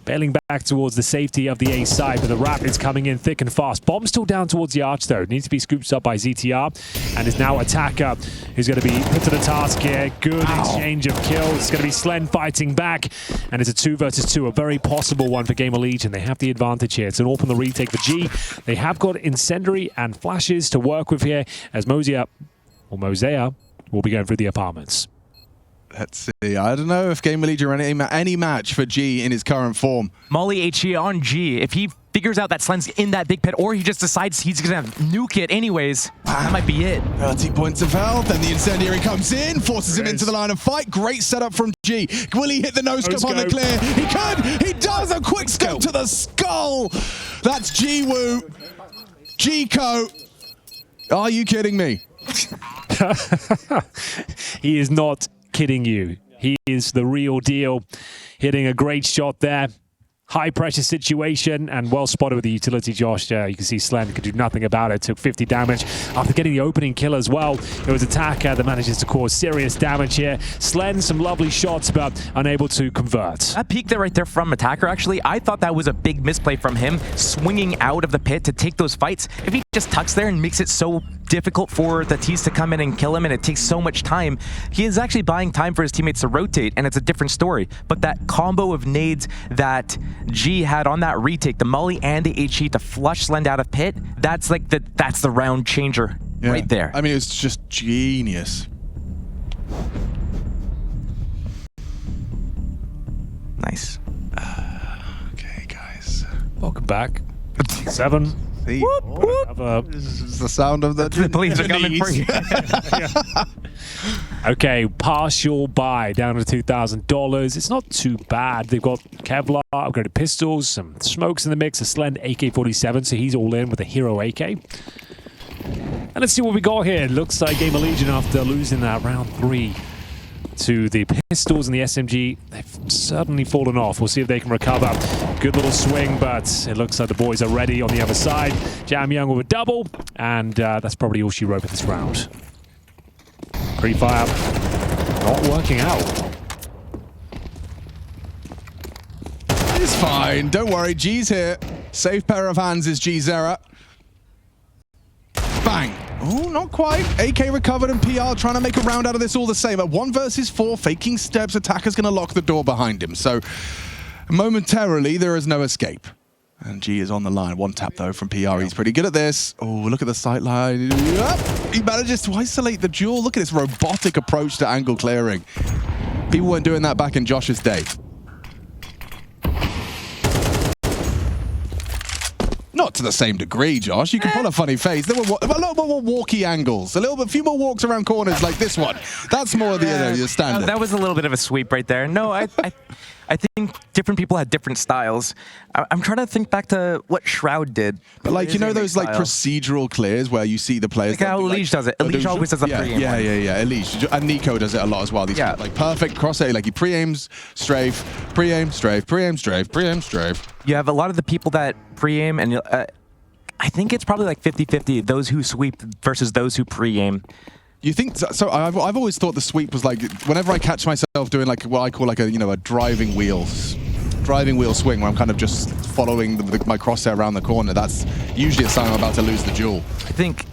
S3: Bailing back towards the safety of the A side, but the Rapids coming in thick and fast. Bomb still down towards the arch, though. Needs to be scooped up by ZTR, and is now Attacker, who's going to be put to the task here. Good exchange of kills. It's going to be Slen fighting back, and it's a 2 versus 2, a very possible one for GamerLegion. They have the advantage here. It's an open the retake for G. They have got Incendiary and Flashes to work with here, as Mosea will be going through the apartments.
S1: Let's see. I don't know if GamerLegion are any match for G in his current form.
S8: Molly HE on G. If he figures out that Slen's in that big pit, or he just decides he's going to nuke it anyways, that might be it.
S1: 30 points of health, and the Incendiary comes in, forces him into the line of fight. Great setup from G. Will he hit the no-scope on the clear? He could! He does! A quick scope to the skull! That's G-Woo. G-Co. Are you kidding me?
S3: He is not kidding you. He is the real deal. Hitting a great shot there. High pressure situation, and well spotted with the utility, Josh. You can see Slen could do nothing about it. Took 50 damage after getting the opening kill as well. It was Attacker that manages to cause serious damage here. Slen, some lovely shots, but unable to convert.
S8: That peek there right there from Attacker, actually, I thought that was a big misplay from him, swinging out of the pit to take those fights. If he just tucks there and makes it so difficult for the T's to come in and kill him, and it takes so much time, he is actually buying time for his teammates to rotate, and it's a different story. But that combo of nades that G had on that retake, the Molly and the HE to flush Slend out of pit, that's like that's the round changer right there.
S1: I mean, it's just genius.
S8: Nice.
S1: Okay, guys.
S3: Welcome back. 7.
S1: Whoop, whoop. This is the sound of the
S8: police are coming for you.
S3: Okay, partial buy down to $2,000. It's not too bad. They've got Kevlar, upgraded pistols, some smokes in the mix, a Slend AK-47, so he's all in with a Hero AK. And let's see what we got here. It looks like GamerLegion, after losing that round 3 to the pistols and the SMG, they've certainly fallen off. We'll see if they can recover. Good little swing, but it looks like the boys are ready on the other side. Jam Young with a double, and that's probably all she wrote for this round. Pre-fire not working out.
S1: It's fine. Don't worry. G's here. Safe pair of hands is G-Zera. Bang. Oh, not quite. AK recovered, and PR trying to make a round out of this all the same. At 1 versus 4, faking steps, Attacker's going to lock the door behind him. So momentarily, there is no escape. And G is on the line. One tap, though, from PR. He's pretty good at this. Oh, look at the sight line. Yep. He manages to isolate the duel. Look at this robotic approach to angle clearing. People weren't doing that back in Josh's day. Not to the same degree, Josh. You can pull a funny face. There were a little bit more walky angles. A few more walks around corners like this one. That's more the your standard.
S8: That was a little bit of a sweep right there. No, I think different people had different styles. I'm trying to think back to what Shroud did.
S1: But like, you know those like procedural clears where you see the players...
S8: Like how Elige does it. Elige always does a pre-aim.
S1: Yeah. Elige. And Nico does it a lot as well. These like perfect cross-aim. Like he pre-aims, strafe, pre-aim, strafe, pre-aim, strafe, pre-aim, strafe.
S8: You have a lot of the people that pre-aim, and I think it's probably like 50-50, those who sweep versus those who pre-aim.
S1: You think so? I've always thought the sweep was like whenever I catch myself doing like what I call like a driving wheel swing where I'm kind of just following my crosshair around the corner. That's usually a sign I'm about to lose the duel.
S8: I think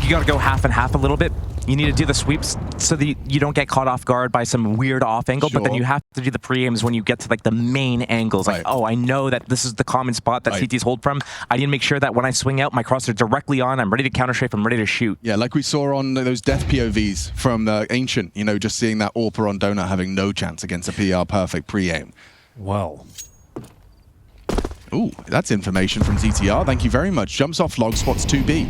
S8: you got to go half and half a little bit. You need to do the sweeps so that you don't get caught off guard by some weird off angle, but then you have to do the pre-aims when you get to like the main angles. Like, oh, I know that this is the common spot that CTs hold from. I need to make sure that when I swing out, my crosshair directly on, I'm ready to counter strafe, I'm ready to shoot.
S1: Yeah, like we saw on those death POVs from Ancient, you know, just seeing that AWPer on Donut having no chance against a PR perfect pre-aim.
S3: Well.
S1: Ooh, that's information from ZTR. Thank you very much. Jumps off log, spots 2B.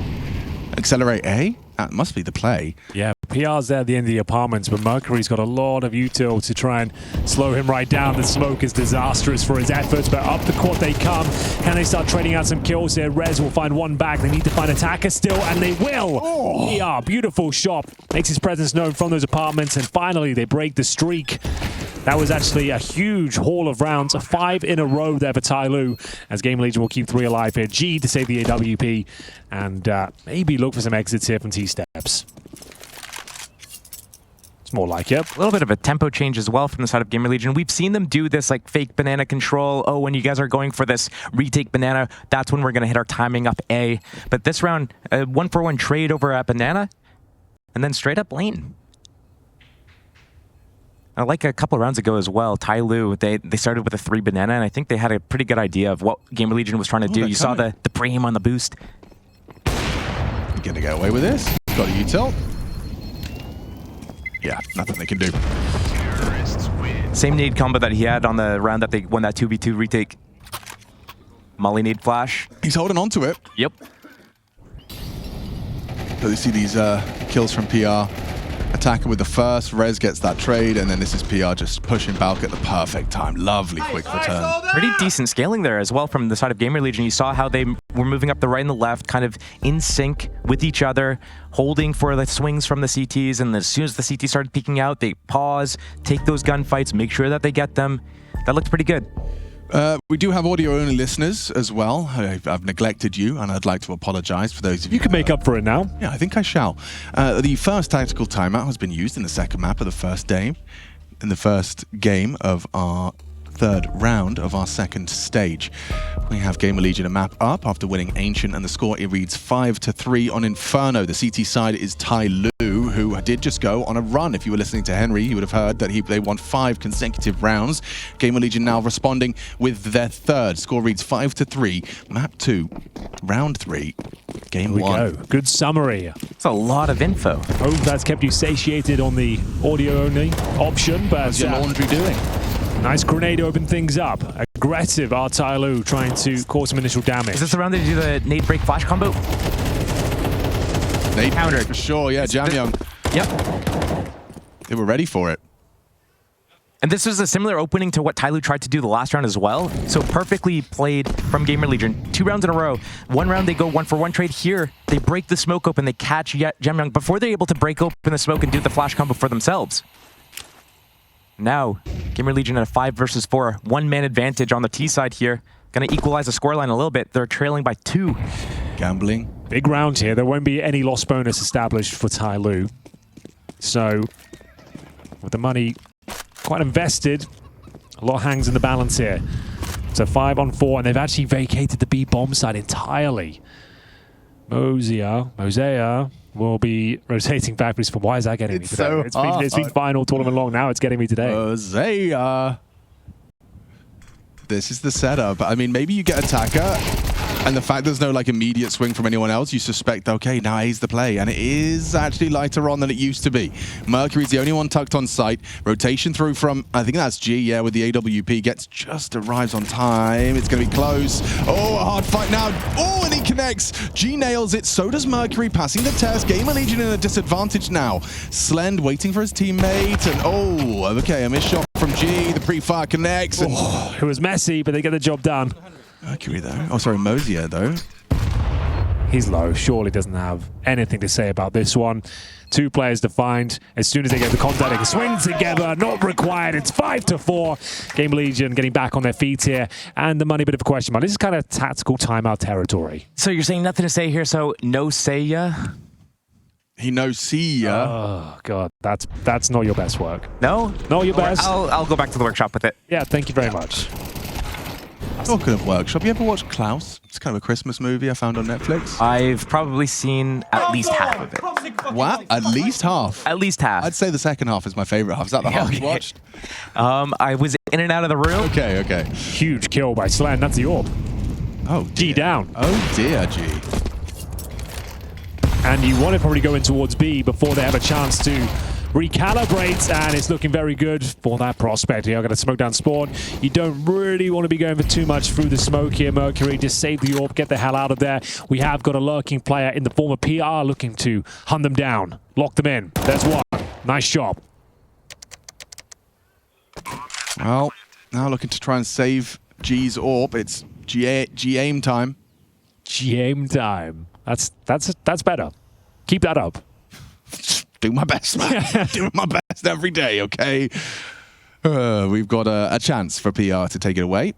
S1: Accelerate A? That must be the play.
S3: Yeah, PR's there at the end of the apartments, but Mercury's got a lot of util to try and slow him right down. The smoke is disastrous for his efforts, but up the court they come. Can they start trading out some kills here? Rez will find one back. They need to find attacker still, and they will. PR, beautiful shot. Makes his presence known from those apartments, and finally they break the streak. That was actually a huge haul of rounds, 5 in a row there for TYLOO, as GamerLegion will keep 3 alive here. G to save the AWP, and maybe look for some exits here from T-Steps. It's more like it.
S8: A little bit of a tempo change as well from the side of GamerLegion. We've seen them do this like fake banana control. Oh, when you guys are going for this retake banana, that's when we're going to hit our timing up A. But this round, 1-for-1 trade over at banana, and then straight up lane. Like a couple rounds ago as well, TYLOO, they started with a 3 banana, and I think they had a pretty good idea of what GamerLegion was trying to do. You saw the pre-aim on the boost.
S1: You're going to get away with this. Got a util. Yeah, nothing they can do.
S8: Same nade combo that he had on the round that they won that 2v2 retake. Molly nade flash.
S1: He's holding on to it.
S8: Yep.
S1: So you see these kills from PR. Attacker with the first, Rez gets that trade, and then this is PR just pushing Balk at the perfect time. Lovely quick return.
S8: Pretty decent scaling there as well from the side of GamerLegion. You saw how they were moving up the right and the left, kind of in sync with each other, holding for the swings from the CTs, and as soon as the CT started peeking out, they pause, take those gunfights, make sure that they get them. That looked pretty good.
S1: We do have audio-only listeners as well. I've neglected you, and I'd like to apologize for those of you.
S3: You can make up for it now.
S1: Yeah, I think I shall. The first tactical timeout has been used in the second map of the first game, in the first game of our third round of our second stage. We have GamerLegion a map up after winning Ancient, and the score, it reads 5-3 on Inferno. The CT side is TYLOO, who did just go on a run. If you were listening to Henry, you would have heard that they won 5 consecutive rounds. GamerLegion now responding with their third. Score reads 5-3. Map 2, round 3, game 1.
S3: Here we go. Good summary.
S8: It's a lot of info.
S3: Hope that's kept you satiated on the audio-only option, but
S1: how's your laundry doing?
S3: Nice grenade to open things up. Aggressive are TYLOO trying to cause some initial damage.
S8: Is this the round they do the nade break flash combo?
S1: Nade countered for sure, yeah. Jamyoung.
S8: Yep.
S1: They were ready for it.
S8: And this is a similar opening to what TYLOO tried to do the last round as well. So perfectly played from GamerLegion. 2 rounds in a row. 1 round they go 1-for-1 trade. Here, they break the smoke open. They catch Jamyoung before they're able to break open the smoke and do the flash combo for themselves. Now, GamerLegion at a 5 versus 4. 1-man advantage on the T side here. Gonna equalize the scoreline a little bit. They're trailing by 2.
S1: Gambling.
S3: Big round here. There won't be any loss bonus established for TYLOO. So, with the money quite invested, a lot hangs in the balance here. So 5-on-4, and they've actually vacated the B bomb side entirely. Mosea will be rotating backwards. For why is that getting me today? It's been fine all tournament long. Now it's getting me today.
S1: Mosea. This is the setup. I mean, maybe you get attacker, and the fact there's no like immediate swing from anyone else, you suspect, okay, now A's the play. And it is actually lighter on than it used to be. Mercury's the only one tucked on site. Rotation through from, I think that's G, yeah, with the AWP. Arrives on time. It's going to be close. Oh, a hard fight now. Oh, and he connects. G nails it. So does Mercury, passing the test. GamerLegion in a disadvantage now. Slend waiting for his teammate. And oh, okay, a missed shot from G. The pre-fire connects. And
S3: It was messy, but they get the job done.
S1: Mercury though. Oh, sorry, Mosier though.
S3: He's low. Surely doesn't have anything to say about this one. 2 players defined. As soon as they get the contact, they can swing together. Not required. It's 5-4. GamerLegion getting back on their feet here. And the money bit of a question mark. This is kind of tactical timeout territory.
S8: So you're saying nothing to say here, so no say ya?
S1: He knows see ya.
S3: Oh, God. That's not your best work.
S8: No?
S3: Not your best?
S8: I'll go back to the workshop with it.
S3: Yeah, thank you very much.
S1: Talking of workshop, you ever watched Klaus? It's kind of a Christmas movie I found on Netflix.
S8: I've probably seen at least half of it.
S1: What? At least half?
S8: At least half.
S1: I'd say the second half is my favorite half. Is that the half you watched?
S8: I was in and out of the room.
S1: Okay.
S3: Huge kill by Slan. That's the orb.
S1: Oh, dear.
S3: G down.
S1: Oh, dear, G.
S3: And you want to probably go in towards B before they have a chance to recalibrate, and it's looking very good for that prospect. You're going to smoke down spawn. You don't really want to be going for too much through the smoke here, Mercury. Just save the orb, get the hell out of there. We have got a lurking player in the form of PR looking to hunt them down, lock them in. There's one. Nice job.
S1: Well, now looking to try and save G's orb. It's G-aim time.
S3: G-aim time. That's better. Keep that up.
S1: Do my best, man. Do my best every day, okay? We've got a chance for PR to take it away.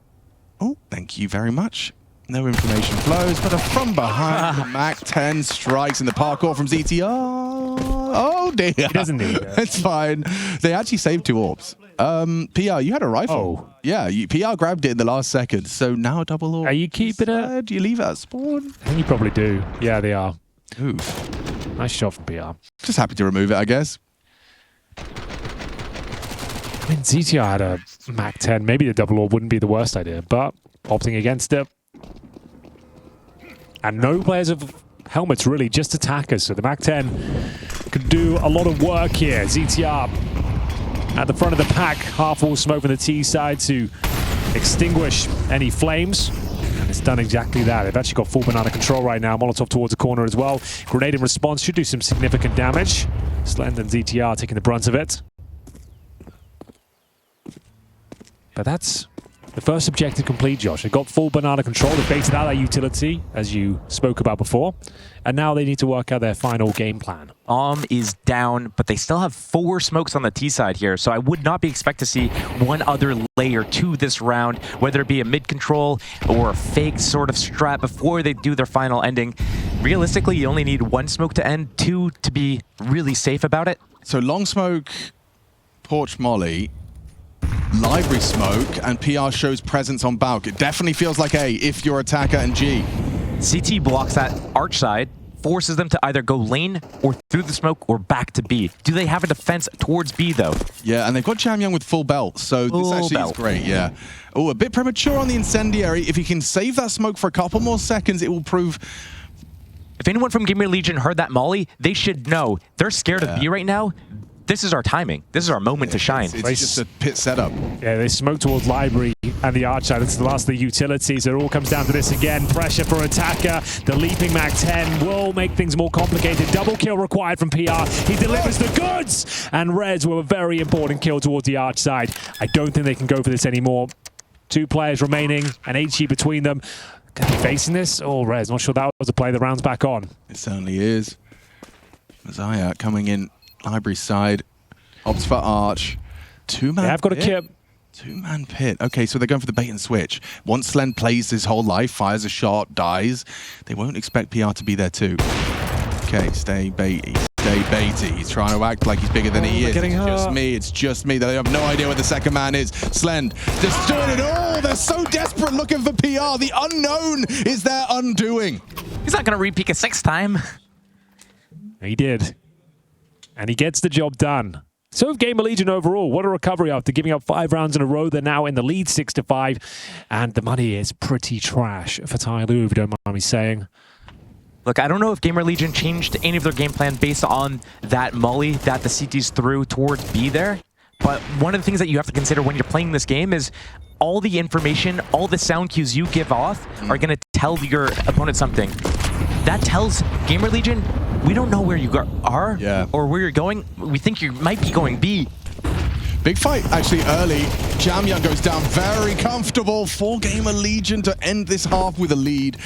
S1: Oh, thank you very much. No information flows, but a from behind MAC-10 strikes in the parkour from ZTR. Oh, dear.
S3: He doesn't need it.
S1: It's fine. They actually saved 2 orbs. PR, you had a rifle.
S3: Oh.
S1: Yeah, PR grabbed it in the last second, so now a double orb.
S3: Are you keeping it?
S1: Do you leave it at spawn?
S3: I think you probably do. Yeah, they are.
S1: Oof.
S3: Nice shot from PR.
S1: Just happy to remove it, I guess.
S3: I mean, ZTR had a MAC-10. Maybe the double orb wouldn't be the worst idea, but opting against it. And no players have helmets, really, just attackers. So the MAC-10 could do a lot of work here. ZTR at the front of the pack, half wall smoke from the T side to extinguish any flames. And it's done exactly that. They've actually got full banana control right now. Molotov towards the corner as well. Grenade in response should do some significant damage. Slend and ZTR taking the brunt of it. But that's the first objective complete, Josh. They got full banana control. They baited out that utility, as you spoke about before. And now they need to work out their final game plan.
S8: Is down, but they still have 4 smokes on the T side here, so I would not be expect to see one other layer to this round, whether it be a mid-control or a fake sort of strat before they do their final ending. Realistically, you only need 1 smoke to end, 2 to be really safe about it.
S1: So long smoke, porch molly, library smoke, and PR shows presence on Balk. It definitely feels like A if you're attacker and G.
S8: CT blocks that arch side, forces them to either go lane or through the smoke or back to B. Do they have a defense towards B, though?
S1: Yeah, and they've got Jamyoung with full belt, so this actually is great, yeah. Oh, a bit premature on the incendiary. If he can save that smoke for a couple more seconds, it will prove...
S8: If anyone from GamerLegion heard that molly, they should know. They're scared of B right now. This is our timing. This is our moment to shine.
S1: It's just a pit setup.
S3: Yeah, they smoke towards library and the arch side. It's the last of the utilities. It all comes down to this again. Pressure for attacker. The leaping MAC-10 will make things more complicated. Double kill required from PR. He delivers the goods! And Rez with a very important kill towards the arch side. I don't think they can go for this anymore. 2 players remaining, and HE between them. Can they facing this? Oh, Rez, not sure that was a play. The round's back on.
S1: It certainly is. Messiah coming in. Library side, opts for arch, 2-man.
S3: They have got a kip.
S1: 2-man pit. Okay, so they're going for the bait and switch. Once Slend plays his whole life, fires a shot, dies, they won't expect PR to be there too. Okay, stay baity, stay baity. He's trying to act like he's bigger than he is. It's just me. They have no idea where the second man is. Slend just doing it all. They're so desperate looking for PR. The unknown is their undoing.
S8: He's not going to re-peek a 6th time.
S3: He did. And he gets the job done. So have GamerLegion overall. What a recovery after giving up 5 rounds in a row. They're now in the lead 6-5. And the money is pretty trash for TYLOO, if you don't mind me saying.
S8: Look, I don't know if GamerLegion changed any of their game plan based on that molly that the CTs threw towards B there. But one of the things that you have to consider when you're playing this game is all the information, all the sound cues you give off are going to tell your opponent something. That tells GamerLegion, we don't know where you are or where you're going. We think you might be going B.
S1: Big fight, actually, early. Jamyang goes down very comfortable for GamerLegion to end this half with a lead.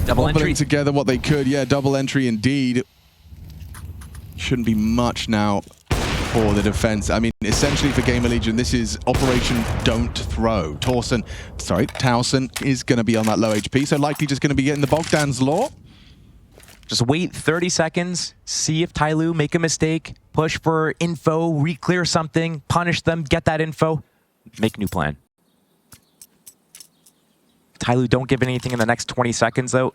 S8: Double entry.
S1: Putting together what they could. Yeah, double entry indeed. Shouldn't be much now for the defense. I mean, essentially for GamerLegion, this is Operation Don't Throw. Towson is going to be on that low HP, so likely just going to be getting the Bogdan's Law.
S8: Just wait 30 seconds, see if TYLOO make a mistake, push for info, re-clear something, punish them, get that info, make a new plan. TYLOO don't give anything in the next 20 seconds, though.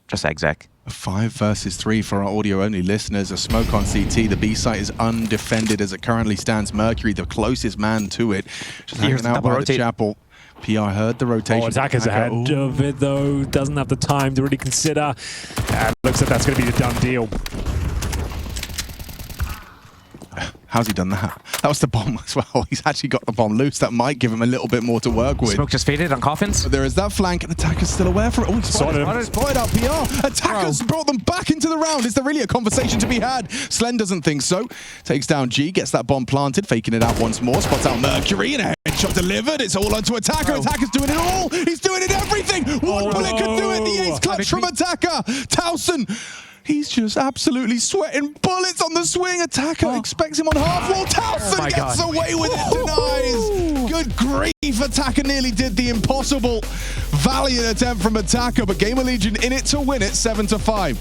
S8: Just exec.
S1: A 5 versus 3 for our audio-only listeners. A smoke on CT. The B site is undefended as it currently stands. Mercury, the closest man to it, just hanging out by the chapel. PR heard the rotation.
S3: Oh, Attacker's ahead of it, though. Doesn't have the time to really consider. And looks like that's going to be the done deal.
S1: How's he done that? That was the bomb as well. He's actually got the bomb loose. That might give him a little bit more to work with.
S8: Smoke just faded on Coffins.
S1: But there is that flank, and Attacker's still aware for it. Oh, he's spotted out PR. Attacker's brought them back into the round. Is there really a conversation to be had? Slen doesn't think so. Takes down G, gets that bomb planted, faking it out once more. Spots out Mercury, and a headshot delivered. It's all onto Attacker. Attacker's doing it all. He's doing it everything. One bullet could do it. The ace clutch from Attacker. Towson. He's just absolutely sweating bullets on the swing. Attacker expects him on half wall. Towson gets away with it, denies. Good grief, Attacker nearly did the impossible. Valiant attempt from Attacker, but GamerLegion in it to win it 7-5.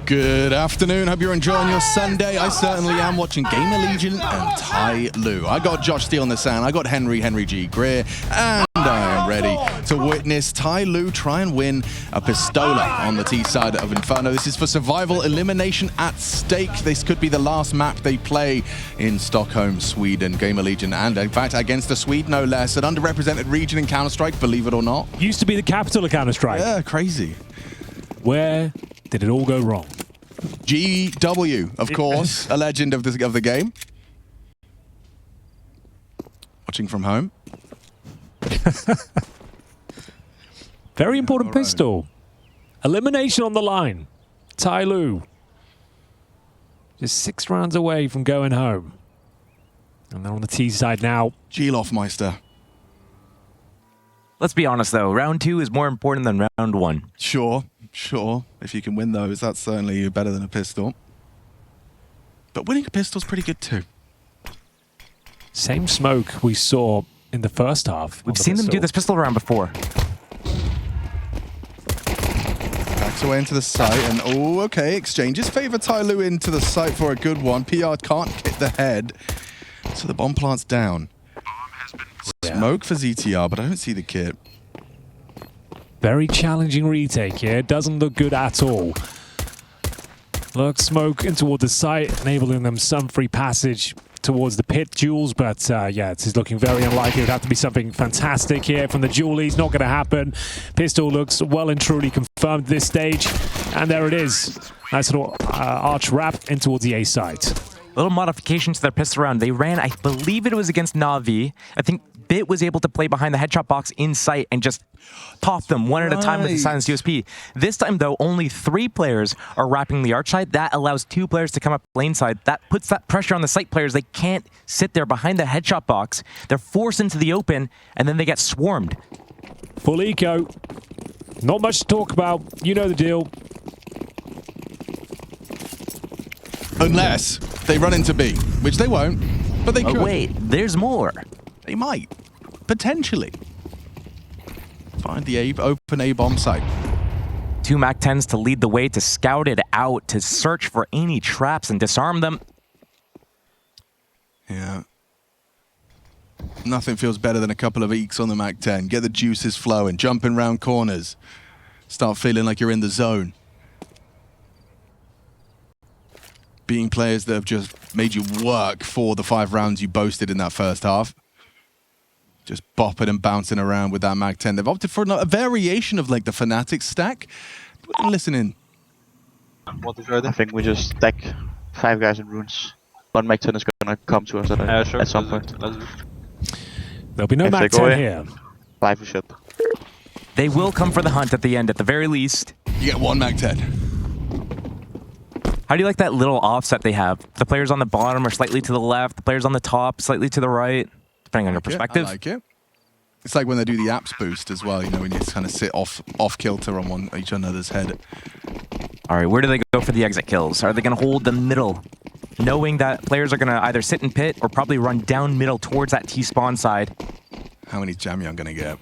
S1: Good afternoon. Hope you're enjoying your Sunday. I certainly am, watching GamerLegion and TYLOO. I got Josh Steele on the sound. I got Henry G. Greer, and I am ready to witness TYLOO try and win a Pistola on the T side of Inferno. This is for survival elimination at stake. This could be the last map they play in Stockholm, Sweden. GamerLegion, and in fact against a Swede no less, an underrepresented region in Counter-Strike, believe it or not.
S3: Used to be the capital of Counter-Strike.
S1: Yeah, crazy.
S3: Where did it all go wrong?
S1: GW, of course, a legend of the game. Watching from home.
S3: Very important pistol. Elimination on the line. TYLOO. Just 6 rounds away from going home. And they're on the T side now.
S1: G-Lofmeister.
S8: Let's be honest, though. Round 2 is more important than round 1.
S1: Sure. If you can win those, that's certainly better than a pistol. But winning a pistol's pretty good too.
S3: Same smoke we saw in the first half.
S8: We've seen them do this pistol round before.
S1: Backs away into the site, and oh, okay. Exchanges favor TYLOO into the site for a good one. PR can't hit the head, so the bomb plant's down. Smoke for ZTR, but I don't see the kit.
S3: Very challenging retake here. Doesn't look good at all. Look, smoke in toward the site, enabling them some free passage towards the pit duels, but yeah, it's looking very unlikely. It would have to be something fantastic here from the dualies. Not going to happen. Pistol looks well and truly confirmed at this stage, and there it is. Nice little arch wrap in towards the A site.
S8: Little modification to their pistol round. They ran, I believe it was against Na'Vi. I think Bit was able to play behind the headshot box in sight and just pop them one at a time with the silenced USP. This time, though, only 3 players are wrapping the arch side. That allows 2 players to come up lane side. That puts that pressure on the site players. They can't sit there behind the headshot box. They're forced into the open, and then they get swarmed.
S3: Full eco. Not much to talk about. You know the deal.
S1: Unless they run into B, which they won't, but they could.
S8: Oh, wait, there's more.
S1: They might. Potentially. Find the open A-bomb site.
S8: 2 MAC-10s to lead the way, to scout it out, to search for any traps and disarm them.
S1: Yeah. Nothing feels better than a couple of eeks on the MAC-10. Get the juices flowing, jumping round corners. Start feeling like you're in the zone. Beating players that have just made you work for the 5 rounds you boasted in that first half. Just bopping and bouncing around with that MAC-10. They've opted for a variation of like the Fnatic stack. Listen in.
S7: I think we just stack 5 guys in runes. 1 MAC-10 is gonna come to us at some point.
S3: There'll be no MAC-10 here.
S7: 5 ship.
S8: They will come for the hunt at the end, at the very least.
S1: You get 1 MAC-10.
S8: How do you like that little offset they have? The players on the bottom are slightly to the left, the players on the top slightly to the right, depending on your perspective.
S1: I like it. It's like when they do the apps boost as well, you know, when you kind of sit off kilter on each another's head.
S8: All right, where do they go for the exit kills? Are they going to hold the middle, knowing that players are going to either sit in pit or probably run down middle towards that T-spawn side?
S1: How many Jamyang going to get?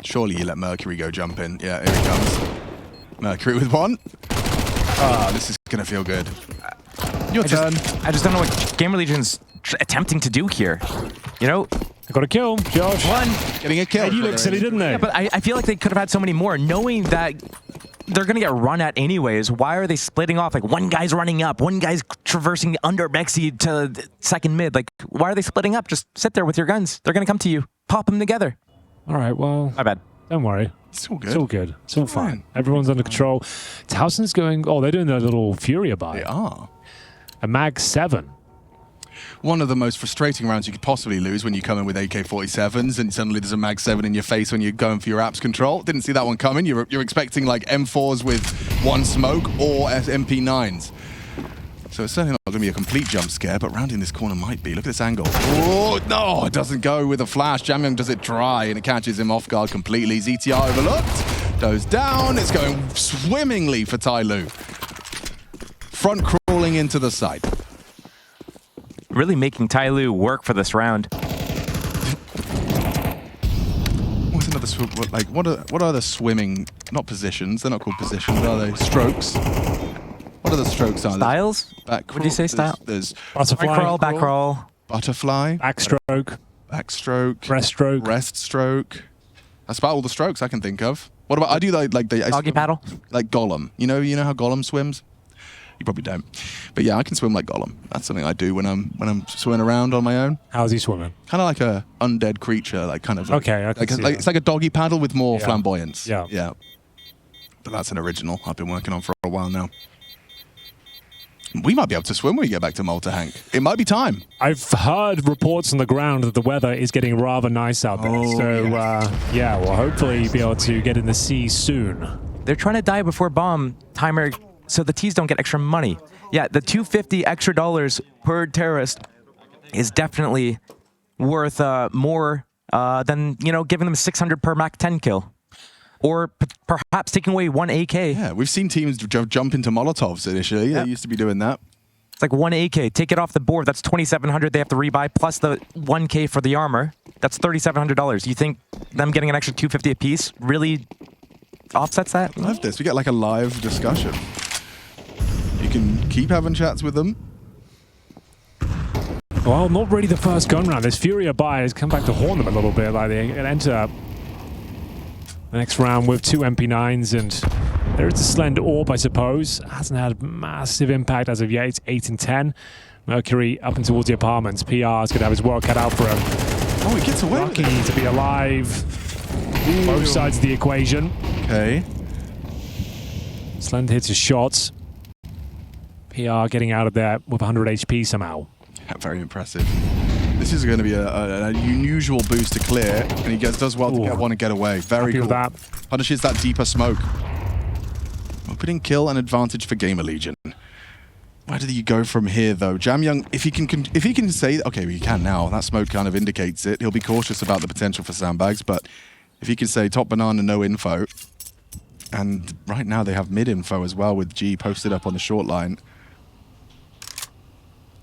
S1: Surely you let Mercury go jump in. Yeah, here he comes. Mercury with 1. Ah, this is going to feel good. Your turn.
S8: I just don't know what GamerLegion's attempting to do here. You know?
S3: I got a kill, Josh.
S8: 1.
S1: Getting a kill.
S3: Hey, you look silly, didn't they?
S8: Yeah, but I feel like they could have had so many more, knowing that they're going to get run at anyways. Why are they splitting off? Like, 1 guy's running up, 1 guy's traversing the under Mexi to second mid. Like, why are they splitting up? Just sit there with your guns. They're going to come to you. Pop them together.
S3: All right, well.
S8: My bad.
S3: Don't worry.
S1: It's all good.
S3: It's all good. It's all fine. Everyone's under control. Towson's going... Oh, they're doing their little Furia buy.
S1: They are.
S3: A Mag-7.
S1: One of the most frustrating rounds you could possibly lose when you come in with AK-47s and suddenly there's a Mag-7 in your face when you're going for your apps control. Didn't see that one coming. You're expecting like M4s with 1 smoke or MP9s. So it's certainly not going to be a complete jump scare, but rounding this corner might be. Look at this angle. Oh, no, it doesn't go with a flash. Jamyang does it dry, and it catches him off guard completely. ZTR overlooked, goes down. It's going swimmingly for TYLOO. Front crawling into the side.
S8: Really making TYLOO work for this round.
S1: With another what are the swimming, not positions, they're not called positions, are they? Strokes. What are the strokes?
S8: Styles?
S1: Back
S8: Would you say style?
S1: There's
S3: Butterfly.
S8: Front crawl, back crawl.
S1: butterfly.
S3: Backstroke.
S1: Backstroke.
S3: Breaststroke.
S1: Breaststroke. That's about all the strokes I can think of. What about, I do like the...
S8: Doggy paddle?
S1: Like Gollum. You know how Gollum swims? You probably don't. But yeah, I can swim like Gollum. That's something I do when I'm swimming around on my own.
S3: How's he swimming?
S1: Kind of like a undead creature, like kind of...
S3: Okay, I can see that.
S1: it's like a doggy paddle with more flamboyance.
S3: Yeah.
S1: Yeah. But that's an original I've been working on for a while now. We might be able to swim when we get back to Malta, Hank. It might be time.
S3: I've heard reports on the ground that the weather is getting rather nice out there. Yeah, we'll hopefully be able to get in the sea soon.
S8: They're trying to die before bomb timer so the T's don't get extra money. Yeah, the $250 extra per terrorist is definitely worth more than, giving them 600 per Mac 10 kill. Or perhaps taking away 1 AK.
S1: Yeah, we've seen teams jump into Molotovs initially. They used to be doing that.
S8: It's like 1 AK. Take it off the board. That's 2,700 they have to rebuy, plus the 1K for the armor. That's $3,700. You think them getting an extra $250 a piece really offsets that?
S1: I love this. We get like a live discussion. You can keep having chats with them.
S3: Well, not really the first gun round. This Furia buy has come back to haunt them a little bit. Like they enter the next round with 2 MP9s, and there is a slender orb, I suppose. Hasn't had massive impact as of yet. It's 8 and 10. Mercury up and towards the apartments. PR is going to have his work cut out for him.
S1: Oh, he gets away.
S3: Lucky to be alive. Ooh. Both sides of the equation.
S1: Okay.
S3: Slender hits his shots. PR getting out of there with 100 HP somehow.
S1: Yeah, very impressive. This is going to be an unusual boost to clear, and he does well to get one and get away. Very cool.
S3: That.
S1: Punishes that deeper smoke. Opening kill and advantage for GamerLegion. Where do you go from here, though? Jamyoung, if he can say, okay, he can now. That smoke kind of indicates it. He'll be cautious about the potential for sandbags, but if he can say top banana, no info, and right now they have mid info as well with G posted up on the short line.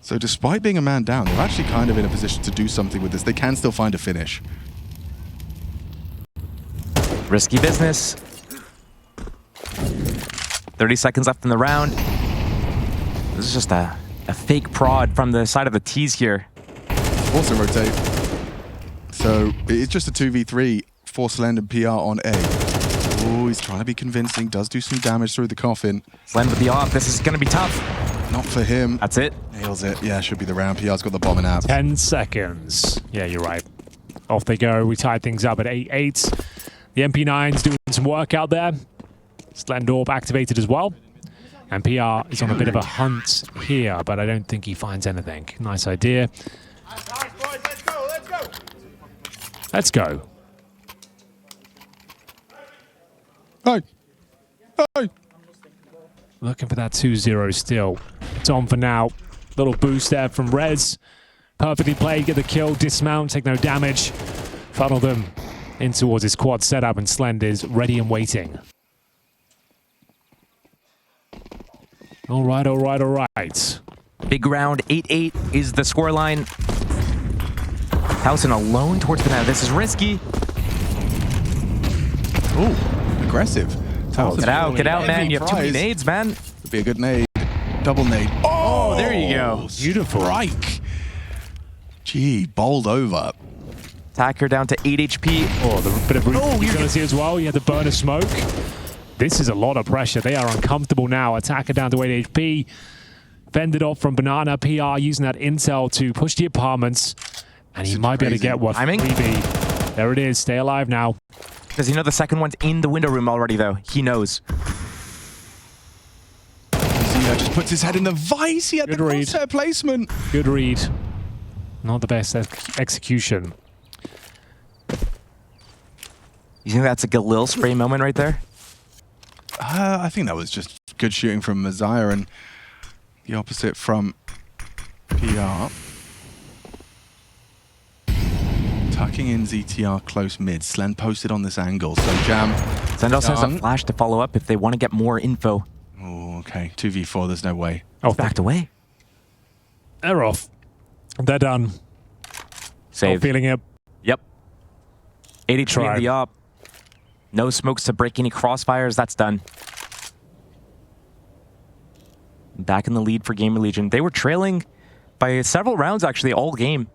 S1: So despite being a man down, they're actually kind of in a position to do something with this. They can still find a finish.
S8: Risky business. 30 seconds left in the round. This is just a fake prod from the side of the T's here.
S1: Also rotate. So it's just a 2v3 for Slend and PR on A. Oh, he's trying to be convincing. Does do some damage through the coffin.
S8: Slend with the off. This is going to be tough.
S1: Not for him.
S8: That's it.
S1: Nails it. Yeah, should be the round. PR's got the bomb in app.
S3: 10 seconds. Yeah, you're right. Off they go. We tied things up at 8-8. The MP9's doing some work out there. Slendorp activated as well. And PR is on a bit of a hunt here, but I don't think he finds anything. Nice idea. Let's go.
S1: Hey. Hey.
S3: Looking for that 2-0 still. It's on for now. Little boost there from Rez. Perfectly played, get the kill, dismount, take no damage. Funnel them in towards his quad setup, and Slend is ready and waiting. All right, all right, all right.
S8: Big round, 8-8 is the scoreline. Howson alone towards the net. This is risky.
S1: Ooh, aggressive.
S8: Get out, man. You have too many nades, man.
S1: Could be a good nade. Double nade.
S8: Oh, there you go.
S3: Beautiful.
S1: Strike. Gee, bowled over.
S8: Attacker down to 8 HP.
S3: Oh, the bit of utility as well. You had the burner smoke. This is a lot of pressure. They are uncomfortable now. Attacker down to 8 HP. Fended off from Banana. PR using that intel to push the apartments. And he might be able to get what? Freebie. There it is. Stay alive now.
S8: Does he know the second one's in the window room already, though? He knows.
S1: Zeno just puts his head in the vice. He had the crosshair placement.
S3: Good read. Not the best execution.
S8: You think that's a Galil spray moment right there?
S1: I think that was just good shooting from Messiah, and the opposite from PR. Tucking in ZTR close mid. Slend posted on this angle, so Jam.
S8: Slend also has a flash to follow up if they want to get more info.
S1: Oh, okay. 2v4, there's no way.
S8: Oh, backed away.
S3: They're off. They're done.
S8: Save.
S3: Not feeling it.
S8: Yep. 83 in the op. No smokes to break any crossfires. That's done. Back in the lead for GamerLegion. They were trailing by several rounds, actually, all game.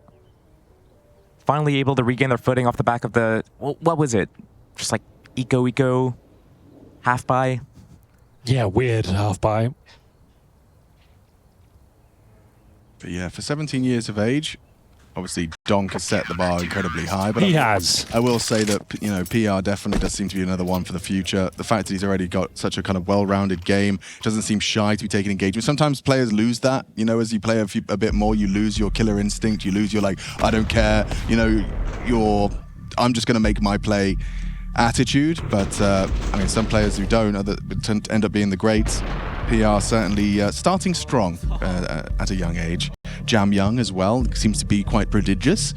S8: Finally able to regain their footing off the back of the... What was it? Just like eco, half buy?
S3: Yeah, weird half buy.
S1: But yeah, for 17 years of age, obviously Donk has set the bar incredibly high. But
S3: He has.
S1: I will say that, you know, PR definitely does seem to be another one for the future. The fact that he's already got such a kind of well-rounded game, doesn't seem shy to be taking engagement. Sometimes players lose that, you know, as you play a bit more, you lose your killer instinct, you lose your like, I don't care, you know, I'm just going to make my play attitude. But I mean, some players who don't end up being the greats. PR certainly starting strong at a young age. Jam Young as well seems to be quite prodigious.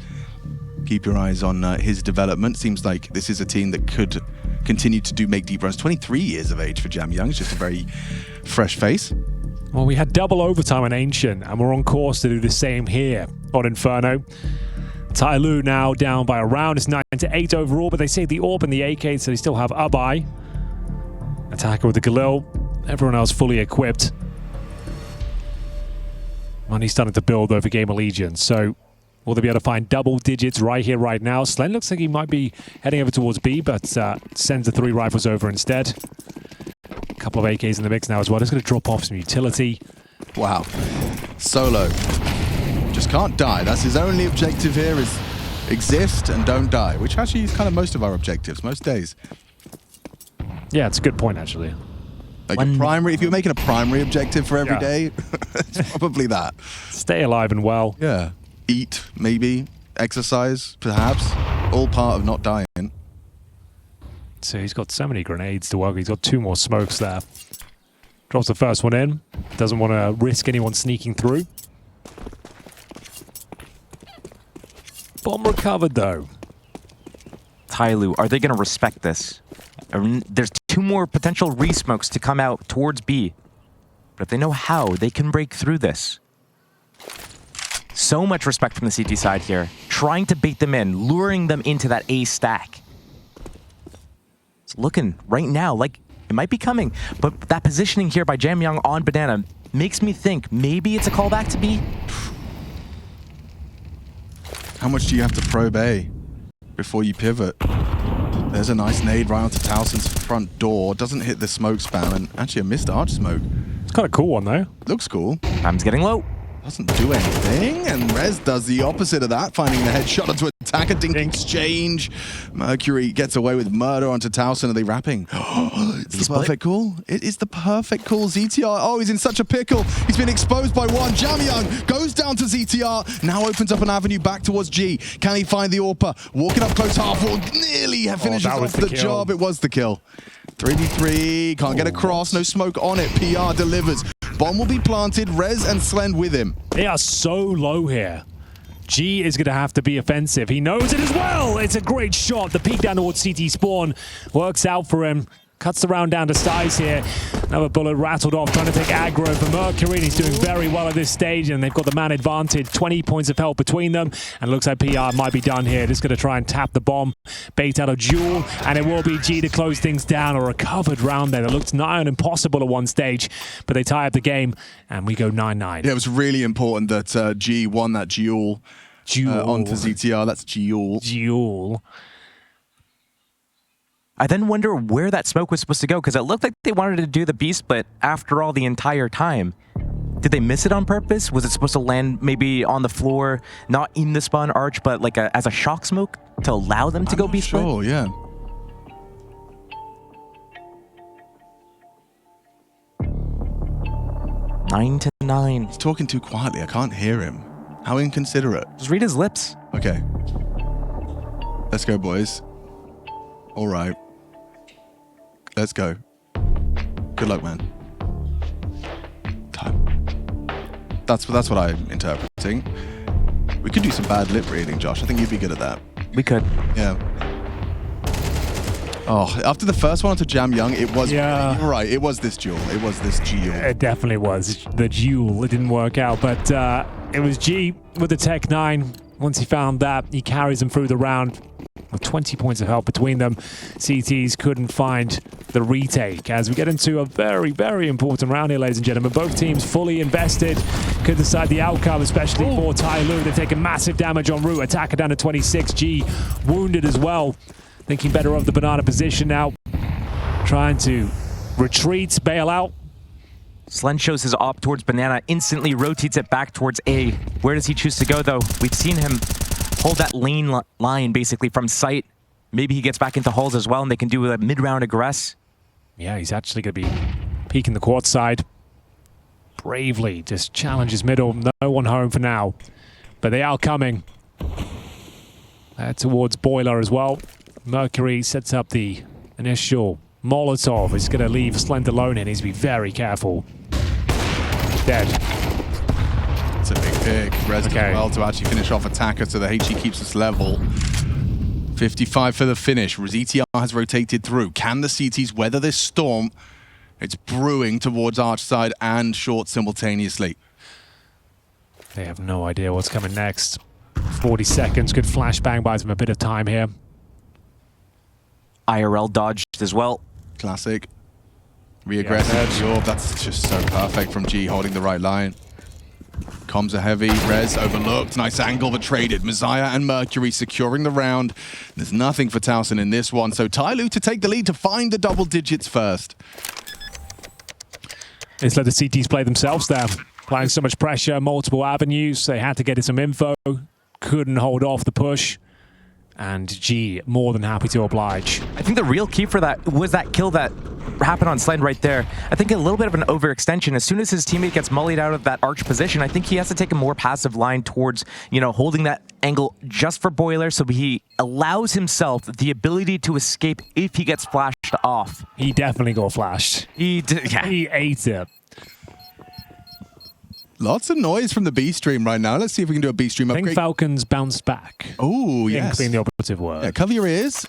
S1: Keep your eyes on his development. Seems like this is a team that could continue to make deep runs. 23 years of age for Jam Young. It's just a very fresh face.
S3: Well, we had double overtime on Ancient, and we're on course to do the same here on Inferno. TYLOO now down by a round. It's 9-8 overall, but they say the Orb and the AK, so they still have Abai. Attacker with the Galil. Everyone else fully equipped. Money's starting to build over GamerLegion, so will they be able to find double digits right here, right now? Slen looks like he might be heading over towards B, but sends the 3 rifles over instead. A couple of AKs in the mix now as well. Just going to drop off some utility.
S1: Wow. Solo. Just can't die. That's his only objective here, is exist and don't die, which actually is kind of most of our objectives, most days.
S3: Yeah, it's a good point, actually.
S1: Like a primary, if you're making a primary objective for every day, it's probably that.
S3: Stay alive and well.
S1: Yeah. Eat, maybe. Exercise, perhaps. All part of not dying.
S3: So he's got so many grenades to work with. He's got 2 more smokes there. Drops the first one in. Doesn't want to risk anyone sneaking through. Bomb recovered, though.
S8: TYLOO, are they going to respect this? There's 2 more potential re-smokes to come out towards B. But if they know how, they can break through this. So much respect from the CT side here. Trying to bait them in, luring them into that A stack. It's looking right now like it might be coming. But that positioning here by Jam Young on Banana makes me think maybe it's a callback to B.
S1: How much do you have to probe A before you pivot? There's a nice nade right onto Towson's front door. Doesn't hit the smoke spam, and actually a missed arch smoke.
S3: It's kind of cool one, though.
S1: Looks cool.
S8: Time's getting low.
S1: Doesn't do anything, and Rez does the opposite of that, finding the headshot onto attacker. Dink exchange. Mercury gets away with murder onto Towson. Are they wrapping? It's the perfect call. It is the perfect call. ZTR, oh, he's in such a pickle. He's been exposed by one. Jam Young goes down to ZTR, now opens up an avenue back towards G. Can he find the AWPer? Walking up close half wall, nearly finishes off the job. It was the kill. 3v3, can't get across, no smoke on it. PR delivers. Bomb will be planted, Rez and Slend with him.
S3: They are so low here. G is going to have to be offensive. He knows it as well. It's a great shot. The peek down towards CT spawn works out for him. Cuts the round down to size here. Another bullet rattled off, trying to take aggro for Mercury. And he's doing very well at this stage, and they've got the man advantage. 20 points of help between them, and looks like PR might be done here. Just going to try and tap the bomb, bait out a duel, and it will be G to close things down. A recovered round there that looked nigh on impossible at one stage, but they tie up the game, and we go 9-9.
S1: Yeah, it was really important that G won that duel onto ZTR. That's duel.
S8: I then wonder where that smoke was supposed to go, because it looked like they wanted to do the B split after all the entire time. Did they miss it on purpose? Was it supposed to land maybe on the floor, not in the spawn arch, but like as a shock smoke to allow them to go B split?
S1: Sure, yeah.
S8: Nine to 9.
S1: He's talking too quietly. I can't hear him. How inconsiderate.
S8: Just read his lips.
S1: Okay. Let's go, boys. All right. Let's go. Good luck, man. Time. That's what I'm interpreting. We could do some bad lip reading, Josh. I think you'd be good at that.
S8: We could.
S1: Yeah. Oh, after the first one to Jam Young, it was...
S3: Yeah.
S1: You're right. It was this duel. It was this duel.
S3: It definitely was. The duel. It didn't work out, but it was G with the Tech 9. Once he found that, he carries him through the round. with 20 points of help between them. CTs couldn't find the retake as we get into a very, very important round here, ladies and gentlemen. Both teams fully invested, could decide the outcome, especially for TYLOO. They've taken massive damage on route. Attacker down to 26. G wounded as well. Thinking better of the banana position now. Trying to retreat, bail out.
S8: Slen shows his op towards banana, instantly rotates it back towards A. Where does he choose to go, though? We've seen him hold that lane line, basically, from sight. Maybe he gets back into halls as well, and they can do a mid-round aggress.
S3: Yeah, he's actually going to be peeking the court side. Bravely just challenges middle. No one home for now. But they are coming. Towards Boiler as well. Mercury sets up the initial Molotov. He's going to leave Slend alone and he needs to be very careful. Dead.
S1: It's a big pick. Res does well to actually finish off Attacker, so the HE keeps us level. 55 for the finish. ZTR has rotated through. Can the CTs weather this storm? It's brewing towards Archside and Short simultaneously.
S3: They have no idea what's coming next. 40 seconds. Good flashbang, buys them a bit of time here.
S8: IRL dodged as well.
S1: Classic. Re-aggressive. Yeah, that's just so perfect from G, holding the right line. Comms are heavy. Res overlooked. Nice angle, but traded. Messiah and Mercury securing the round. There's nothing for Towson in this one, so TYLOO to take the lead to find the double digits first.
S3: Let's let the CTs play themselves there. Applying so much pressure, multiple avenues. They had to get some info. Couldn't hold off the push. And G, more than happy to oblige.
S8: I think the real key for that was that kill that happened on Slend right there. I think a little bit of an overextension. As soon as his teammate gets mullied out of that arch position, I think he has to take a more passive line towards, holding that angle just for Boiler, so he allows himself the ability to escape if he gets flashed off.
S3: He definitely got flashed.
S8: He did, yeah.
S3: He ate it.
S1: Lots of noise from the B stream right now. Let's see if we can do a B stream upgrade.
S3: I think Falcons bounced back.
S1: Oh, yes.
S3: Being the operative word.
S1: Yeah, cover your ears.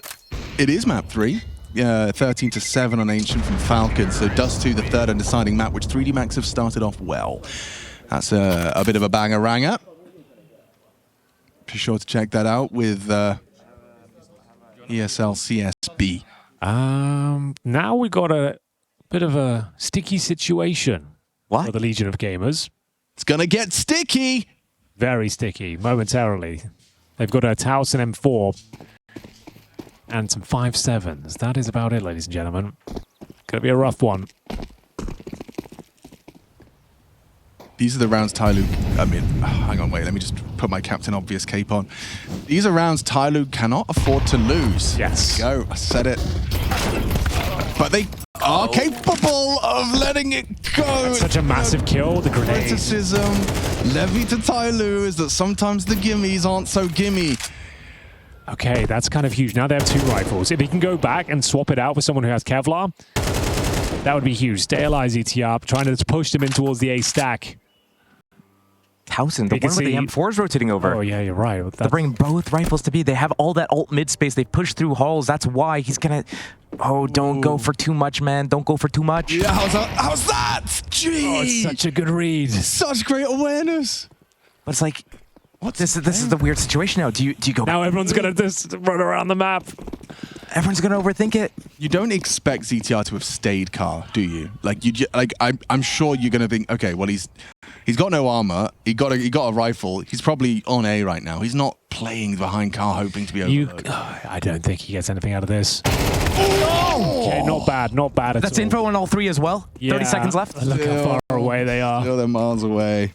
S1: It is map 3. 13-7 on Ancient from Falcons. So Dust 2, the third and deciding map, which 3D Max have started off well. That's a bit of a banger-ranger. Be sure to check that out with ESL CSB.
S3: Now we got a bit of a sticky situation for the Legion of Gamers.
S1: It's gonna get sticky.
S3: Very sticky, momentarily. They've got a Towson M4 and some 5.7s. That is about it, ladies and gentlemen. Gonna be a rough one.
S1: These are the rounds TYLOO... hang on, wait. Let me just put my Captain Obvious cape on. These are rounds TYLOO cannot afford to lose.
S3: Yes.
S1: There you go. I said it. But they are capable of letting it go.
S3: That's such a massive kill. The grenade.
S1: Criticism levied to TYLOO is that sometimes the gimmies aren't so gimme.
S3: Okay, that's kind of huge. Now they have 2 rifles. If he can go back and swap it out for someone who has Kevlar, that would be huge. Stay alive, ZTR, trying to push them in towards the A stack.
S8: Towson, the one with the M4 is rotating over.
S3: Oh, yeah, you're right.
S8: They're bringing both rifles to B. They have all that alt mid space. They push through halls. That's why he's gonna... Oh, don't go for too much, man. Don't go for too much.
S1: Yeah, how's that? Jeez.
S3: Oh, it's such a good read.
S1: Such great awareness.
S8: But it's like... This is the weird situation now. Do you go...
S3: Now everyone's gonna just run around the map.
S8: Everyone's gonna overthink it.
S1: You don't expect ZTR to have stayed car, do you? I'm sure you're gonna think, okay, well he's got no armor, he got a rifle, he's probably on A right now. He's not playing behind car hoping to be overloaded.
S3: I don't think he gets anything out of this. Oh! Okay, not bad at all.
S8: That's info on all 3 as well.
S3: Yeah.
S8: 30 seconds left.
S3: Look how far away they are.
S1: They're miles away.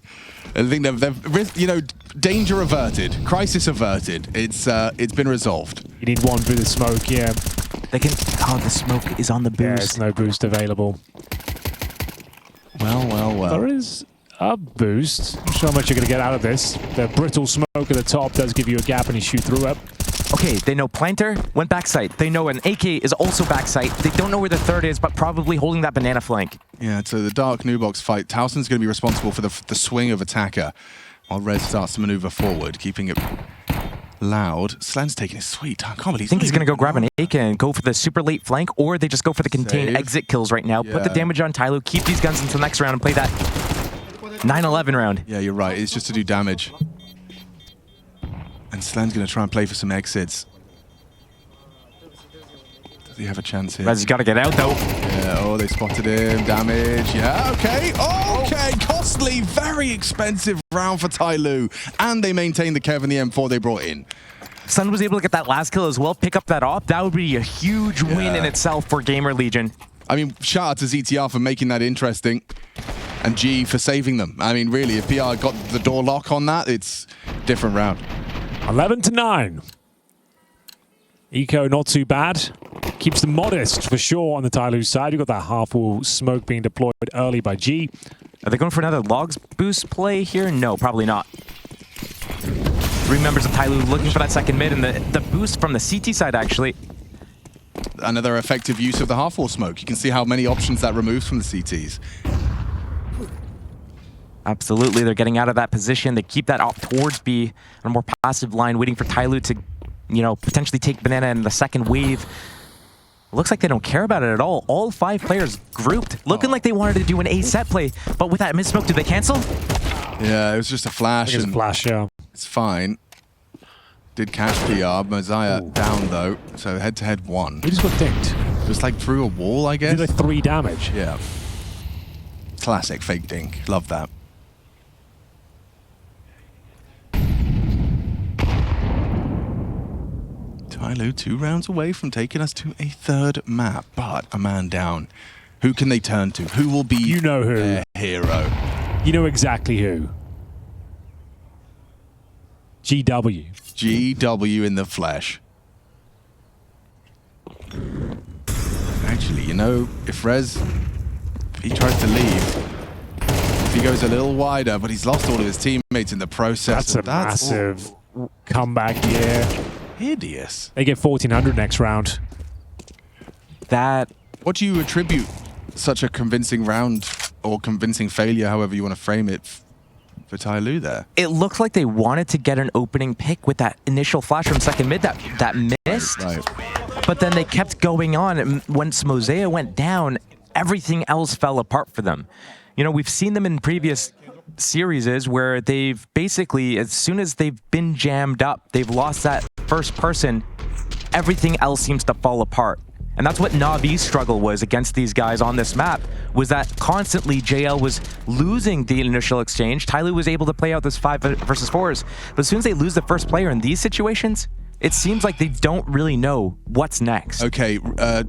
S1: I think they've danger averted, crisis averted. It's been resolved.
S3: You need one through the smoke, yeah.
S8: They can... Oh, the smoke is on the boost.
S3: Yeah, there's no boost available.
S1: Well.
S3: There is a boost. I'm sure how much you're going to get out of this. The brittle smoke at the top does give you a gap and you shoot through it.
S8: Okay, they know Planter went backside. They know an AK is also backside. They don't know where the third is, but probably holding that banana flank.
S1: Yeah, so the Dark New Box fight, Towson's going to be responsible for the swing of Attacker, while Red starts to maneuver forward, keeping it loud. Slen's taking it sweet. I can't believe
S8: I think he's going to go grab an AK and go for the super late flank, or they just go for the contained exit kills right now. Yeah. Put the damage on TYLOO, keep these guns into the next round, and play that 9-11 round.
S1: Yeah, you're right. It's just to do damage. And Slen's going to try and play for some exits. Does he have a chance here?
S8: Rez got to get out, though.
S1: Yeah, oh, they spotted him. Damage. Yeah, okay. Okay. Costly, very expensive round for TYLOO. And they maintain the Kev and the M4 they brought in.
S8: Sun was able to get that last kill as well, pick up that op. That would be a huge win in itself for GamerLegion.
S1: I mean, shout out to ZTR for making that interesting. And G for saving them. I mean, really, if PR got the door lock on that, it's different round.
S3: 11-9. Eco not too bad. Keeps them modest for sure on the TYLOO side. You've got that half-wall smoke being deployed early by G.
S8: Are they going for another logs boost play here? No, probably not. 3 members of TYLOO looking for that second mid, and the boost from the CT side, actually.
S1: Another effective use of the half-wall smoke. You can see how many options that removes from the CTs.
S8: Absolutely, they're getting out of that position. They keep that op towards B on a more passive line, waiting for TYLOO to, you know, potentially take Banana in the second wave. Looks like they don't care about it at all. All 5 players grouped, looking like they wanted to do an A set play, but with that mid-smoke, did they cancel?
S1: Yeah, it was just a flash.
S3: It was a flash, yeah.
S1: It's fine. Did catch PR. Mosiah down, though, so head-to-head 1.
S3: He just got dinked.
S1: Just like through a wall, I guess?
S3: He did like 3 damage.
S1: Yeah. Classic fake dink. Love that. TYLOO 2 rounds away from taking us to a 3rd map, but a man down. Who can they turn to? Who will be their hero?
S3: You know exactly who. GW.
S1: GW in the flesh. Actually, you know, if he tries to leave, if he goes a little wider, but he's lost all of his teammates in the process.
S3: That's a massive comeback here.
S1: Hideous.
S3: They get 1400 next round.
S1: What do you attribute such a convincing round or convincing failure, however you want to frame it, for TYLOO there?
S8: It looked like they wanted to get an opening pick with that initial flash from second mid that missed.
S1: Right.
S8: But then they kept going on, and once Mosiah went down, everything else fell apart for them. You know, we've seen them in previous series where they've basically, as soon as they've been jammed up, they've lost that first person, everything else seems to fall apart. And that's what Navi's struggle was against these guys on this map, was that constantly JL was losing the initial exchange. TYLOO was able to play out this 5 versus 4s, but as soon as they lose the first player in these situations, it seems like they don't really know what's next.
S1: Okay,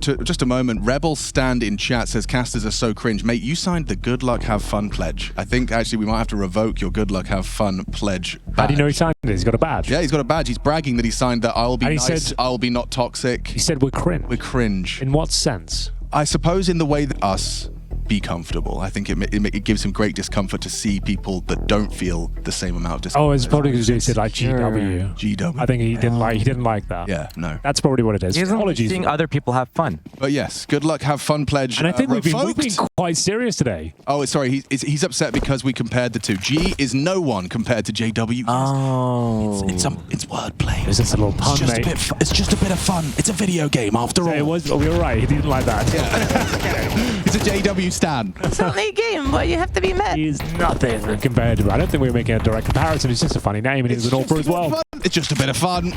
S1: just a moment. Rebel Stand in chat says, casters are so cringe. Mate, you signed the Good Luck Have Fun pledge. I think actually we might have to revoke your Good Luck Have Fun pledge badge.
S3: How do you know he signed it? He's got a badge.
S1: Yeah, he's got a badge. He's bragging that he signed that I'll be nice, I'll be not toxic.
S3: He said we're cringe.
S1: We're cringe.
S3: In what sense?
S1: I suppose in the way that us be comfortable. I think it gives him great discomfort to see people that don't feel the same amount of discomfort.
S3: Oh, it's probably because he said like GW.
S1: GW.
S3: I think he didn't like that.
S1: Yeah, no.
S3: That's probably what it is.
S8: He doesn't like
S3: Apologies.
S8: seeing other people have fun.
S1: But yes, Good Luck Have Fun pledge.
S3: And I think we've been quite serious today.
S1: Oh, sorry. He's upset because we compared the two. G is no one compared to JW.
S8: Oh.
S1: It's wordplay.
S3: It's just a little pun, mate.
S1: It's just a bit of fun. It's a video game after all.
S3: It was. Oh, you're right. He didn't like that.
S1: Yeah. It's a JW stan.
S8: It's only a game, but you have to be mad.
S3: He's nothing compared to. I don't think we're making a direct comparison. It's just a funny name, and he's an author as well.
S1: It's just a bit of fun.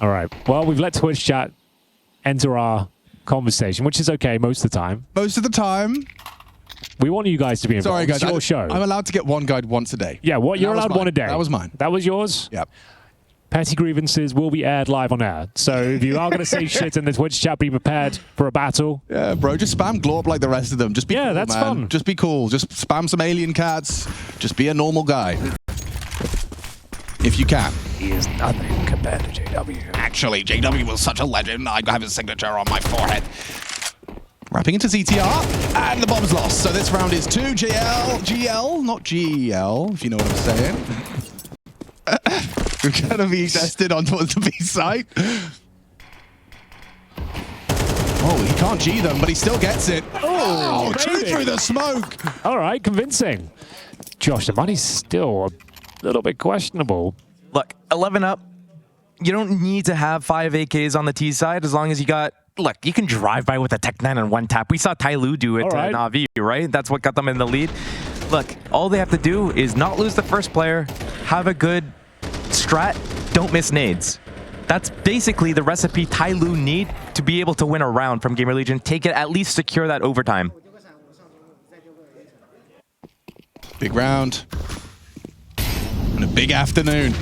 S3: All right. Well, we've let Twitch chat enter our conversation, which is okay most of the time.
S1: Most of the time.
S3: We want you guys to be involved.
S1: Sorry, guys.
S3: It's your show.
S1: I'm allowed to get one guide once a day.
S3: Yeah, you're allowed one a day.
S1: That was mine.
S3: That was yours?
S1: Yep.
S3: Petty grievances will be aired live on air. So if you are going to say shit in the Twitch chat, be prepared for a battle.
S1: Yeah, bro, just spam Glorp like the rest of them. Just be cool,
S3: that's
S1: man.
S3: fun.
S1: Just be cool. Just spam some alien cats. Just be a normal guy. If you can.
S3: He is nothing compared to JW.
S1: Actually, JW was such a legend. I have his signature on my forehead. Wrapping into ZTR, and the bomb's lost. So this round is 2 GL, not GL, if you know what I'm saying. We're going to be tested on towards the B site. Oh, he can't G them, but he still gets it. Oh, true through the smoke.
S3: All right, convincing. Josh, the money's still a little bit questionable.
S8: Look, 11 up. You don't need to have 5 AKs on the T side as long as you got... Look, you can drive by with a Tech 9 and 1 tap. We saw TYLOO do it to Navi, right? That's what got them in the lead. Look, all they have to do is not lose the first player, have a good strat, don't miss nades. That's basically the recipe TYLOO need to be able to win a round from GamerLegion. Take it, at least secure that overtime.
S1: Big round. And a big afternoon.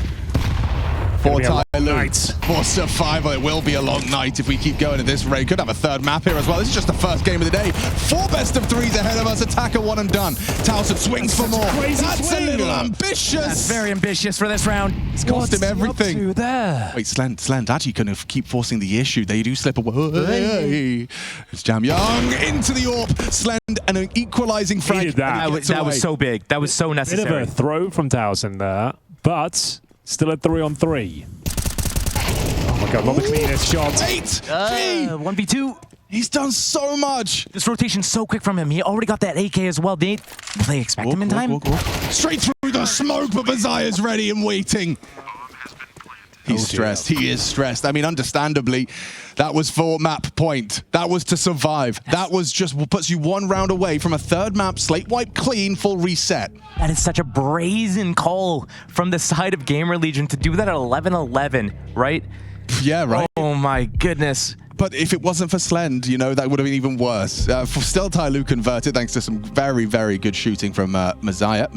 S1: For TYLOO, for Survival. It will be a long night if we keep going at this rate. Could have a third map here as well. This is just the first game of the day. 4 best of 3s ahead of us. Attacker 1 and done. Towson swings for more. That's a little ambitious. That's
S8: very ambitious for this round.
S1: It's cost him everything.
S8: There?
S1: Wait, Slend actually going to keep forcing the issue. They do slip away. It's Jam Young into the AWP. Slend and an equalizing frag.
S8: That was so big. That was so necessary.
S3: Bit of a throw from Towson there, but still at 3-on-3. Oh my god, not the cleanest shot.
S8: 1v2.
S1: He's done so much.
S8: This rotation's so quick from him. He already got that AK as well. Will they expect him in time?
S1: Straight through the smoke, but Maziah's ready and waiting. He's stressed. He is stressed. I mean, understandably, that was for map point. That was to survive. That was just puts you 1 round away from a 3rd map, slate wipe clean, full reset.
S8: That is such a brazen call from the side of GamerLegion to do that at 11-11, right?
S1: Yeah, right.
S8: Oh my goodness.
S1: But if it wasn't for Slend, you know, that would have been even worse. Still TYLOO converted thanks to some very, very good shooting from Maziah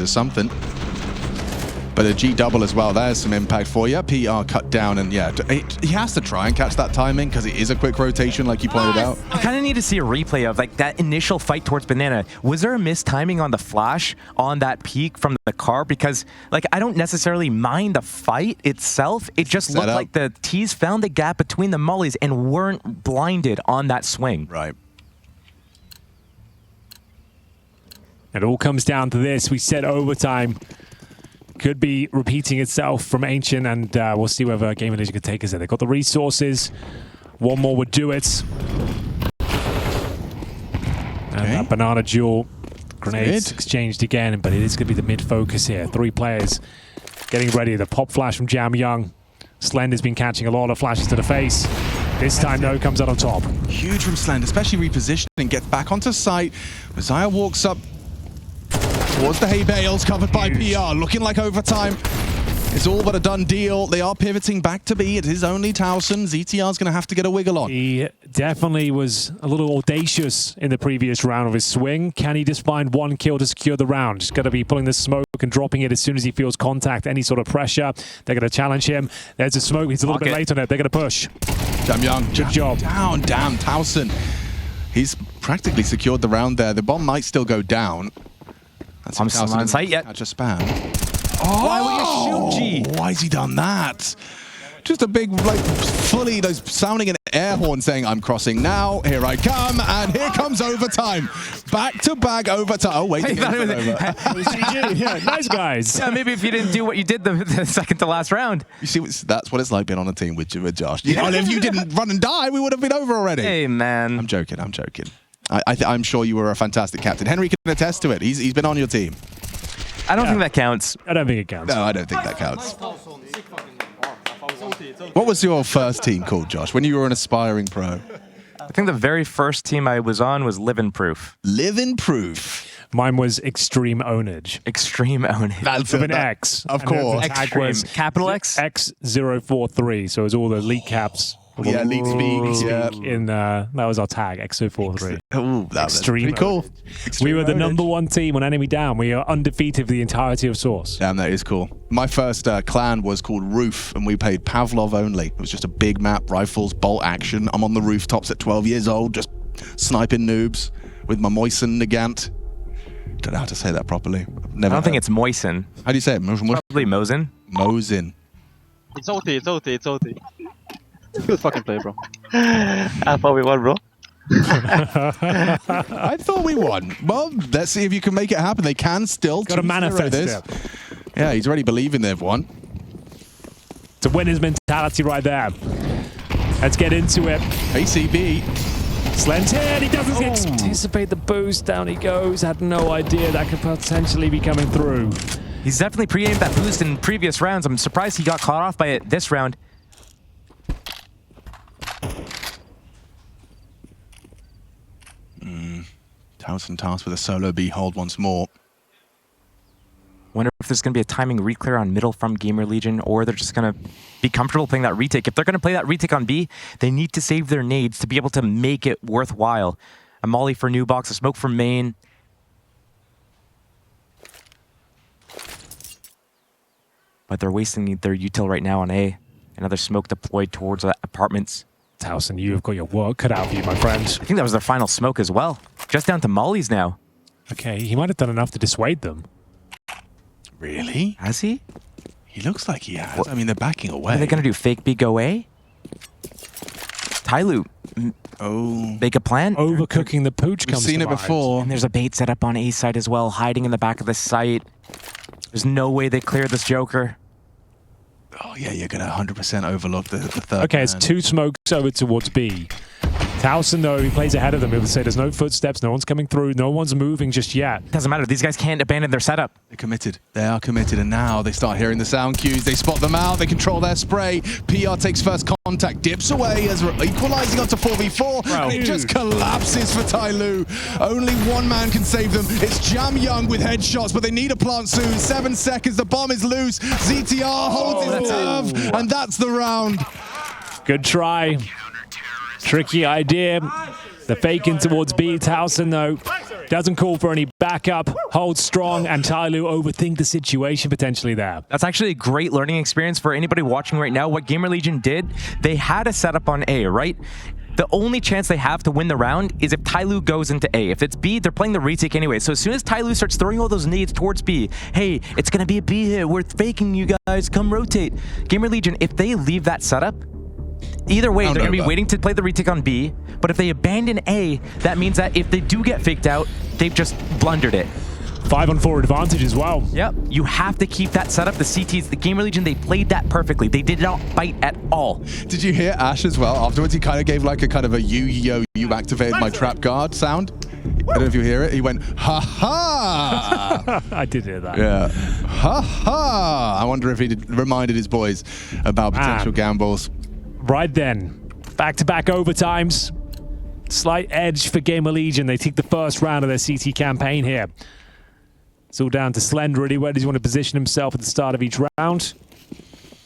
S1: something. But a G double as well. There's some impact for you. PR cut down, and yeah, he has to try and catch that timing because it is a quick rotation, like you pointed out.
S8: I kind of need to see a replay of like that initial fight towards Banana. Was there a mistiming on the flash on that peak from the car? Because like I don't necessarily mind the fight itself. It just looked like the T's found the gap between the mollies and weren't blinded on that swing.
S1: Right.
S3: It all comes down to this. We said overtime could be repeating itself from Ancient, and we'll see whether GamerLegion can take us there. They've got the resources. 1 more would do it. And that banana duel. Grenades exchanged again, but it is going to be the mid-focus here. 3 players getting ready. The pop flash from Jam Young. Slend has been catching a lot of flashes to the face. This time, though, comes out on top.
S1: Huge from Slend, especially repositioning. Gets back onto site. Maziah walks up towards the hay bales, covered by PR. Looking like overtime. It's all but a done deal. They are pivoting back to B. It is only Towson. ZTR's going to have to get a wiggle on.
S3: He definitely was a little audacious in the previous round of his swing. Can he just find 1 kill to secure the round? Just got to be pulling the smoke and dropping it as soon as he feels contact, any sort of pressure. They're going to challenge him. There's a smoke. He's a little bit late on it. They're going to push.
S1: Jam Young.
S3: Good job.
S1: Damn, Towson. He's practically secured the round there. The bomb might still go down. That's
S8: I'm still not in sight yet.
S1: Catch a spam.
S8: Why would you shoot, G?
S1: Why has he done that? Just a big, like, fully sounding an air horn saying, I'm crossing now, here I come, and here comes overtime. Back-to-back overtime. Oh, wait.
S8: Hey, thought it was
S3: CG. Yeah, nice guys.
S8: Yeah, maybe if you didn't do what you did the second to last round.
S1: You see, that's what it's like being on a team with Josh. You know, if you didn't run and die, we would have been over already.
S8: Hey, man.
S1: I'm joking. I'm sure you were a fantastic captain. Henry can attest to it. He's been on your team.
S8: I don't think that counts.
S3: I don't think it counts.
S1: No, I don't think that counts. What was your first team called, Josh, when you were an aspiring pro?
S8: I think the very first team I was on was Live in Proof.
S1: Live in Proof.
S3: Mine was Extreme Ownage.
S8: Extreme Ownage.
S1: That's
S3: with an X.
S1: Of course.
S8: Extreme. Capital X?
S3: X043. So it was all the elite caps.
S1: Yeah, elite speaks. Yeah.
S3: That was our tag, X043.
S1: Oh, that was pretty cool.
S3: We were the #1 team on Enemy Down. We are undefeated for the entirety of Source.
S1: Damn, that is cool. My first clan was called Roof, and we played Pavlov only. It was just a big map, rifles, bolt action. I'm on the rooftops at 12 years old, just sniping noobs with my Moisen Nagant. Don't know how to say that properly.
S8: I don't think it's Moisen.
S1: How do you say it?
S8: Probably Mosin.
S1: Mosin.
S7: It's OT. Good fucking play, bro. I thought we won, bro.
S1: I thought we won. Well, let's see if you can make it happen. They can still.
S3: Got to manifest
S1: this. Yeah, he's already believing they've won.
S3: It's a winner's mentality right there. Let's get into it.
S1: ACB.
S3: Slend's hit. He doesn't anticipate the boost. Down he goes. Had no idea that could potentially be coming through.
S8: He's definitely pre-aimed that boost in previous rounds. I'm surprised he got caught off by it this round.
S1: Towson tasked with a solo B hold once more.
S8: Wonder if there's going to be a timing reclear on middle from GamerLegion, or they're just going to be comfortable playing that retake. If they're going to play that retake on B, they need to save their nades to be able to make it worthwhile. A molly for new box, a smoke from main. But they're wasting their util right now on A. Another smoke deployed towards apartments.
S3: Towson, you have got your work cut out for you, my friend.
S8: I think that was their final smoke as well. Just down to mollies now.
S3: Okay, he might have done enough to dissuade them.
S1: Really?
S8: Has he?
S1: He looks like he has. I mean, they're backing away.
S8: Are they going to do fake B go A? TYLOO. Make a plan?
S3: Overcooking the pooch comes to mind.
S1: We've seen it before.
S8: And there's a bait set up on A side as well, hiding in the back of the site. There's no way they clear this Joker.
S1: Oh, yeah, you're going to 100% overlook the third
S3: Okay,
S1: man.
S3: it's 2 smokes over towards B. Towson, though, he plays ahead of them. He would say there's no footsteps, no one's coming through, no one's moving just yet.
S8: Doesn't matter. These guys can't abandon their setup.
S1: They're committed. They are committed, and now they start hearing the sound cues. They spot them out. They control their spray. PR takes first contact, dips away as we're equalizing onto 4v4, and it just collapses for TYLOO. Only one man can save them. It's Jam Young with headshots, but they need a plant soon. 7 seconds. The bomb is loose. ZTR holds his nerve, and that's the round.
S3: Good try. Tricky idea. The fake in towards B. Towson, though, doesn't call for any backup, holds strong, and TYLOO overthink the situation potentially there.
S8: That's actually a great learning experience for anybody watching right now. What GamerLegion did, they had a setup on A, right? The only chance they have to win the round is if TYLOO goes into A. If it's B, they're playing the retake anyway. So as soon as TYLOO starts throwing all those nades towards B, hey, it's going to be a B hit. We're faking you guys. Come rotate. GamerLegion, if they leave that setup, either way, they're going to be waiting to play the retake on B, but if they abandon A, that means that if they do get faked out, they've just blundered it.
S3: 5-on-4 advantage as well.
S8: Yep. You have to keep that setup. The CTs, the GamerLegion, they played that perfectly. They did not bite at all.
S1: Did you hear Ash as well? Afterwards, he kind of gave like a kind of a you activated my trap guard sound. I don't know if you hear it. He went, ha ha!
S3: I did hear that.
S1: Yeah. Ha ha! I wonder if he reminded his boys about potential gambles.
S3: Right then, back-to-back overtimes. Slight edge for GamerLegion. They take the first round of their CT campaign here. It's all down to Slend, really. Where does he want to position himself at the start of each round?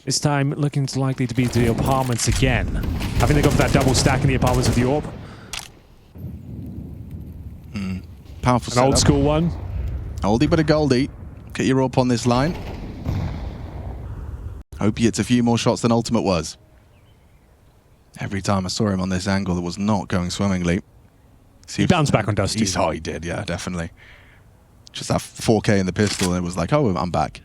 S3: This time, looking likely to be to the apartments again. I think they go for that double stack in the apartments with the AWP.
S1: Powerful
S3: An
S1: setup.
S3: old school one.
S1: Oldie but a goldie. Get your AWP on this line. Hope he hits a few more shots than Ultimate was. Every time I saw him on this angle, it was not going swimmingly.
S3: He bounced back on Dusty.
S1: Oh, he did, yeah, definitely. Just that 4K in the pistol, and it was like, oh, I'm back.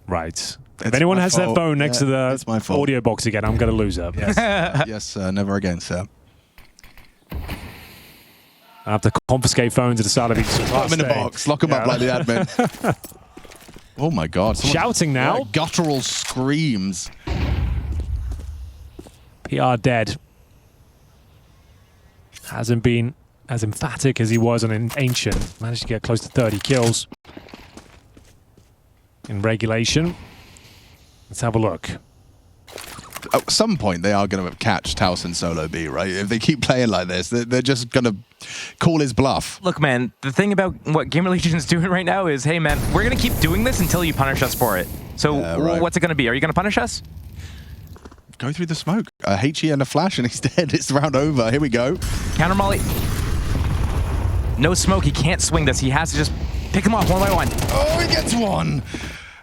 S3: Right. If anyone has their phone next to the audio box again, I'm going to lose it.
S1: Yes, yes, never again, sir.
S3: I have to confiscate phones at the start of each
S1: Lock them in the box. Lock them up like the admin. Oh my God!
S3: Shouting now.
S1: Yeah, guttural screams.
S3: PR dead. Hasn't been as emphatic as he was on an Ancient. Managed to get close to 30 kills in regulation. Let's have a look.
S1: At some point, they are going to catch Towson solo B, right? If they keep playing like this, they're just going to call his bluff.
S8: Look, man, the thing about what GamerLegion is doing right now is, hey, man, we're going to keep doing this until you punish us for it. So what's it going to be? Are you going to punish us?
S1: Go through the smoke. A HE and a flash, and he's dead. It's round over. Here we go.
S8: Counter molly. No smoke. He can't swing this. He has to just pick them off one by one.
S1: Oh, he gets one.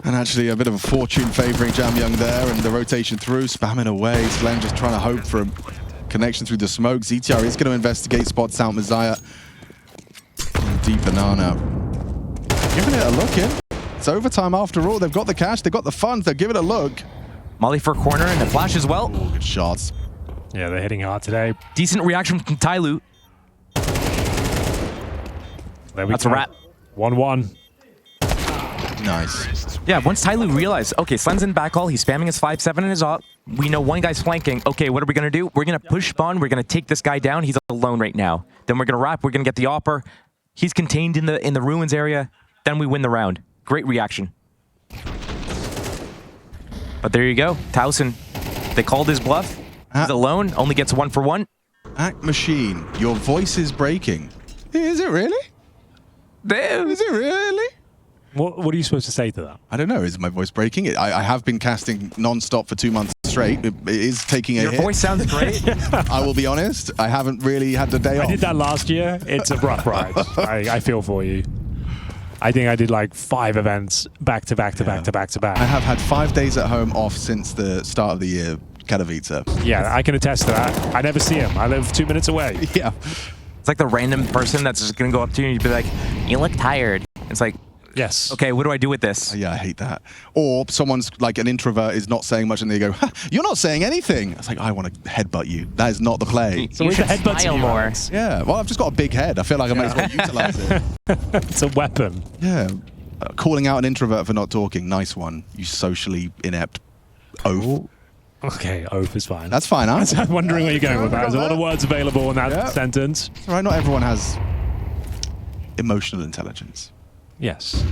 S1: And actually a bit of a fortune favoring Jam Young there, and the rotation through, spamming away. Slen just trying to hope for a connection through the smoke. ZTR is going to investigate, spots out Messiah. Deep banana. Giving it a look in. It's overtime after all. They've got the cash, they've got the funds, they'll give it a look.
S8: Molly for corner and the flash as well.
S1: Oh, good shots.
S3: Yeah, they're hitting hard today.
S8: Decent reaction from TYLOO. That's a wrap.
S3: 1-1.
S1: Nice.
S8: Yeah, once TYLOO realized, okay, Slen's in backhaul, he's spamming his 5-7 in his op. We know one guy's flanking. Okay, what are we going to do? We're going to push spawn. We're going to take this guy down. He's alone right now. Then we're going to wrap. We're going to get the opper. He's contained in the ruins area. Then we win the round. Great reaction. But there you go. Towson, they called his bluff. He's alone, only gets 1 for 1.
S1: Act Machine, your voice is breaking. Is it really?
S8: Damn.
S1: Is it really?
S3: What are you supposed to say to that?
S1: I don't know. Is my voice breaking? I have been casting non-stop for 2 months straight. It is taking a hit.
S8: Your voice sounds great.
S1: I will be honest. I haven't really had the day off.
S3: I did that last year. It's a rough ride. I feel for you. I think I did like 5 events back to back to back to back to back.
S1: I have had 5 days at home off since the start of the year, Katowice.
S3: Yeah, I can attest to that. I never see him. I live 2 minutes away.
S1: Yeah.
S8: It's like the random person that's just going to go up to you and you'd be like, you look tired. It's like,
S3: yes.
S8: Okay, what do I do with this?
S1: Yeah, I hate that. Or someone's like an introvert is not saying much and they go, you're not saying anything. It's like, I want to headbutt you. That is not the play.
S8: So you should smile more.
S1: Yeah, well, I've just got a big head. I feel like I might as well utilize it.
S3: It's a weapon.
S1: Yeah. Calling out an introvert for not talking. Nice one. You socially inept oaf.
S3: Ooh. Okay, oaf is fine.
S1: That's fine, huh?
S3: I'm wondering where you're going with that. There's a lot of words available in that sentence.
S1: All right, not everyone has emotional intelligence.
S3: Yes.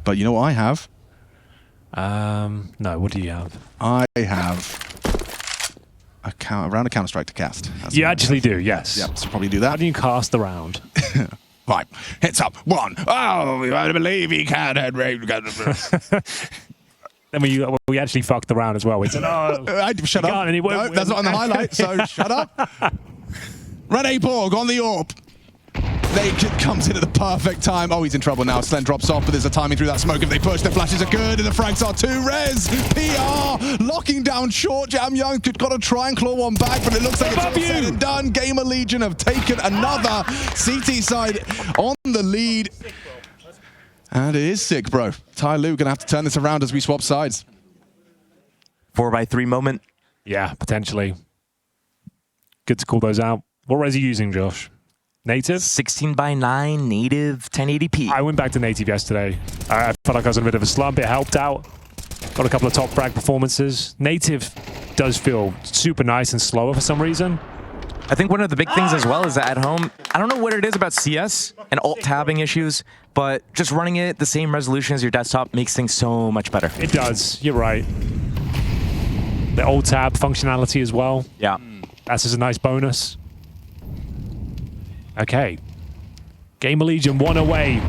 S1: But you know what I have?
S3: No, what do you have?
S1: I have a round of Counter-Strike to cast. That's
S3: You
S1: what I
S3: actually
S1: have.
S3: do, yes.
S1: Yep, so probably do
S3: How
S1: that.
S3: do you cast the round?
S1: Right, hits up. 1. Oh, I believe he can't.
S3: Then we actually fucked the round as well. We said, oh,
S1: Shut up. No, that's not on the highlight, so shut up. Rene Borg on the AWP. Naked comes in at the perfect time. Oh, he's in trouble now. Slen drops off, but there's a timing through that smoke. If they push, the flashes are good, and the frags are 2. Rez, PR, locking down short. Jam Young could got to try and claw one back, but it looks like it's all said and done. GamerLegion have taken another CT side on the lead. And it is sick, bro. TYLOO gonna have to turn this around as we swap sides.
S8: 4x3 moment.
S3: yeah, potentially. Good to call those out. What res are you using, Josh? Native?
S8: 16:9 native 1080p.
S3: I went back to native yesterday. I felt like I was in a bit of a slump. It helped out. Got a couple of top frag performances. Native does feel super nice and slower for some reason.
S8: I think one of the big things as well is that at home, I don't know what it is about CS and alt-tabbing issues, but just running it the same resolution as your desktop makes things so much better.
S3: It does. You're right. The alt tab functionality as well.
S8: Yeah.
S3: That's just a nice bonus. Okay. GamerLegion 1 away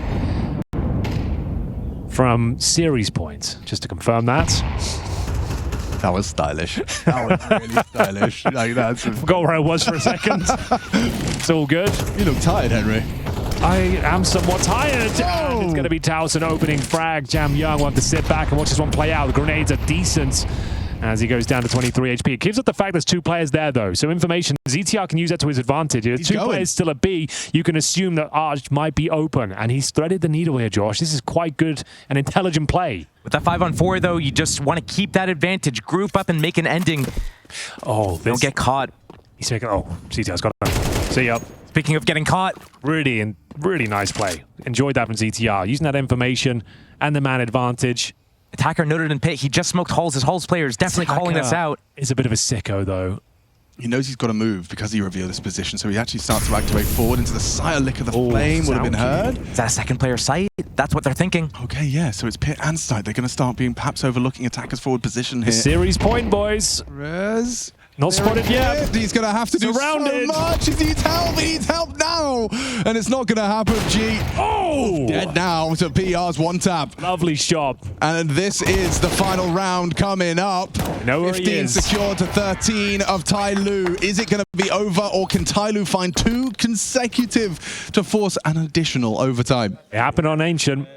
S3: from series points, just to confirm that.
S1: That was stylish. That was really stylish. Like, that's
S3: Forgot where I was for a second. It's all good.
S1: You look tired, Henry.
S3: I am somewhat tired. And it's going to be Towson opening frag. Jam Young will have to sit back and watch this one play out. The grenades are decent as he goes down to 23 HP. It gives up the fact there's 2 players there, though. So information, ZTR can use that to his advantage. If 2 players still at B, you can assume that Arch might be open. And he's threaded the needle here, Josh. This is quite good and intelligent play.
S8: With that 5-on-4, though, you just want to keep that advantage. Group up and make an ending.
S3: Oh,
S8: Don't get caught.
S3: He's making... Oh, ZTR's got him. See ya.
S8: Speaking of getting caught.
S3: Really nice play. Enjoyed that from ZTR. Using that information and the man advantage.
S8: Attacker noted in pit. He just smoked Halls. His Halls player is definitely calling this out.
S3: Is a bit of a sicko, though.
S1: He knows he's got to move because he revealed this position, so he actually starts to activate forward into the Sire Lick of the Flame. Would have been heard.
S8: Is that a second player sight? That's what they're thinking.
S1: Okay, yeah, so it's pit and side. They're going to start being perhaps overlooking attacker's forward position here.
S3: Series point, boys.
S1: Rez.
S3: Not spotted yet.
S1: He's going to have to do so much. He needs help. He needs help now. And it's not going to happen, G.
S3: Oh!
S1: Dead now to PR's 1 tap.
S3: Lovely shot.
S1: And this is the final round coming up.
S3: Know where
S1: 15
S3: he is.
S1: secured to 13 of TYLOO. Is it going to be over, or can TYLOO find 2 consecutive to force an additional overtime?
S3: It happened on Ancient.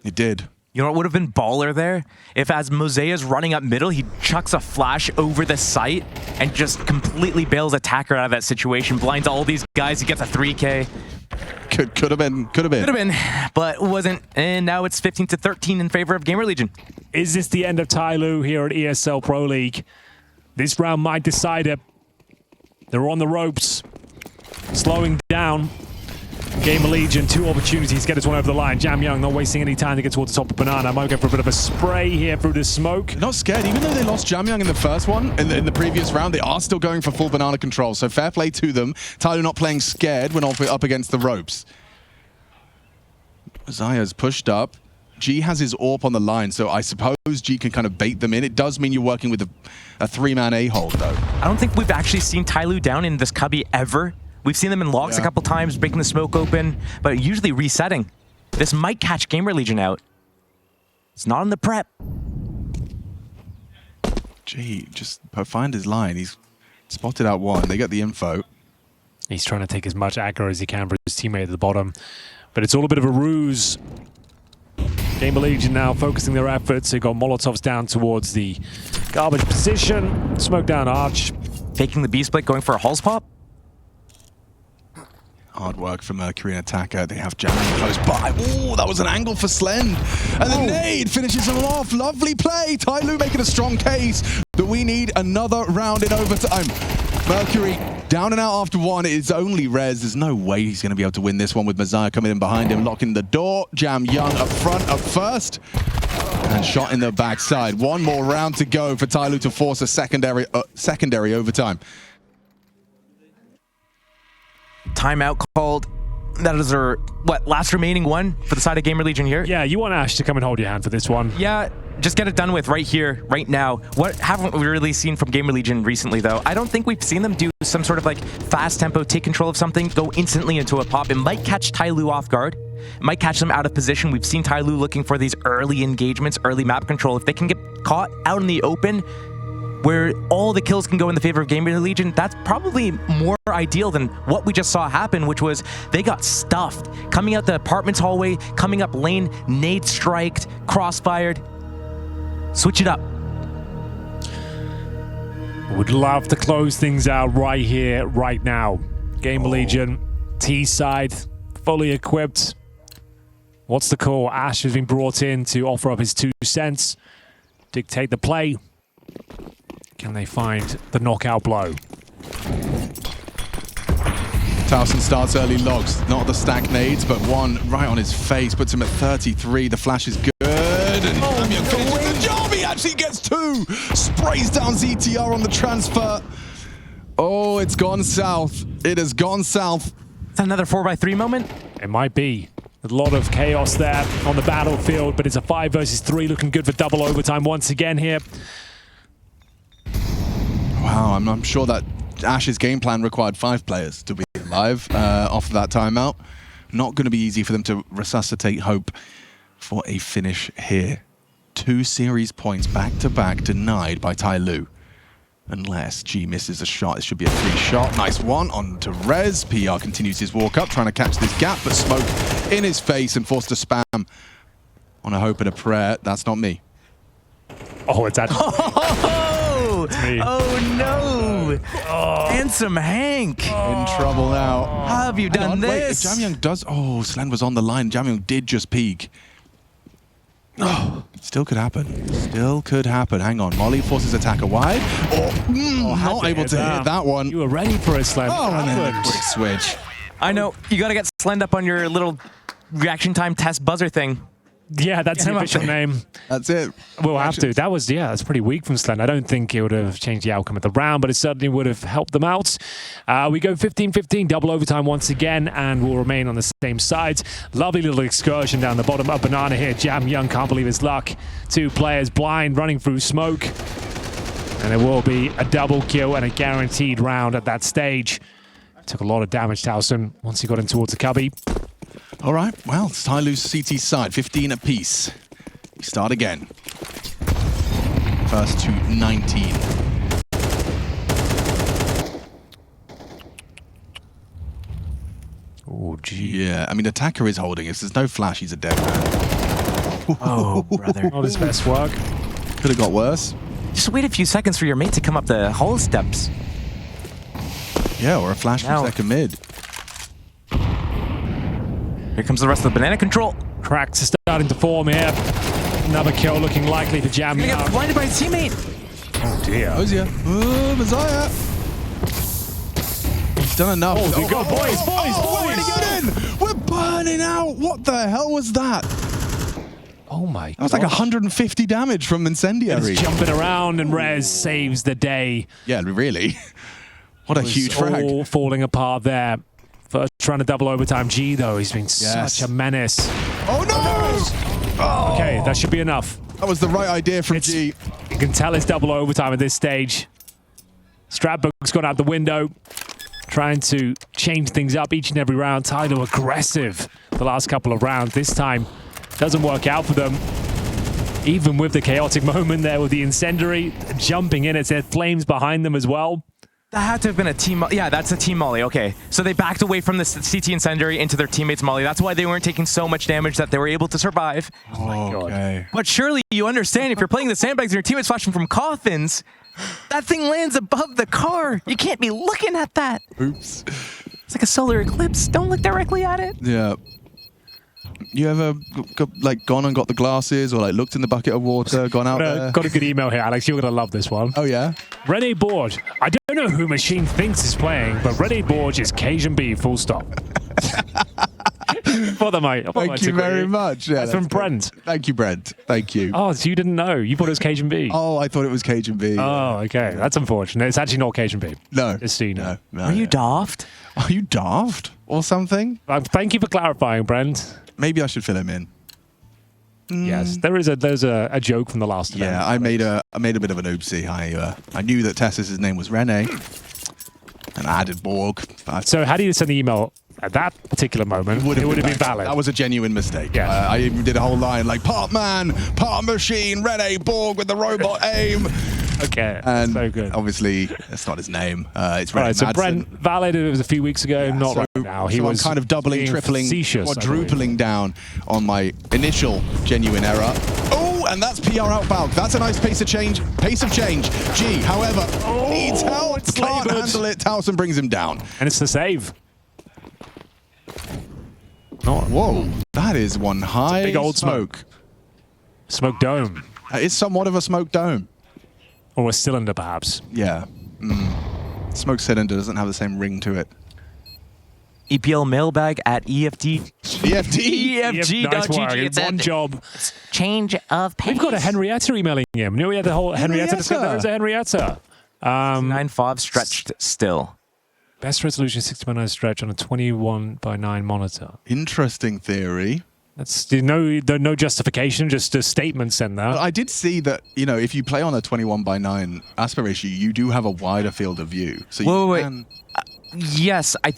S1: It did.
S8: You know what would have been baller there? If as Mosea's running up middle, he chucks a flash over the site and just completely bails attacker out of that situation, blinds all these guys, he gets a 3K.
S1: Could have been. Could have been,
S8: but wasn't. And now it's 15-13 in favor of GamerLegion.
S3: Is this the end of TYLOO here at ESL Pro League? This round might decide it. They're on the ropes, slowing down. GamerLegion, 2 opportunities to get this one over the line. Jam Young not wasting any time to get towards the top of Banana. Might go for a bit of a spray here through the smoke.
S1: Not scared. Even though they lost Jam Young in the first one, in the previous round, they are still going for full Banana control. So fair play to them. TYLOO not playing scared when up against the ropes. Zaya's pushed up. G has his AWP on the line, so I suppose G can kind of bait them in. It does mean you're working with a 3-man A-hold, though.
S8: I don't think we've actually seen TYLOO down in this cubby ever. We've seen them in logs a couple times, breaking the smoke open, but usually resetting. This might catch GamerLegion out. It's not in the prep.
S1: Gee, just find his line. He's spotted out one. They get the info.
S3: He's trying to take as much aggro as he can for his teammate at the bottom. But it's all a bit of a ruse. GamerLegion now focusing their efforts. They've got Molotovs down towards the garbage position. Smoke down Arch.
S8: Taking the B-split, going for a Hulls pop.
S1: Hard work for Mercury and Attacker. They have Jamie close by. Ooh, that was an angle for Slend. And the nade finishes him off. Lovely play. TYLOO making a strong case that we need another round in overtime. Mercury down and out after one. It's only Rez. There's no way he's going to be able to win this one with Messiah coming in behind him, locking the door. Jam Young up front, up first. And shot in the backside. One more round to go for TYLOO to force a secondary overtime.
S8: Timeout called. That is our, what, last remaining one for the side of GamerLegion here?
S3: Yeah, you want Ash to come and hold your hand for this one.
S8: Yeah, just get it done with right here, right now. What haven't we really seen from GamerLegion recently, though? I don't think we've seen them do some sort of like fast tempo, take control of something, go instantly into a pop. It might catch TYLOO off guard. It might catch them out of position. We've seen TYLOO looking for these early engagements, early map control. If they can get caught out in the open, where all the kills can go in the favor of GamerLegion, that's probably more ideal than what we just saw happen, which was they got stuffed. Coming out the apartments hallway, coming up lane, nade striked, crossfired. Switch it up.
S3: Would love to close things out right here, right now. GamerLegion, T side, fully equipped. What's the call? Ash has been brought in to offer up his 2 cents, dictate the play. Can they find the knockout blow?
S1: Towson starts early logs, not the stack nades, but one right on his face, puts him at 33. The flash is good, and Jamyung finishes the job. He actually gets 2. Sprays down ZTR on the transfer. Oh, it's gone south. It has gone south.
S8: Is that another 4x3 moment?
S3: It might be. A lot of chaos there on the battlefield, but it's a 5 versus 3, looking good for double overtime once again here.
S1: Wow, I'm sure that Ash's game plan required 5 players to be alive off of that timeout. Not going to be easy for them to resuscitate hope for a finish here. 2 series points back-to-back denied by TYLOO. Unless G misses a shot, it should be a free shot. Nice one on to Rez. PR continues his walk up, trying to catch this gap, but smoke in his face and forced to spam on a hope and a prayer. That's not me.
S3: Oh, it's actually...
S8: Oh no! Handsome Hank!
S1: In trouble now.
S8: How have you done this?
S1: Wait, Jamyung does... Oh, Slend was on the line. Jamyung did just peek. Oh, still could happen. Still could happen. Hang on. Molly forces Attacker wide. Not able to hit that one.
S3: You were ready for a Slend.
S1: Oh, and then a quick switch.
S8: I know. You gotta get Slend up on your little reaction time test buzzer thing.
S3: Yeah, that's the official name.
S1: That's it.
S3: We'll have to. That was, yeah, that's pretty weak from Slend. I don't think it would have changed the outcome of the round, but it certainly would have helped them out. We go 15-15, double overtime once again, and we'll remain on the same sides. Lovely little excursion down the bottom. A banana here. Jam Young can't believe his luck. 2 players blind, running through smoke. And it will be a double kill and a guaranteed round at that stage. Took a lot of damage, Towson, once he got in towards the cubby.
S1: All right, well, it's TYLOO's CT side, 15 apiece. We start again. First to 19.
S3: Oh, gee.
S1: Yeah, I mean, Attacker is holding. If there's no flash, he's a dead man.
S8: Oh, brother.
S3: Not his best work.
S1: Could have got worse.
S8: Just wait a few seconds for your mate to come up the hall steps.
S1: Yeah, or a flash from second mid.
S8: Here comes the rest of the banana control.
S3: Cracks are starting to form here. Another kill looking likely for Jam Young.
S8: Get blinded by his teammate.
S3: Oh dear.
S1: Ozia. Oh, Messiah. He's done enough.
S3: Oh, we go, boys.
S1: Where'd he get in? We're burning out. What the hell was that?
S3: Oh my god.
S1: That was like 150 damage from Incendiary.
S3: He's jumping around and Rez saves the day.
S1: Yeah, really. What a huge frag.
S3: All falling apart there. First trying to double overtime. G though, he's been such a menace.
S1: Oh no! Oh.
S3: Okay, that should be enough.
S1: That was the right idea from G.
S3: You can tell it's double overtime at this stage. Stratbook's gone out the window, trying to change things up each and every round. TYLOO aggressive the last couple of rounds. This time, doesn't work out for them. Even with the chaotic moment there with the incendiary jumping in, it's their flames behind them as well.
S8: That had to have been a team. Yeah, that's a team molly. Okay, so they backed away from the CT incendiary into their teammates' molly. That's why they weren't taking so much damage that they were able to survive.
S3: Oh my God.
S8: But surely you understand if you're playing the sandbags and your teammates flashing from coffins, that thing lands above the car. You can't be looking at that.
S1: Oops.
S8: It's like a solar eclipse. Don't look directly at it.
S1: Yeah. You ever gone and got the glasses, or like looked in the bucket of water, gone out there?
S3: Got a good email here, Alex. You're gonna love this one.
S1: Oh yeah.
S3: Rene Borge. I don't know who Machine thinks is playing, but Rene Borge is Cajun B. Full stop. Bother, mate.
S1: Thank you very much. Yeah,
S3: that's from Brent.
S1: Thank you, Brent. Thank you.
S3: Oh, so you didn't know? You thought it was Cajun B?
S1: Oh, I thought it was Cajun B.
S3: Oh, okay. That's unfortunate. It's actually not Cajun B.
S1: No.
S3: Just so you know.
S1: No.
S8: Are you daft?
S1: Are you daft or something?
S3: Thank you for clarifying, Brent.
S1: Maybe I should fill him in.
S3: Yes, there's a joke from the last event.
S1: Yeah, I made a bit of an oopsie. I knew that Tess's name was Rene, and I added Borg.
S3: So how do you send the email at that particular moment? It would have been valid.
S1: That was a genuine mistake.
S3: Yes.
S1: I even did a whole line like part man, part machine, Rene Borg with the robot aim.
S3: Okay,
S1: and
S3: so good.
S1: Obviously, that's not his name. It's Rene
S3: Right, so
S1: Madsen.
S3: Brent valid. It was a few weeks ago, not right now. He was
S1: kind of doubling, tripling,
S3: facetious,
S1: quadrupling down on my initial genuine error. Oh, and that's PR out Balk. That's a nice pace of change. G, however, needs help. Can't handle it. Towson brings him down.
S3: And it's the save.
S1: Whoa, that is one high
S3: big old smoke. Smoke dome.
S1: It's somewhat of a smoke dome.
S3: Or a cylinder, perhaps.
S1: Yeah. Smoke cylinder doesn't have the same ring to it.
S8: EPL mailbag at EFG.
S3: EFG.gg. It's one job.
S8: Change of pace.
S3: We've got a Henrietta emailing him. We had the whole Henrietta discussion. There's a Henrietta.
S8: 9.5 stretched still.
S3: Best resolution 60x9 stretch on a 21:9 monitor.
S1: Interesting theory.
S3: That's no justification, just a statement sent there.
S1: I did see that, if you play on a 21:9 aspect ratio, you do have a wider field of view. So
S8: wait. Yes, I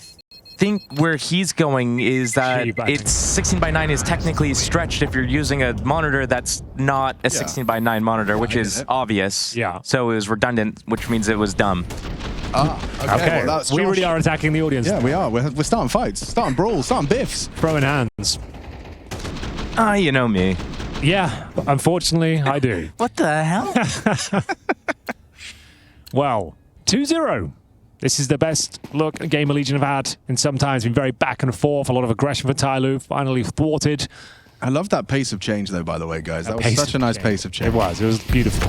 S8: think where he's going is that it's 16:9 is technically stretched if you're using a monitor that's not a 16:9 monitor, which is obvious.
S3: Yeah.
S8: So it was redundant, which means it was dumb.
S3: Okay. Well, we really are attacking the audience.
S1: Yeah, we are. We're starting fights, starting brawls, starting biffs.
S3: Throwing hands.
S8: You know me.
S3: Yeah, unfortunately, I do.
S8: What the hell?
S3: Well, 2-0. This is the best look GamerLegion have had in some time. It's been very back and forth, a lot of aggression for TYLOO, finally thwarted.
S1: I love that pace of change, though, by the way, guys. That was such a nice pace of change.
S3: It was beautiful.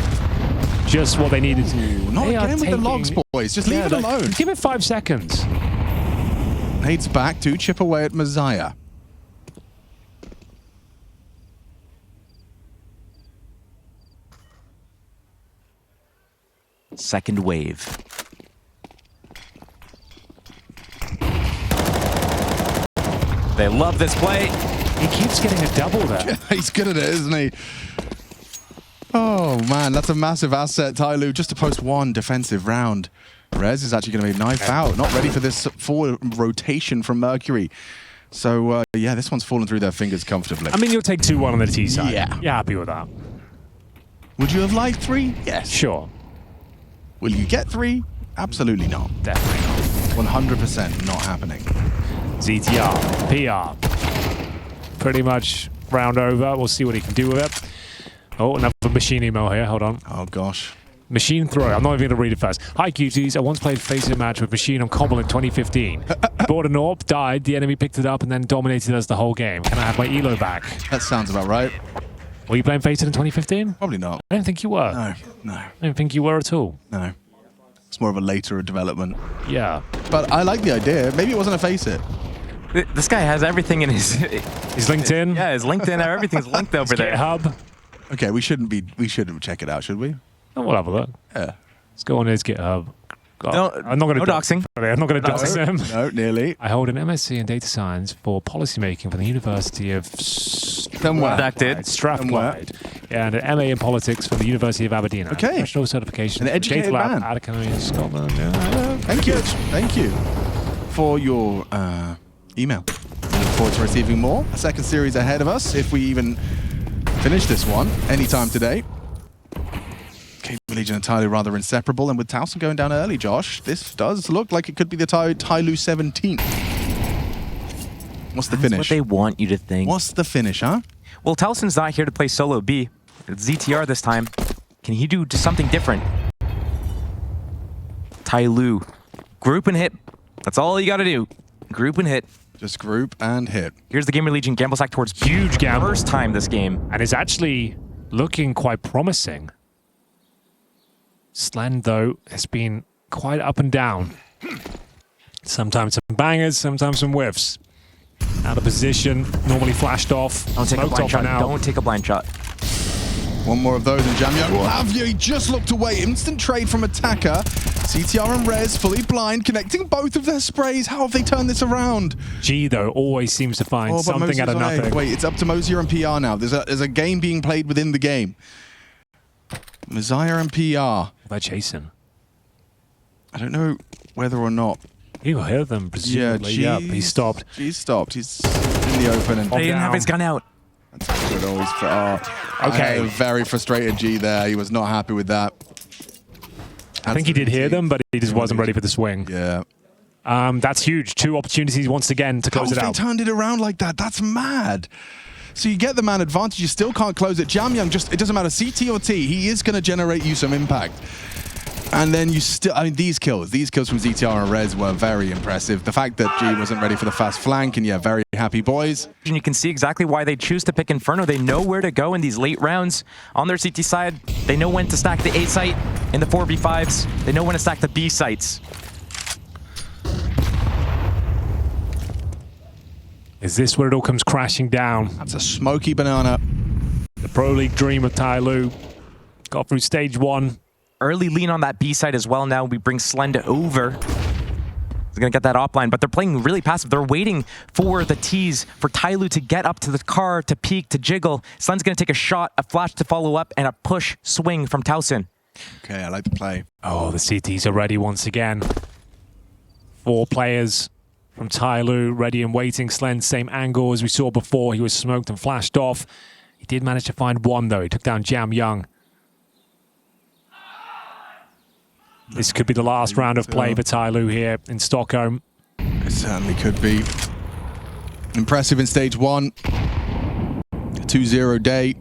S3: Just what they needed to do.
S1: Not again with the logs, boys. Just leave it alone.
S3: Give it 5 seconds.
S1: Nades back to chip away at Messiah.
S8: Second wave. They love this play.
S3: He keeps getting a double there.
S1: He's good at it, isn't he? Oh, man, that's a massive asset, TYLOO, just to post one defensive round. Rez is actually going to be knife out, not ready for this forward rotation from Mercury. So, yeah, this one's fallen through their fingers comfortably.
S3: I mean, you'll take 2-1 on the T side.
S1: Yeah.
S3: You're happy with that?
S1: Would you have liked 3? Yes.
S3: Sure.
S1: Will you get 3? Absolutely not.
S3: Definitely not.
S1: 100% not happening.
S3: ZTR, PR. Pretty much round over. We'll see what he can do with it. Oh, another machine email here. Hold on.
S1: Oh, gosh.
S3: Machine throw. I'm not even going to read it first. Hi, cuties. I once played Face-It match with Machine on Cobble in 2015. Bought an AWP, died, the enemy picked it up, and then dominated us the whole game. Can I have my elo back?
S1: That sounds about right.
S3: Were you playing Face-It in 2015?
S1: Probably not.
S3: I don't think you were.
S1: No.
S3: I don't think you were at all.
S1: No. It's more of a later development.
S3: Yeah.
S1: But I like the idea. Maybe it wasn't a Face-It.
S8: This guy has everything in his
S3: LinkedIn.
S8: Yeah, his LinkedIn. Everything's linked over there.
S3: GitHub.
S1: Okay, we shouldn't check it out, should we?
S3: Oh, we'll have a look.
S1: Yeah.
S3: Let's go on his GitHub.
S8: No,
S3: I'm not going to
S8: doxing.
S3: I'm not going to dox him.
S1: No, nearly.
S3: I hold an MSc in data science for policymaking from the University of Strathclyde, and an MA in politics from the University of Aberdeen.
S1: Okay.
S3: Professional certification.
S1: An educated
S3: Data Lab
S1: man.
S3: at Academy in Scotland.
S1: Thank you for your email. look forward to receiving more. A second series ahead of us, if we even finish this one anytime today. GamerLegion and TYLOO rather inseparable, and with Towson going down early, Josh, this does look like it could be the TYLOO 17th. What's the finish?
S8: That's what they want you to think.
S1: What's the finish, huh?
S8: Well, Towson's not here to play solo B. It's ZTR this time. Can he do something different? TYLOO. Group and hit. That's all you gotta do. Group and hit.
S1: Just group and hit.
S8: Here's the GamerLegion gamble stack towards B.
S3: Huge gamble.
S8: First time this game.
S3: And it's actually looking quite promising. Slend, though, has been quite up and down. Sometimes some bangers, sometimes some whiffs. Out of position, normally flashed off.
S8: Don't take a
S3: smoked
S8: blind
S3: off
S8: shot.
S3: and out.
S8: Don't take a blind shot.
S1: One more of those, and Jamyo will have you. He just looked away. Instant trade from attacker. CTR and Rez fully blind, connecting both of their sprays. How have they turned this around?
S3: G, though, always seems to find something out of nothing.
S1: Wait, it's up to Mosier and PR now. There's a game being played within the game. Mosier and PR.
S3: They're chasing.
S1: I don't know whether or not.
S3: You'll hear them, presumably.
S1: Yeah,
S3: Yep, he stopped.
S1: He's stopped. He's in the open. And
S8: He didn't have his gun out.
S1: that's good always for
S3: Okay.
S1: a very frustrated G there. He was not happy with that.
S3: I think he did hear them, but he just wasn't ready for the swing.
S1: Yeah.
S3: That's huge. 2 opportunities once again to close it
S1: How
S3: out.
S1: they turned it around like that? That's mad. So you get the man advantage, you still can't close it. Jamyoung just, it doesn't matter, CT or T, he is going to generate you some impact. And then you still, I mean, these kills from ZTR and Rez were very impressive. The fact that G wasn't ready for the fast flank, and yeah, very happy boys.
S8: And you can see exactly why they choose to pick Inferno. They know where to go in these late rounds. On their CT side, they know when to stack the A site in the 4v5s. They know when to stack the B sites.
S3: Is this where it all comes crashing down?
S1: That's a smoky banana.
S3: The Pro League dream of TYLOO got through stage 1.
S8: Early lean on that B side as well. Now we bring Slend over. He's gonna get that offline, but they're playing really passive. They're waiting for the tease for TYLOO to get up to the car, to peek, to jiggle. Slend's gonna take a shot, a flash to follow up, and a push swing from Towson.
S1: Okay, I like the play.
S3: Oh, the CTs are ready once again. 4 players from TYLOO ready and waiting. Slend, same angle as we saw before. He was smoked and flashed off. He did manage to find one, though. He took down Jamyoung. This could be the last round of play for TYLOO here in Stockholm.
S1: It certainly could be. Impressive in stage 1. 2-0 day.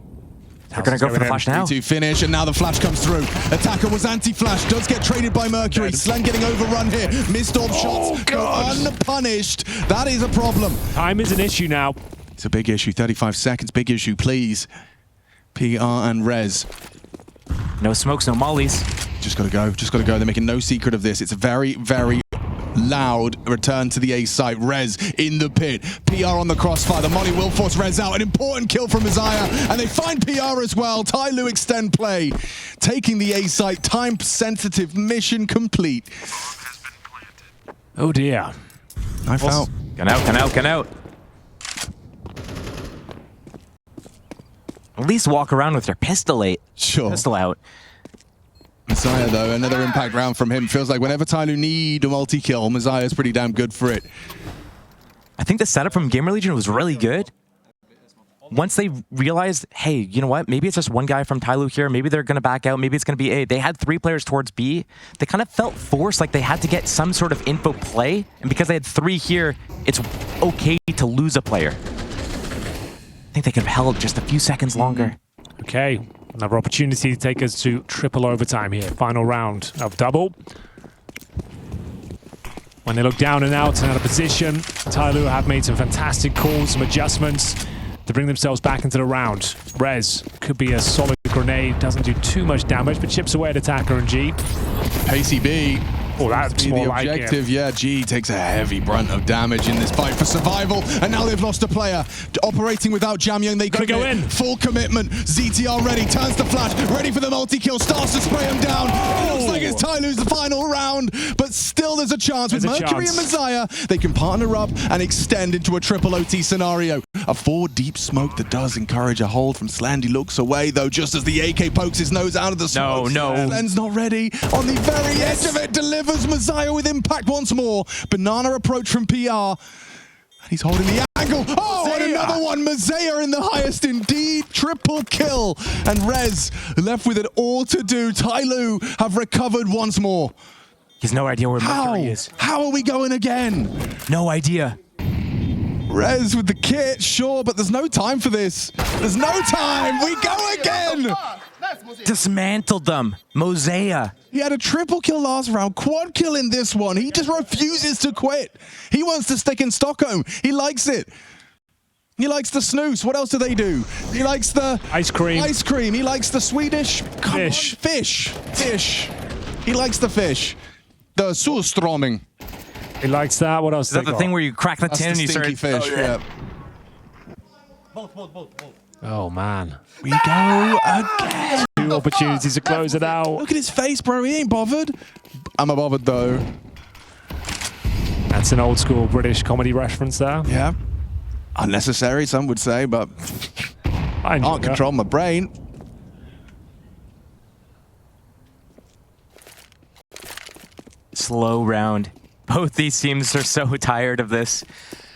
S8: They're going to go for the flash now.
S1: 3-2 finish, and now the flash comes through. Attacker was anti-flash, does get traded by Mercury. Slend getting overrun here. Missed off shots, go unpunished. That is a problem.
S3: Time is an issue now.
S1: It's a big issue. 35 seconds, big issue, please. PR and Rez.
S8: No smokes, no mollies.
S1: Just gotta go, just gotta go. They're making no secret of this. It's a very, very loud return to the A site. Rez in the pit. PR on the crossfire. The molly will force Rez out. An important kill from Isaiah. And they find PR as well. TYLOO extend play. Taking the A site. Time sensitive. Mission complete.
S3: Oh dear.
S1: Knife out.
S8: Gun out, gun out, gun out. At least walk around with your pistol out.
S1: Messiah, though, another impact round from him. Feels like whenever TYLOO need a multi-kill, Messiah's pretty damn good for it.
S8: I think the setup from GamerLegion was really good. Once they realized, hey, you know what? Maybe it's just one guy from TYLOO here. Maybe they're going to back out. Maybe it's going to be A. They had 3 players towards B. They kind of felt forced, like they had to get some sort of info play. And because they had 3 here, it's okay to lose a player. I think they could have held just a few seconds longer.
S3: Okay, another opportunity to take us to triple overtime here. Final round of double. When they look down and out of position, TYLOO have made some fantastic calls, some adjustments to bring themselves back into the round. Rez could be a solid grenade, doesn't do too much damage, but chips away at attacker and G.
S1: Pacey B.
S3: Oh, that's
S1: be
S3: more
S1: the
S3: like
S1: objective. Yeah, G takes a heavy brunt of damage in this fight for survival, and now they've lost a player. Operating without Jamyoung, they could
S3: go in.
S1: Full commitment. ZTR ready, turns the flash, ready for the multi-kill, starts to spray him down. It looks like it's TYLOO's final round, but still there's a chance. With Mercury and Messiah, they can partner up and extend into a triple OT scenario. A 4 deep smoke that does encourage a hold from Slend. He looks away, though, just as the AK pokes his nose out of the smoke.
S8: No.
S1: Slend's not ready. On the very edge of it, delivers Messiah with impact once more. Banana approach from PR. He's holding the angle. Oh, and another one. Mazea in the highest indeed. Triple kill. And Rez left with it all to do. TYLOO have recovered once more.
S8: He has no idea where Mercury is.
S1: How are we going again?
S8: No idea.
S1: Rez with the kit, sure, but there's no time for this. There's no time. We go again.
S8: Dismantled them. Mosea.
S1: He had a triple kill last round, quad kill in this one. He just refuses to quit. He wants to stick in Stockholm. He likes it. He likes the snooze. What else do they do? He likes the
S3: ice cream.
S1: Ice cream. He likes the Swedish fish. Fish. He likes the fish. The surströmming.
S3: He likes that. What else?
S8: Is that the thing where you crack the tin and you start?
S1: Fish. Oh, yeah.
S9: Both.
S3: Oh man.
S1: We go again.
S3: 2 opportunities to close it out.
S1: Look at his face, bro. He ain't bothered. I'm a bothered though.
S3: That's an old school British comedy reference there.
S1: Yeah. Unnecessary, some would say, but
S3: I
S1: can't control my brain.
S8: Slow round. Both these teams are so tired of this.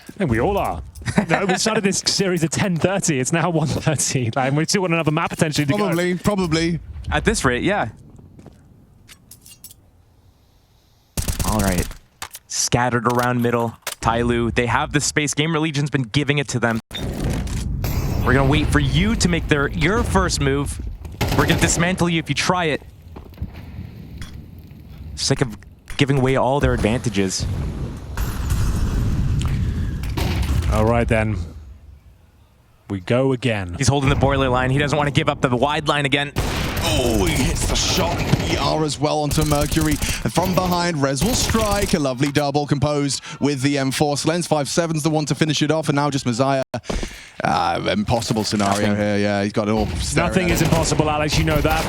S3: I think we all are. No, we started this series at 10:30. It's now 1:30. Like, we still want another map potentially to go.
S1: Probably.
S8: At this rate, yeah. All right. Scattered around middle. TYLOO, they have the space. GamerLegion's been giving it to them. We're going to wait for you to make your first move. We're going to dismantle you if you try it. Sick of giving away all their advantages.
S3: All right, then. We go again.
S8: He's holding the boiler line. He doesn't want to give up the wide line again.
S1: Oh, he hits the shot. PR as well onto Mercury. And from behind, Rez will strike. A lovely double composed with the M4. Lens 5-7's the one to finish it off. And now just Messiah. Impossible scenario here. Yeah, he's got it all.
S3: Nothing is impossible, Alex. You know that.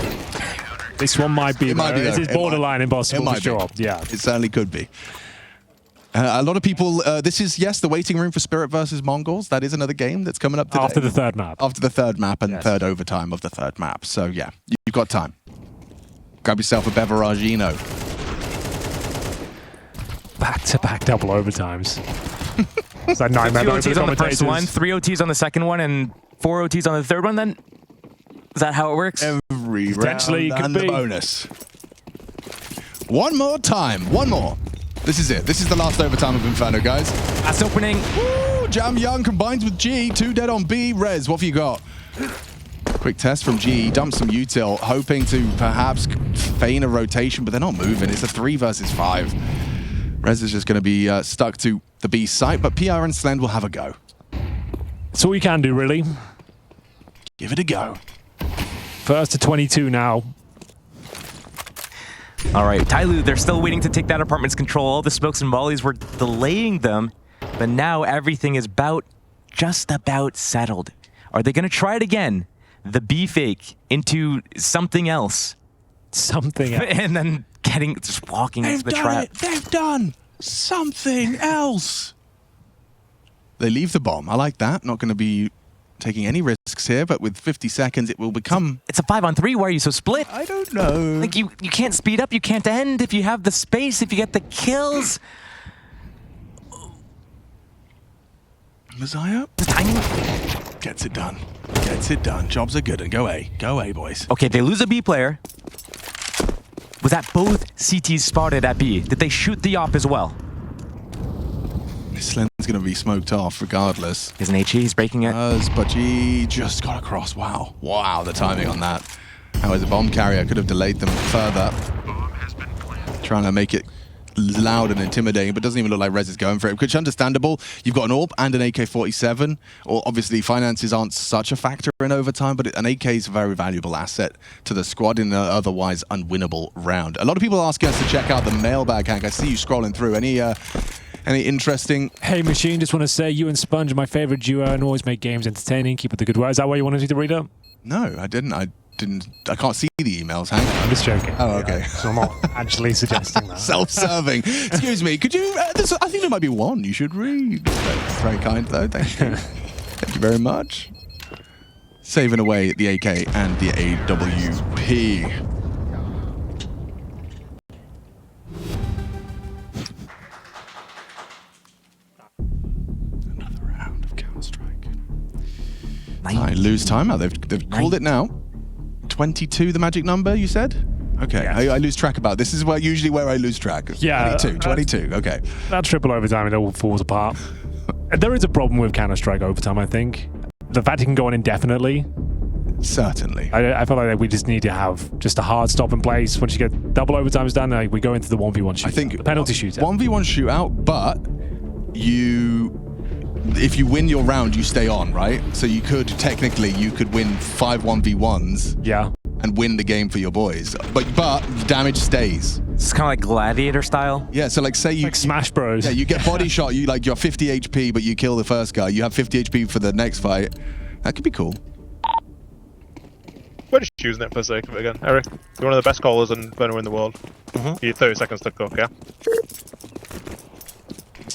S3: This one might be. This is borderline impossible for sure. Yeah.
S1: It certainly could be. A lot of people, this is, yes, the waiting room for Spirit versus Mongols. That is another game that's coming up today.
S3: After the third map.
S1: After the third map and third overtime of the third map. So, yeah, you've got time. Grab yourself a Beveragino.
S3: Back-to-back double overtimes. It's like nightmare.
S8: 2 OTs on the first one, 3 OTs on the second one, and 4 OTs on the third one, then? Is that how it works?
S1: Every
S3: Potentially
S1: round and
S3: could be.
S1: the bonus. One more time. One more. This is it. This is the last overtime of Inferno, guys.
S8: That's opening.
S1: Woo! Jam Young combines with G. 2 dead on B. Rez, what have you got? Quick test from G. Dumps some util, hoping to perhaps feign a rotation, but they're not moving. It's a 3 versus 5. Rez is just going to be stuck to the B site, but PR and Slend will have a go.
S3: That's all you can do, really.
S1: Give it a go.
S3: First to 22 now.
S8: All right, TYLOO, they're still waiting to take that apartment's control. All the smokes and volleys were delaying them, but now everything is just about settled. Are they going to try it again? The B fake into something else.
S3: Something else.
S8: And then just walking into the trap.
S1: They've done something else. They leave the bomb. I like that. Not going to be taking any risks here, but with 50 seconds, it will become...
S8: It's a 5-on-3. Why are you so split?
S1: I don't know.
S8: Like, you can't speed up. You can't end if you have the space, if you get the kills.
S1: Messiah?
S8: The timing.
S1: Gets it done. Gets it done. Jobs are good. And go A. Go A, boys.
S8: Okay, they lose a B player. Was that both CTs spotted at B? Did they shoot the op as well?
S1: Slend's going to be smoked off regardless.
S8: Isn't HE? He's breaking it.
S1: But G just got across. Wow. Wow, the timing on that. How is a bomb carrier? Could have delayed them further. Trying to make it loud and intimidating, but doesn't even look like Rez is going for it, which is understandable. You've got an AWP and an AK-47. Or obviously, finances aren't such a factor in overtime, but an AK is a very valuable asset to the squad in an otherwise unwinnable round. A lot of people are asking us to check out the mailbag, Hank. I see you scrolling through. Any interesting...
S3: Hey, Machine, just want to say you and Sponge are my favorite duo and always make games entertaining. Keep up the good work. Is that why you wanted me to read it?
S1: No, I didn't. I can't see the emails, Hank.
S3: I'm just joking.
S1: Oh, okay.
S3: So I'm not actually suggesting that.
S1: Self-serving. Excuse me, could you... I think there might be one you should read. That's very kind, though. Thank you. Thank you very much. Saving away the AK and the AWP. I lose timeout. They've called it now. 22, the magic number, you said? Okay, yeah. I lose track about this. This is usually where I lose track.
S3: Yeah.
S1: 22, okay.
S3: That triple overtime, it all falls apart. There is a problem with Counter-Strike overtime, I think. The fact it can go on indefinitely.
S1: Certainly.
S3: I feel like we just need to have just a hard stop in place. Once you get double overtimes done, like, we go into the 1v1 shootout.
S1: I think
S3: the penalty shootout.
S1: 1v1 shootout, but if you win your round, you stay on, right? So you could win 5 1v1s.
S3: Yeah.
S1: And win the game for your boys, but damage stays.
S8: It's kind of like Gladiator style.
S1: Yeah, so like say you
S3: like Smash Bros.
S1: Yeah, you get body shot. You're 50 HP, but you kill the first guy. You have 50 HP for the next fight. That could be cool.
S10: We're just choosing it for the sake of it again. Eric, you're one of the best callers and Inferno in the world. You have 30 seconds to cook, yeah?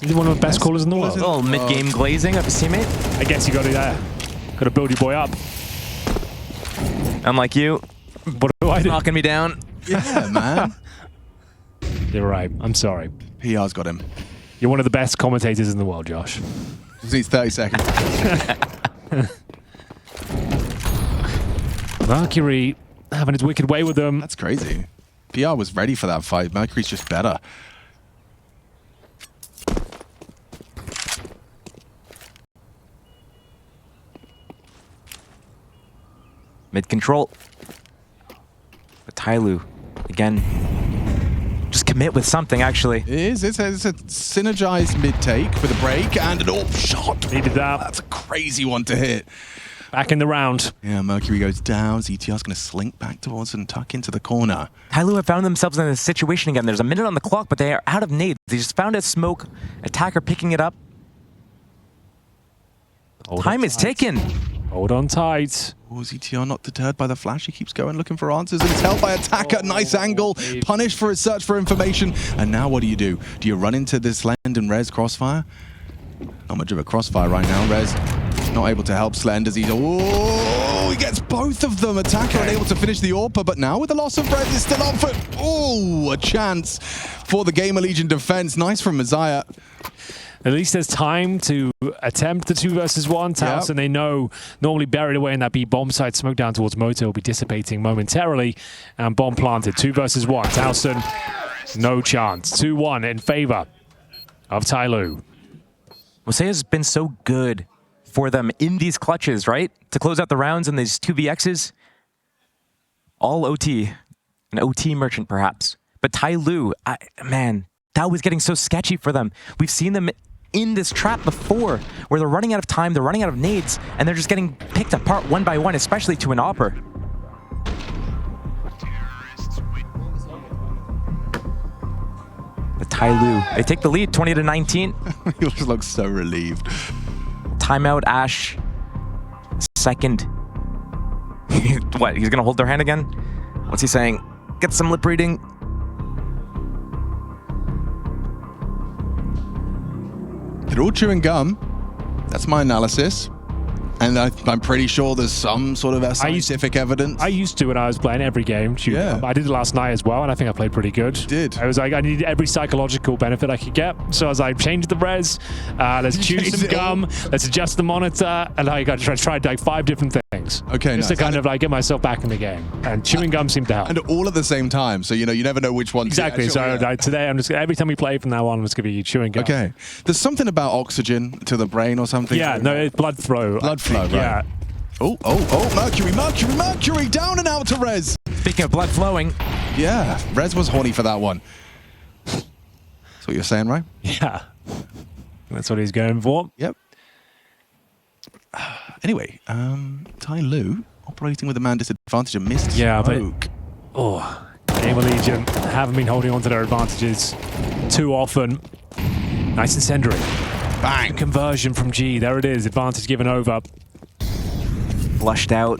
S3: You're one of the best callers in the world.
S8: A little mid-game glazing of his teammate.
S3: I guess you got it there. Got to build your boy up.
S8: Unlike you.
S3: What do I do?
S8: Knocking me down.
S1: Yeah, man.
S3: You're right. I'm sorry.
S1: PR's got him.
S3: You're one of the best commentators in the world, Josh.
S1: Just needs 30 seconds.
S3: Mercury having his wicked way with them.
S1: That's crazy. PR was ready for that fight. Mercury's just better.
S8: Mid control. But TYLOO, again, just commit with something, actually.
S1: It is. It's a synergized mid-take with a break and an AWP shot.
S3: Needed that.
S1: That's a crazy one to hit.
S3: Back in the round.
S1: Yeah, Mercury goes down. ZTR's going to slink back towards and tuck into the corner.
S8: TYLOO have found themselves in a situation again. There's a minute on the clock, but they are out of nades. They just found a smoke. Attacker picking it up. Time is ticking.
S3: Hold on tight.
S1: Oh, ZTR not deterred by the flash. He keeps going, looking for answers, and it's held by Attacker. Nice angle. Punished for his search for information. And now what do? Do you run into this Slend and Rez crossfire? Not much of a crossfire right now. Rez not able to help Slend as he gets both of them. Attacker unable to finish the AWPer, but now with the loss of Rez, is still up for a chance for the GamerLegion defense. Nice from Messiah.
S3: At least there's time to attempt the 2 versus 1. Towson, and they know normally buried away in that B bomb site, smoke down towards Moto will be dissipating momentarily, and bomb planted. 2 versus 1. Towson, no chance. 2-1 in favor of TYLOO.
S8: Mosea's been so good for them in these clutches, right? To close out the rounds in these 2vx's. All OT. An OT merchant, perhaps. But TYLOO, man, that was getting so sketchy for them. We've seen them in this trap before, where they're running out of time, they're running out of nades, and they're just getting picked apart one by one, especially to an AWPer. The TYLOO, they take the lead, 20-19.
S1: He just looks so relieved.
S8: Timeout, Ash. Second. What, he's gonna hold their hand again? What's he saying? Get some lip reading.
S1: They're all chewing gum. That's my analysis. And I'm pretty sure there's some sort of scientific evidence.
S3: I used to when I was playing every game. I did it last night as well, and I think I played pretty good.
S1: You did.
S3: I was like, I needed every psychological benefit I could get. So I was like, change the res, let's chew some gum, let's adjust the monitor, and I tried like 5 different things.
S1: Okay,
S3: just to kind of like get myself back in the game. And chewing gum seemed to help.
S1: And all at the same time, so you never know which one.
S3: Exactly. So today, I'm just every time we play from now on, it's gonna be chewing gum.
S1: Okay. There's something about oxygen to the brain or something.
S3: Yeah. No, it's blood flow.
S1: Blood flow. Right.
S3: Yeah.
S1: Oh, Mercury, down and out to Rez.
S8: Speaking of blood flowing.
S1: Yeah, Rez was horny for that one. That's what you're saying, right?
S3: Yeah. That's what he's going for.
S1: Yep. Anyway, TYLOO operating with a man disadvantage and missed smoke.
S3: GamerLegion haven't been holding on to their advantages too often. Nice incendiary.
S1: Bang.
S3: Conversion from G. There it is. Advantage given over.
S8: Flushed out.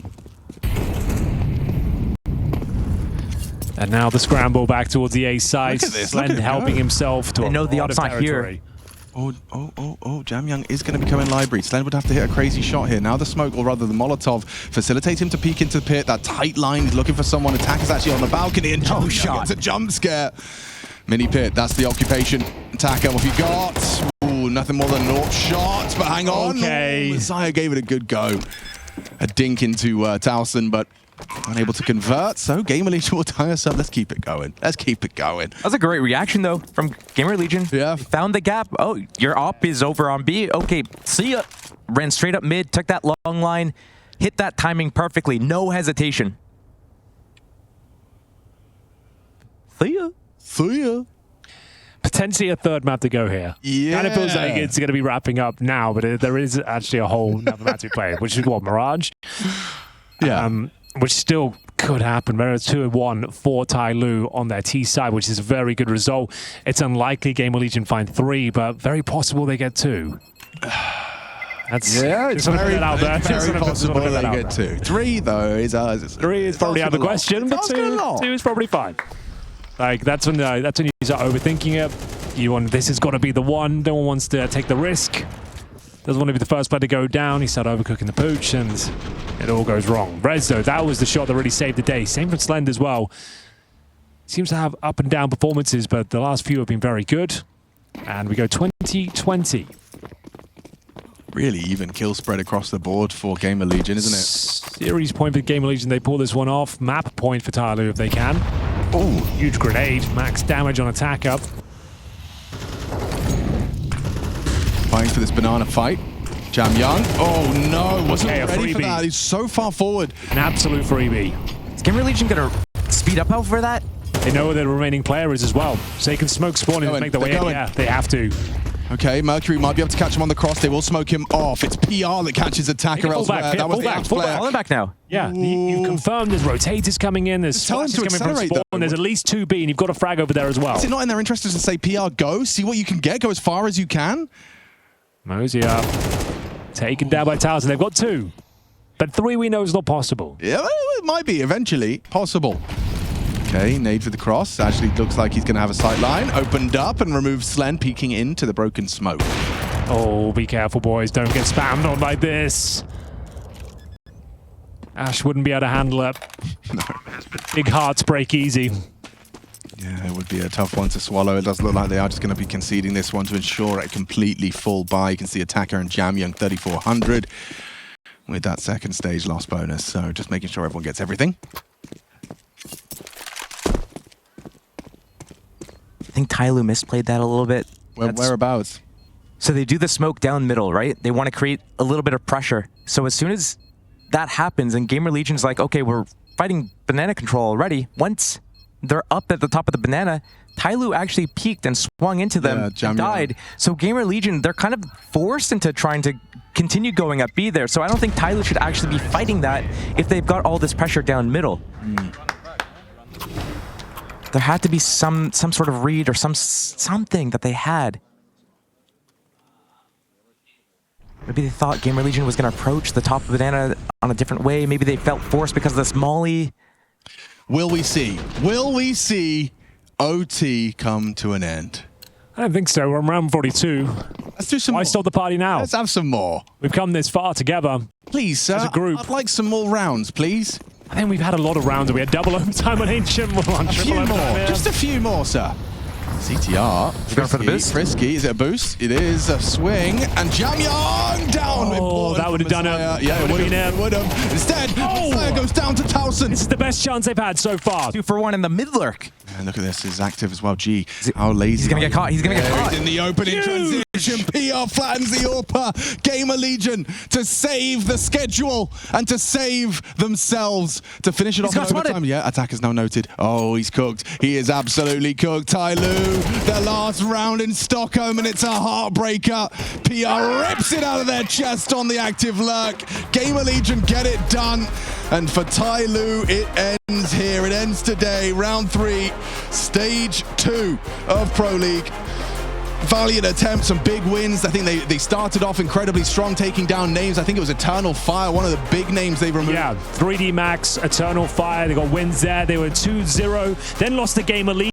S3: And now the scramble back towards the A side. Slend helping himself to
S8: know the op's not here.
S1: Oh, Jamyoung is going to be coming library. Slend would have to hit a crazy shot here. Now the smoke, or rather the Molotov, facilitates him to peek into the pit. That tight line, he's looking for someone. Attacker's actually on the balcony, and Jamyoung gets a jump scare. Mini pit, that's the occupation. Attacker, what have you got? Ooh, nothing more than an AWP shot, but hang on.
S3: Okay.
S1: Messiah gave it a good go. a dink into TYLOO, but unable to convert. So GamerLegion will tie us up. Let's keep it going. Let's keep it going.
S8: That was a great reaction, though, from GamerLegion.
S1: Yeah.
S8: Found the gap. Oh, your op is over on B. Okay, see ya. Ran straight up mid, took that long line, hit that timing perfectly. No hesitation. See ya.
S1: See ya.
S3: Potentially a third map to go here.
S1: Yeah.
S3: Kind of feels like it's going to be wrapping up now, but there is actually a whole another map to play, which is what, Mirage?
S1: Yeah.
S3: Which still could happen. There are 2-1 for TYLOO on their T side, which is a very good result. It's unlikely GamerLegion find 3, but very possible they get 2. That's
S1: it's very possible they get 2. 3 though is
S3: 3 is probably out of the question, but 2 is probably fine. Like that's when you start overthinking it. This has got to be the one. No one wants to take the risk. Doesn't want to be the first player to go down. He started overcooking the pooch, and it all goes wrong. Rez, though, that was the shot that really saved the day. Same for Slend as well. Seems to have up and down performances, but the last few have been very good. And we go 20-20.
S1: Really even kill spread across the board for GamerLegion, isn't it?
S3: Series point for GamerLegion. They pull this one off. Map point for TYLOO if they can. Oh, huge grenade. Max damage on attack up.
S1: Fighting for this banana fight. Jam Young. Oh no, wasn't ready for that. He's so far forward.
S3: An absolute freebie.
S8: Is GamerLegion going to speed up out for that?
S3: They know where the remaining player is as well. So they can smoke spawn and make their way in. Yeah, they have to.
S1: Okay, Mercury might be able to catch him on the cross. They will smoke him off. It's PR that catches attacker elsewhere. That was the out player.
S8: Fall back now.
S3: Yeah, you've confirmed there's rotators coming in. There's splashes coming from spawn. And there's at least 2B, and you've got a frag over there as well.
S1: Is it not in their interest to say PR, go, see what you can get, go as far as you can?
S3: Mosey up. Taken down by TYLOO. They've got 2. But 3 we know is not possible.
S1: Yeah, it might be eventually possible. Okay, nade for the cross. Actually looks like he's going to have a sight line. Opened up and removed Slend, peeking into the broken smoke.
S3: Oh, be careful, boys. Don't get spammed on like this. Ash wouldn't be able to handle it.
S1: No.
S3: Big hearts break easy.
S1: Yeah, it would be a tough one to swallow. It does look like they are just going to be conceding this one to ensure a completely full buy. You can see attacker and Jam Young 3,400 with that second stage loss bonus. So just making sure everyone gets everything.
S8: I think TYLOO misplayed that a little bit.
S1: Whereabouts?
S8: So they do the smoke down middle, right? They want to create a little bit of pressure. So as soon as that happens and GamerLegion's like, okay, we're fighting banana control already. Once they're up at the top of the banana, TYLOO actually peeked and swung into them and died. So GamerLegion, they're kind of forced into trying to continue going up B there. So I don't think TYLOO should actually be fighting that if they've got all this pressure down middle. There had to be some sort of read or something that they had. Maybe they thought GamerLegion was going to approach the top of banana on a different way. Maybe they felt forced because of this molly.
S1: Will we see? Will we see OT come to an end?
S3: I don't think so. We're on round 42.
S1: Let's do some more.
S3: Why stop the party now?
S1: Let's have some more.
S3: We've come this far together.
S1: Please, sir.
S3: As a group.
S1: I'd like some more rounds, please.
S3: I think we've had a lot of rounds. We had double overtime on Ancient.
S1: A few more. Just a few more, sir. CTR.
S8: Going for the boost.
S1: Frisky. Is it a boost? It is a swing. And Jam Young down.
S3: Oh, that would have done it.
S1: Yeah, it would have. Would have. Instead, Messiah goes down to TYLOO.
S3: This is the best chance they've had so far.
S8: 2 for 1 in the mid lurk.
S1: And look at this. He's active as well. Gee, how lazy.
S8: He's going to get caught. He's going to get caught.
S1: He's in the opening transition. PR flattens the AWPer. GamerLegion to save the schedule and to save themselves to finish it off in overtime. Yeah, attack is now noted. Oh, he's cooked. He is absolutely cooked. TYLOO, their last round in Stockholm, and it's a heartbreaker. PR rips it out of their chest on the active lurk. GamerLegion get it done. And for TYLOO, it ends here. It ends today. Round 3, stage 2 of Pro League. Valiant attempts, some big wins. I think they started off incredibly strong, taking down names. I think it was Eternal Fire, one of the big names they've removed.
S3: Yeah, 3D Max, Eternal Fire. They got wins there. They were 2-0, then lost the GamerLegion.